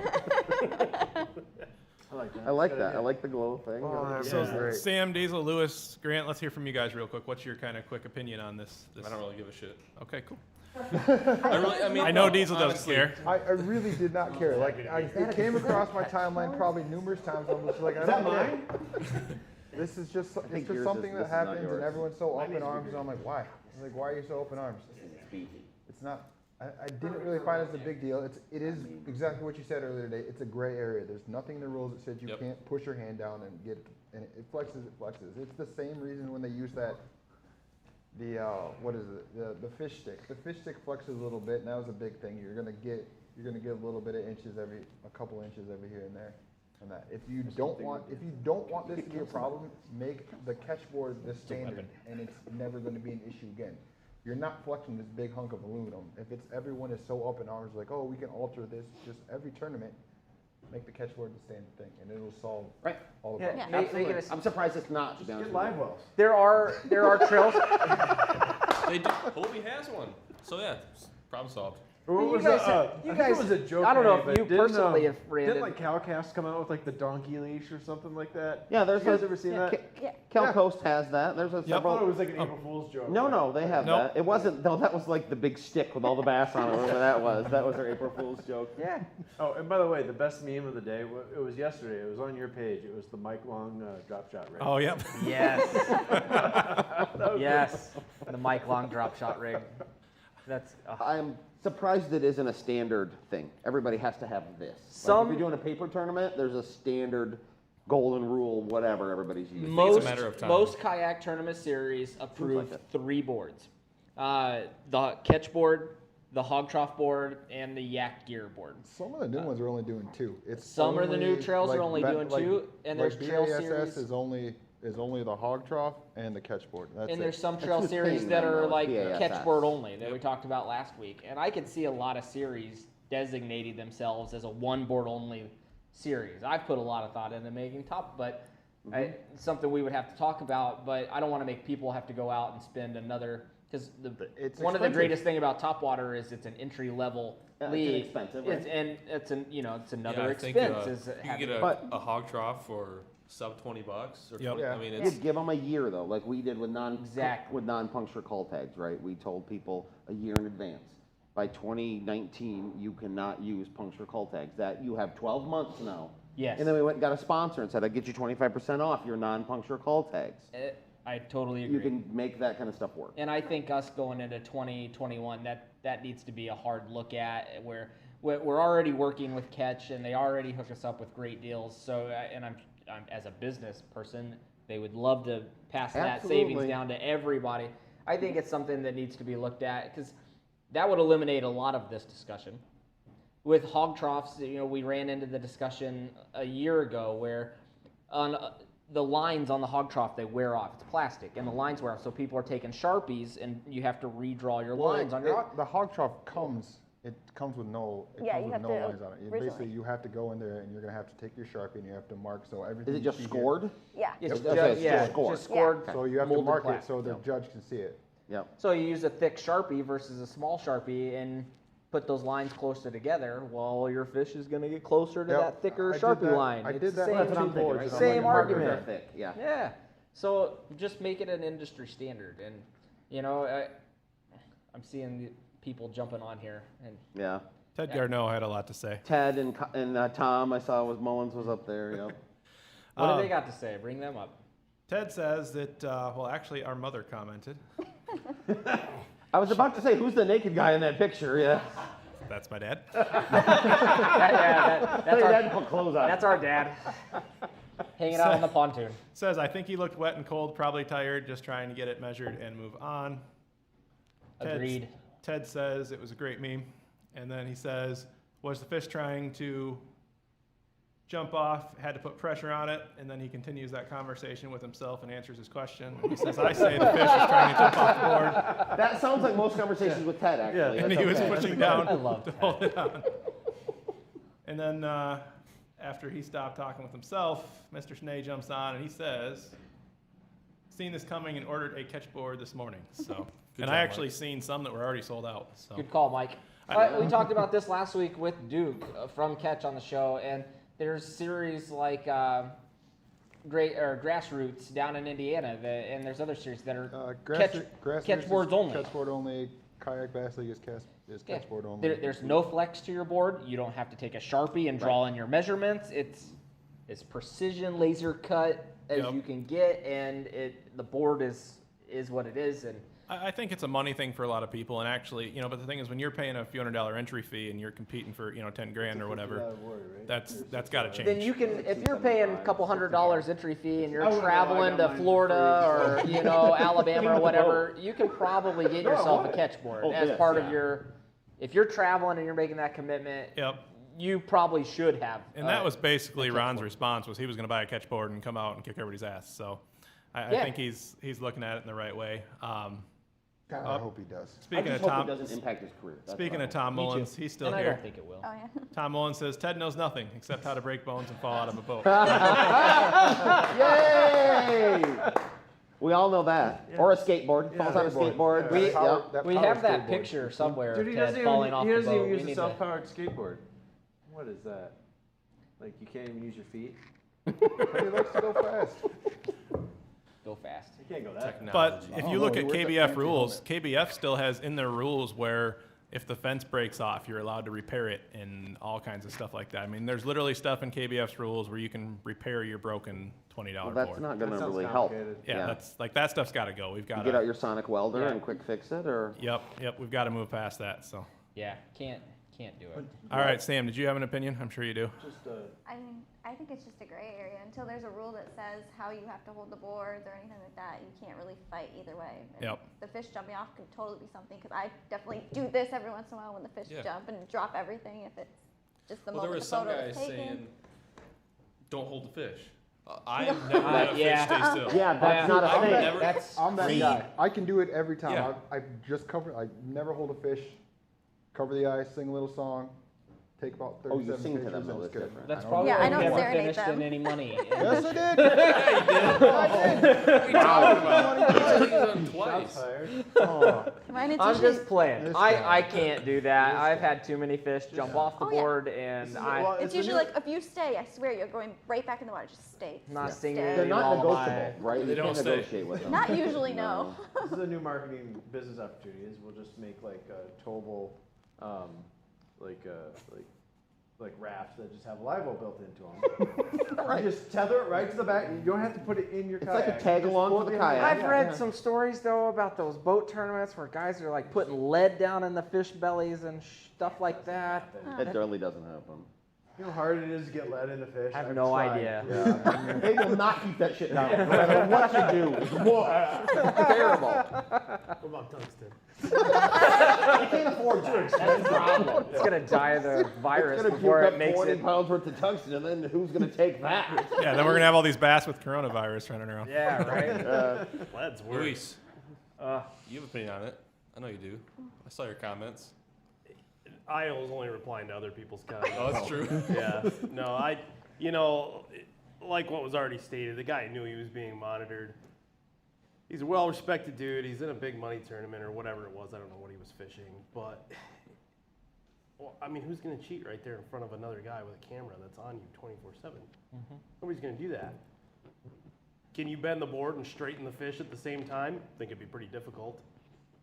I like that.
I like that. I like the glow thing.
So Sam, Diesel, Lewis, Grant, let's hear from you guys real quick. What's your kind of quick opinion on this?
I don't really give a shit.
Okay, cool.
I
know Diesel doesn't
honestly,
care.
I really did not care. Like, it came across my timeline probably numerous times. I'm just like, I don't care. This is just, it's just something that happens, and everyone's so up in arms. And I'm like, why? I'm like, why are you so up in arms? It's not. I didn't really find it as a big deal. It is exactly what you said earlier today. It's a gray area. There's nothing in the rules that says you can't push your hand down and get it, and it flexes. It flexes. It's the same reason when they use that. What is it? The fish stick. The fish stick flexes a little bit, and that was a big thing. You're gonna get a little bit of inches a couple inches every here and there. On that. If you don't want this to be a problem, make the catchboard the standard, and it's never going to be an issue again. You're not flexing this big hunk of aluminum. If everyone is so up in arms, like, oh, we can alter this, just every tournament, make the catchboard the standard thing, and it'll solve all the problems.
Absolutely. I'm surprised it's not.
Just get live wells.
There are trails.
They do. Hobie has one. So yeah, problem solved.
You guys,
I think it was a joke.
I don't know
maybe,
if you
but didn't,
personally have ran
Didn't like Cowcast come out with like the donkey leash or something like that?
Yeah, there's
you guys ever seen that?
Cal Coast has that. There's a
I
several.
thought it was like an April Fool's joke.
No, they have that. It wasn't. No, that was like the big stick with all the bass on it. Whatever that was. That was their April Fool's joke.
Yeah.
Oh, and by the way, the best meme of the day. It was yesterday. It was on your page. It was the Mike Long drop shot rig.
Oh, yep.
Yes. Yes. The Mike Long drop shot rig. That's.
I'm surprised it isn't a standard thing. Everybody has to have this. Like if you're doing a paper tournament, there's a standard golden rule, whatever everybody's using.
Most kayak tournament series approve 3 boards. The catch board, the hog trough board, and the yak gear board.
Some of the new ones are only doing 2.
Some of the new trails are only doing 2, and there's trail series.
is only the hog trough and the catch board. That's
and there's
it.
some trail series that are like catch board only that we talked about last week. And I could see a lot of series designating themselves as a 1 board only series. I've put a lot of thought into making but it's something we would have to talk about. But I don't want to make people have to go out and spend another. Because one of the greatest thing about Topwater is it's an entry level league.
It's inexpensive, right?
It's another
I think,
expense.
you can get a hog trough for sub $20 or 20, I mean,
you'd give them a year though, like we did with non-puncture call tags, right? We told people a year in advance. By 2019, you cannot use puncture call tags. That you have 12 months now.
Yes.
And then we went and got a sponsor and said, "I get you 25% off your non-puncture call tags."
I totally agree.
You can make that kind of stuff work.
And I think us going into 2021, that needs to be a hard look at. Where we're already working with Catch, and they already hook us up with great deals. So, and I'm as a business person, they would love to pass that savings down to everybody. I think it's something that needs to be looked at because that would eliminate a lot of this discussion. With hog troughs, we ran into the discussion a year ago where on the lines on the hog trough, they wear off. It's plastic, and the lines wear off. So people are taking Sharpies, and you have to redraw your lines on your.
The hog trough comes with no lines on it. Basically, you have to go in there, and you're going to have to take your Sharpie, and you have to mark so everything.
Is it just scored?
Yeah.
It's
scored.
just scored.
So you have to mark it so the judge can see it.
Yep.
So you use a thick Sharpie versus a small Sharpie, and put those lines closer together. Well, your fish is going to get closer to that thicker Sharpie line.
I did that.
Same argument.
Thick. Yeah.
Yeah. So just make it an industry standard, and I'm seeing people jumping on here, and
yeah.
Ted Garneau had a lot to say.
Ted and Tom, I saw Mullins was up there.
What do they got to say? Bring them up.
Ted says that. Actually, our mother commented.
I was about to say, who's the naked guy in that picture? Yeah.
That's my dad.
That's our dad. Hanging out on the pontoon.
Says, I think he looked wet and cold, probably tired, just trying to get it measured and move on.
Agreed.
Ted says it was a great meme. And then he says, was the fish trying to jump off, had to put pressure on it, and then he continues that conversation with himself and answers his question. And he says, I say the fish is trying to jump off the board.
That sounds like most conversations with Ted, actually.
Yeah, and he was pushing down
to
hold it on. And then after he stopped talking with himself, Mr. Schnee jumps on and he says, seen this coming and ordered a catch board this morning. So, and I actually seen some that were already sold out. So.
Good call, Mike. We talked about this last week with Duke from Catch on the show, and there's series like Grassroots down in Indiana, and there's other series that are catch boards only.
Catch board only. Kayak Bass League is catch board only.
There's no flex to your board. You don't have to take a Sharpie and draw in your measurements. It's as precision laser cut as you can get, and the board is what it is. And
I think it's a money thing for a lot of people, and actually, but the thing is, when you're paying a few $100 entry fee and you're competing for $10,000 or whatever, that's got to change.
Then you can, if you're paying a couple $100 entry fee and you're traveling to Florida or Alabama or whatever, you can probably get yourself a catch board as part of your. If you're traveling and you're making that commitment, you probably should have.
And that was basically Ron's response: was he was going to buy a catch board and come out and kick everybody's ass. So I think he's looking at it in the right way.
I hope he does.
Speaking of Tom, it doesn't impact his career.
Speaking of Tom Mullins, he's still
and
here.
I don't think it will.
Oh, yeah.
Tom Mullins says Ted knows nothing except how to break bones and fall out of a boat.
Yay! We all know that. Or a skateboard. Falls on a skateboard.
We have that picture somewhere.
Dude, he
Ted falling off the boat.
doesn't even use a self-powered skateboard. What is that? Like you can't even use your feet?
But he likes to go fast.
Go fast.
You can't go that fast.
But if you look at KBF rules, KBF still has in their rules where if the fence breaks off, you're allowed to repair it and all kinds of stuff like that. I mean, there's literally stuff in KBF's rules where you can repair your broken $20 board.
Well, that's not going to really help.
Yeah, that's like that stuff's got to go. We've got to
get out your sonic welder and quick fix it, or
Yep, we've got to move past that. So
yeah, can't do it.
All right, Sam, did you have an opinion? I'm sure you do.
I think it's just a gray area until there's a rule that says how you have to hold the boards or anything like that. You can't really fight either way. And
Yep.
The fish jumping off could totally be something because I definitely do this every once in a while when the fish jump and drop everything if it's just the
Well, there
moment
was
the
some
photo
guys
is taken.
saying, "Don't hold the fish." I've never had a fish stay still.
Yeah, that's not a
I've
thing.
never-
I'm that
See?
guy. I can do it every time.
Yeah.
I just cover. I never hold a fish. Cover the ice, sing a little song, take about 37
you sing to
pictures,
them, though,
and it's
that's
good.
different.
That's
I
probably
Yeah,
why
I
you
don't
never
serenade
finished
them.
in any money.
Yes, I did.
We talked about it. He's done twice.
Mine, it's
I'm
usually-
just playing.
This
I
guy.
can't do that. I've had too many fish jump off the
Oh, yeah.
board, and
It's usually like if you stay, I swear you're going right back in the water. Just stay.
not
Just
singing.
stay.
They're not
lullaby.
negotiable, right?
They
You
don't
can't
stay.
negotiate with them.
Not usually, no.
This is a new marketing business opportunity. Is we'll just make like a towable, like rafts that just have live-well built into them.
Right.
You just tether it right to the back. You don't have to put it in your
It's
kayak.
like a tag
You just
along
pull
for
it
the
behind.
kayak.
I've read some stories though about those boat tournaments where guys are like putting lead down in the fish bellies and stuff like that.
It really doesn't happen.
You know how hard it is to get lead in the fish?
I have
I've
no
tried.
idea.
Yeah. They will not keep that shit down. No matter what you do. It's terrible.
What about tungsten?
You can't afford to.
That's the problem. It's gonna die of the virus
It's going to
before
puke
it
up
makes
40
it.
pounds worth of tungsten, and then who's going to take that?
Yeah, then we're gonna have all these bass with coronavirus running around.
Yeah, right.
Lead's worse.
Luis, you have an opinion on it. I know you do. I saw your comments.
I was only replying to other people's comments.
Oh, that's true.
Yeah. No, like what was already stated, the guy knew he was being monitored. He's a well-respected dude. He's in a big money tournament or whatever it was. I don't know what he was fishing, but well, I mean, who's going to cheat right there in front of another guy with a camera that's on you 24/7? Nobody's going to do that. Can you bend the board and straighten the fish at the same time? I think it'd be pretty difficult.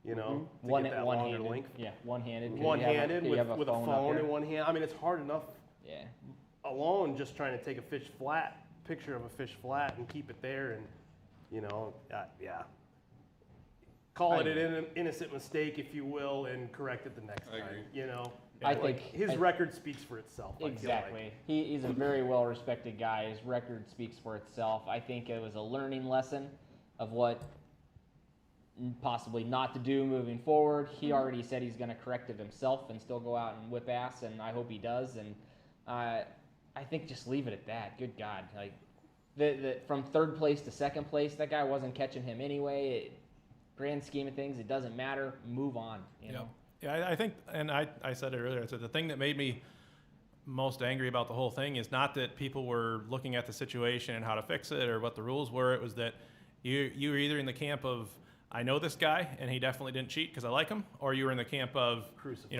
To get that longer
One-handed.
length.
Yeah, one-handed. 'cause
One-handed
you have
with a
up
phone
here.
in one hand. I mean, it's hard enough
Yeah.
alone just trying to take a fish flat, picture of a fish flat, and keep it there, and yeah. Call it an innocent mistake, if you will, and correct it the next
I
time.
agree.
I think
his record speaks for itself. I feel like.
Exactly. He's a very well-respected guy. His record speaks for itself. I think it was a learning lesson of what possibly not to do moving forward. He already said he's going to correct it himself and still go out and whip ass, and I hope he does. And I think just leave it at that. Good God, like from third place to second place, that guy wasn't catching him anyway. Grand scheme of things, it doesn't matter. Move on. You know.
Yeah, I think, and I said it earlier, I said the thing that made me most angry about the whole thing is not that people were looking at the situation and how to fix it or what the rules were. It was that you were either in the camp of, I know this guy and he definitely didn't cheat because I like him, or you were in the camp of,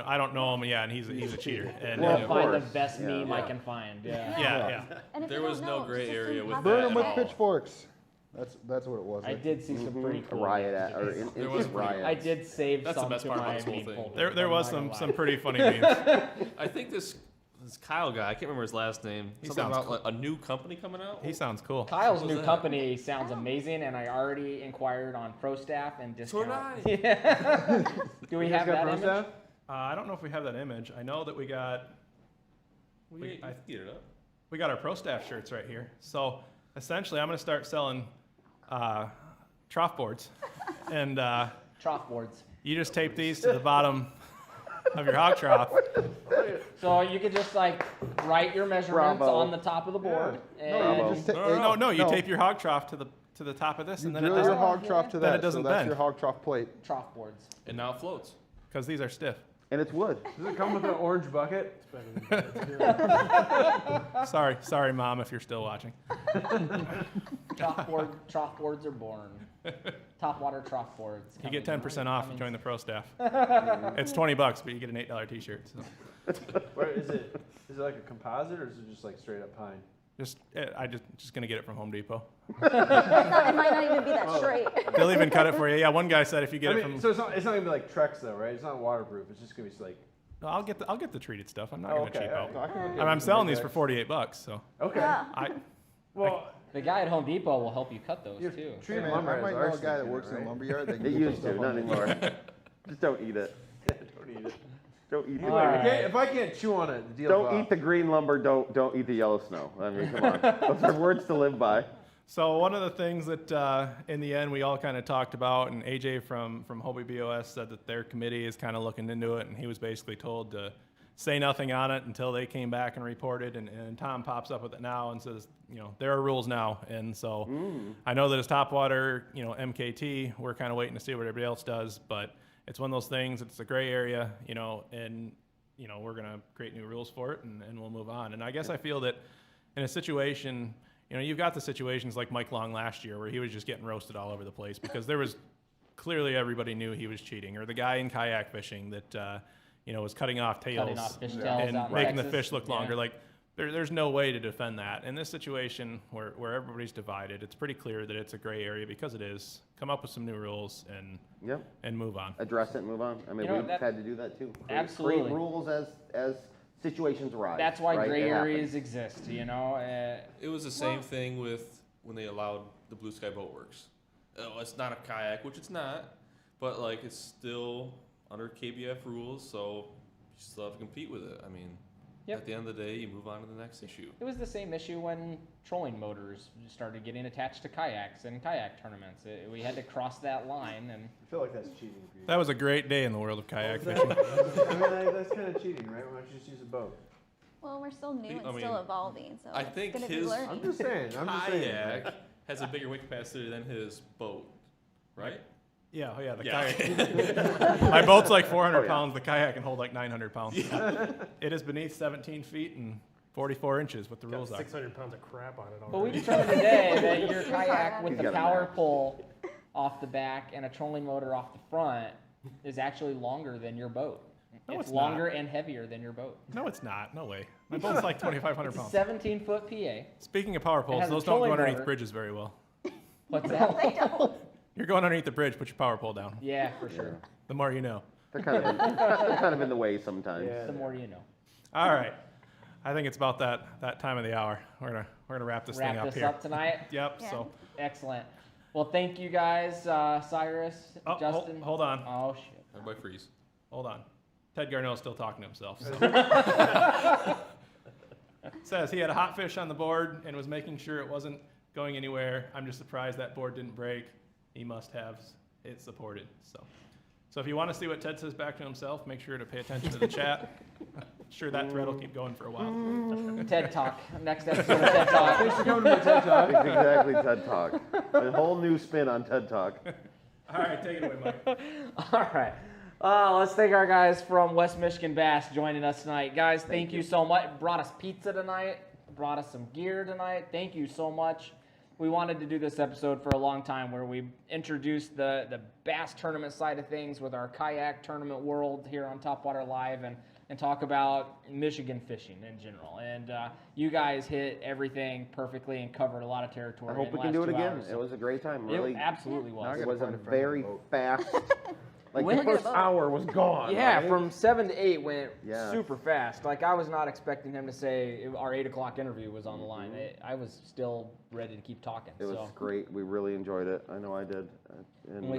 I don't know him, and he's a cheater. And
Find the best meme I can find.
Yeah.
And if
There
you
was
don't
no
know,
gray
just
area
assume
with
positive.
Burn
that
them with
at all.
pitchforks. That's what it was.
I did see some pretty cool.
A riot at, or
There was
riot.
I did save
That's the
some
best
to
part about
my
this whole
meme
thing.
folder.
There
I'm
was
not gonna
some
lie.
pretty funny memes.
I think this Kyle guy, I can't remember his last name.
He
Something
sounds
about
cool.
like, a new company coming out.
He sounds cool.
Kyle's
What was
new
that?
company sounds amazing, and I already inquired on Pro Staff and
So
discount.
did I.
Yeah. Do we
You guys
have
got
that
Pro
image?
Staff?
I don't know if we have that image. I know that we got
We get it up.
we got our Pro Staff shirts right here. So essentially, I'm going to start selling trough boards, and
Trough boards.
you just tape these to the bottom of your hog trough.
So you could just like write your measurements
Bravo.
on the top of the board. And
No, you just
No, you tape your hog trough to the top of this,
You
and then it
drill your
doesn't,
hog trough to
then
that,
it doesn't
so that's
bend.
your hog trough plate.
trough boards.
And now it floats.
because these are stiff.
And it's wood.
Does it come with an orange bucket?
Sorry, Mom, if you're still watching.
Trough boards are born. Topwater trough boards.
You get
coming.
10% off and join the Pro Staff. It's $20, but you get an $8 T-shirt. So.
Or is it like a composite, or is it just like straight up pine?
Just gonna get it from Home Depot.
It might not even be that straight.
They'll even cut it for you. Yeah, one guy said if you get it from.
So it's not gonna be like Trex though, right? It's not waterproof. It's just gonna be like.
No, I'll get the treated stuff. I'm not gonna cheap out.
No,
I'm selling these for $48. So.
Okay.
Yeah.
The guy at Home Depot will help you cut those too.
Treated lumber. I might know a guy that works in a lumber yard.
They used to, not anymore. Just don't eat it.
Don't eat it.
Don't eat
If I can't chew on it, the deal's
Don't
off.
eat the green lumber. Don't eat the yellow snow. I mean, come on. Those are words to live by.
So one of the things that in the end we all kind of talked about, and AJ from Hobie BOS said that their committee is kind of looking into it, and he was basically told to say nothing on it until they came back and reported. And Tom pops up with it now and says, there are rules now. And so I know that as Topwater, MKT, we're kind of waiting to see what everybody else does, but it's one of those things. It's a gray area, and we're gonna create new rules for it, and we'll move on. And I guess I feel that in a situation. You've got the situations like Mike Long last year where he was just getting roasted all over the place because there was clearly everybody knew he was cheating, or the guy in kayak fishing that was cutting off tails
fish tails
and
out in
making the
Texas.
fish look longer.
Yeah.
Like there's no way to defend that. In this situation where everybody's divided, it's pretty clear that it's a gray area because it is. Come up with some new rules and move on.
Address it and move on. I mean, we've had to do that too.
Absolutely.
Create rules as situations arise.
That's why
right?
gray
It
areas
happens.
exist,
It was the same thing with when they allowed the Blue Sky Boat Works. Oh, it's not a kayak, which it's not, but like it's still under KBF rules, so you still have to compete with it. I mean, at the end of the day, you move on to the next issue.
It was the same issue when trolling motors started getting attached to kayaks and kayak tournaments. We had to cross that line, and
I feel like that's cheating. For you.
That was a great day in the world of kayak fishing.
That's kind of cheating, right? Why don't you just use a boat?
Well, we're still new and
I mean,
still evolving, so
I think
it's gonna
his
be learning.
I'm just saying.
kayak has a bigger weight capacity than his boat, right?
Yeah, the kayak. My boat's like 400 pounds. The kayak can hold like 900 pounds.
Yeah.
It is beneath 17 feet and 44 inches, what the rules are.
600 pounds of crap on it
But
already.
we determined today that your kayak with
He's
the
got a
power
match.
pole off the back and a trolling motor off the front is actually longer than your boat.
No,
it's
it's
longer
not.
and heavier than your boat.
No, it's not. No way. My boat's like 2,500 pounds.
17-foot PA.
Speaking of power poles,
has a
those don't go
trolling
underneath
motor.
bridges very well.
What's that?
You're going underneath the bridge, put your power pole down.
Yeah, for sure.
The more you know.
They're kind of in the way sometimes.
The more you know.
All right. I think it's about that time of the hour. We're gonna wrap this thing up
This
here.
up tonight.
Yep.
Yeah.
So
Excellent. Well, thank you guys, Cyrus, Justin.
hold on.
Oh shit.
Everybody freeze.
Hold on. Ted Garneau's still talking to himself. So. Says he had a hot fish on the board and was making sure it wasn't going anywhere. I'm just surprised that board didn't break. He must have it supported. So if you want to see what Ted says back to himself, make sure to pay attention to the chat. Sure, that thread will keep going for a while.
TED Talk. Next episode of TED Talk.
Thanks for coming to my TED Talk.
It's exactly TED Talk. A whole new spin on TED Talk.
All right, take it away, Mike.
All right. Let's thank our guys from West Michigan Bass joining us tonight. Guys, thank you so much. Brought us pizza tonight. Brought us some gear tonight. Thank you so much. We wanted to do this episode for a long time where we introduced the bass tournament side of things with our kayak tournament world here on Topwater Live and talk about Michigan fishing in general. And you guys hit everything perfectly and covered a lot of territory.
I hope
in
we
the
can do
last
it
2
again.
hours.
It was a great time.
It
Really,
absolutely was.
it was a very fast. Like
When-
the first hour was gone.
Yeah,
right?
from 7 to 8 went
Yeah.
super fast. Like I was not expecting him to say our 8 o'clock interview was on the line. I was still ready to keep talking.
It was great. We really enjoyed it. I know I did. And
we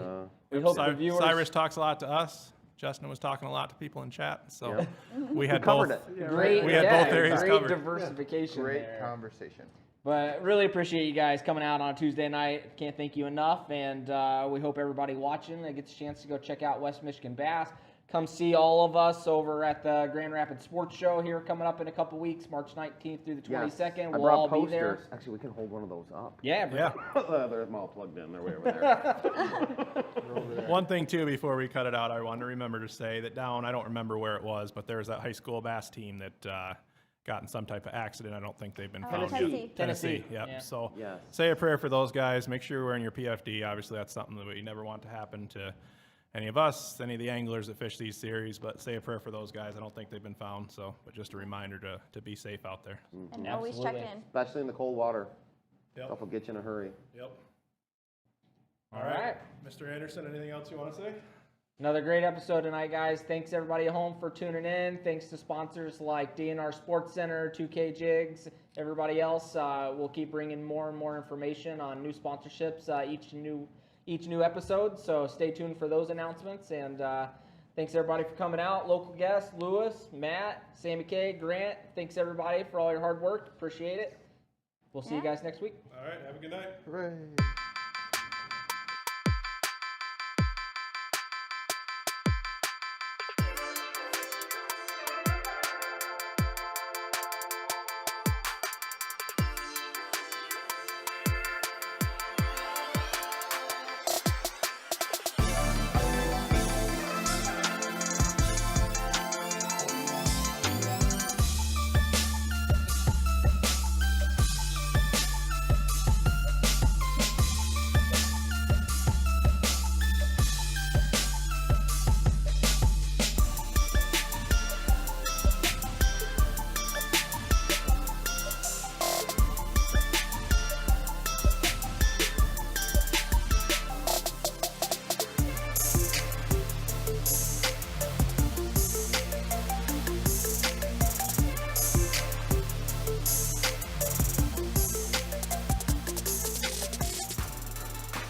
hope the viewers.
Cyrus talks a lot to us. Justin was talking a lot to people in chat. So
Yeah.
we had
covered
both.
it.
Great,
We had both areas
great
covered.
diversification
Great
there.
conversation.
But really appreciate you guys coming out on a Tuesday night. Can't thank you enough. And we hope everybody watching gets a chance to go check out West Michigan Bass. Come see all of us over at the Grand Rapids Sports Show here coming up in a couple weeks, March 19th through the 22nd.
I
We'll
brought
all
posters.
be there.
Actually, we can hold one of those up.
Yeah.
They're all plugged in. They're way over there.
One thing, too, before we cut it out, I wanted to remember to say that down, I don't remember where it was, but there was that high school bass team that got in some type of accident. I don't think they've been found yet. Tennessee. Yep.
Yeah.
So
Yes.
say a prayer for those guys. Make sure you're wearing your PFD. Obviously, that's something that we never want to happen to any of us, any of the anglers that fish these series, but say a prayer for those guys. I don't think they've been found, so, but just a reminder to be safe out there.
And always check in.
Especially in the cold water.
Yep.
Stuff will get you in a hurry.
Yep.
All right.
Mr. Anderson, anything else you want to say?
Another great episode tonight, guys. Thanks everybody at home for tuning in. Thanks to sponsors like DNR Sports Center, 2K Jigs, everybody else. We'll keep bringing more and more information on new sponsorships each new episode. So stay tuned for those announcements. And thanks everybody for coming out. Local guests, Lewis, Matt, Sammy K, Grant. Thanks everybody for all your hard work. Appreciate it. We'll see you guys next week.
All right. Have a good night.
Hooray.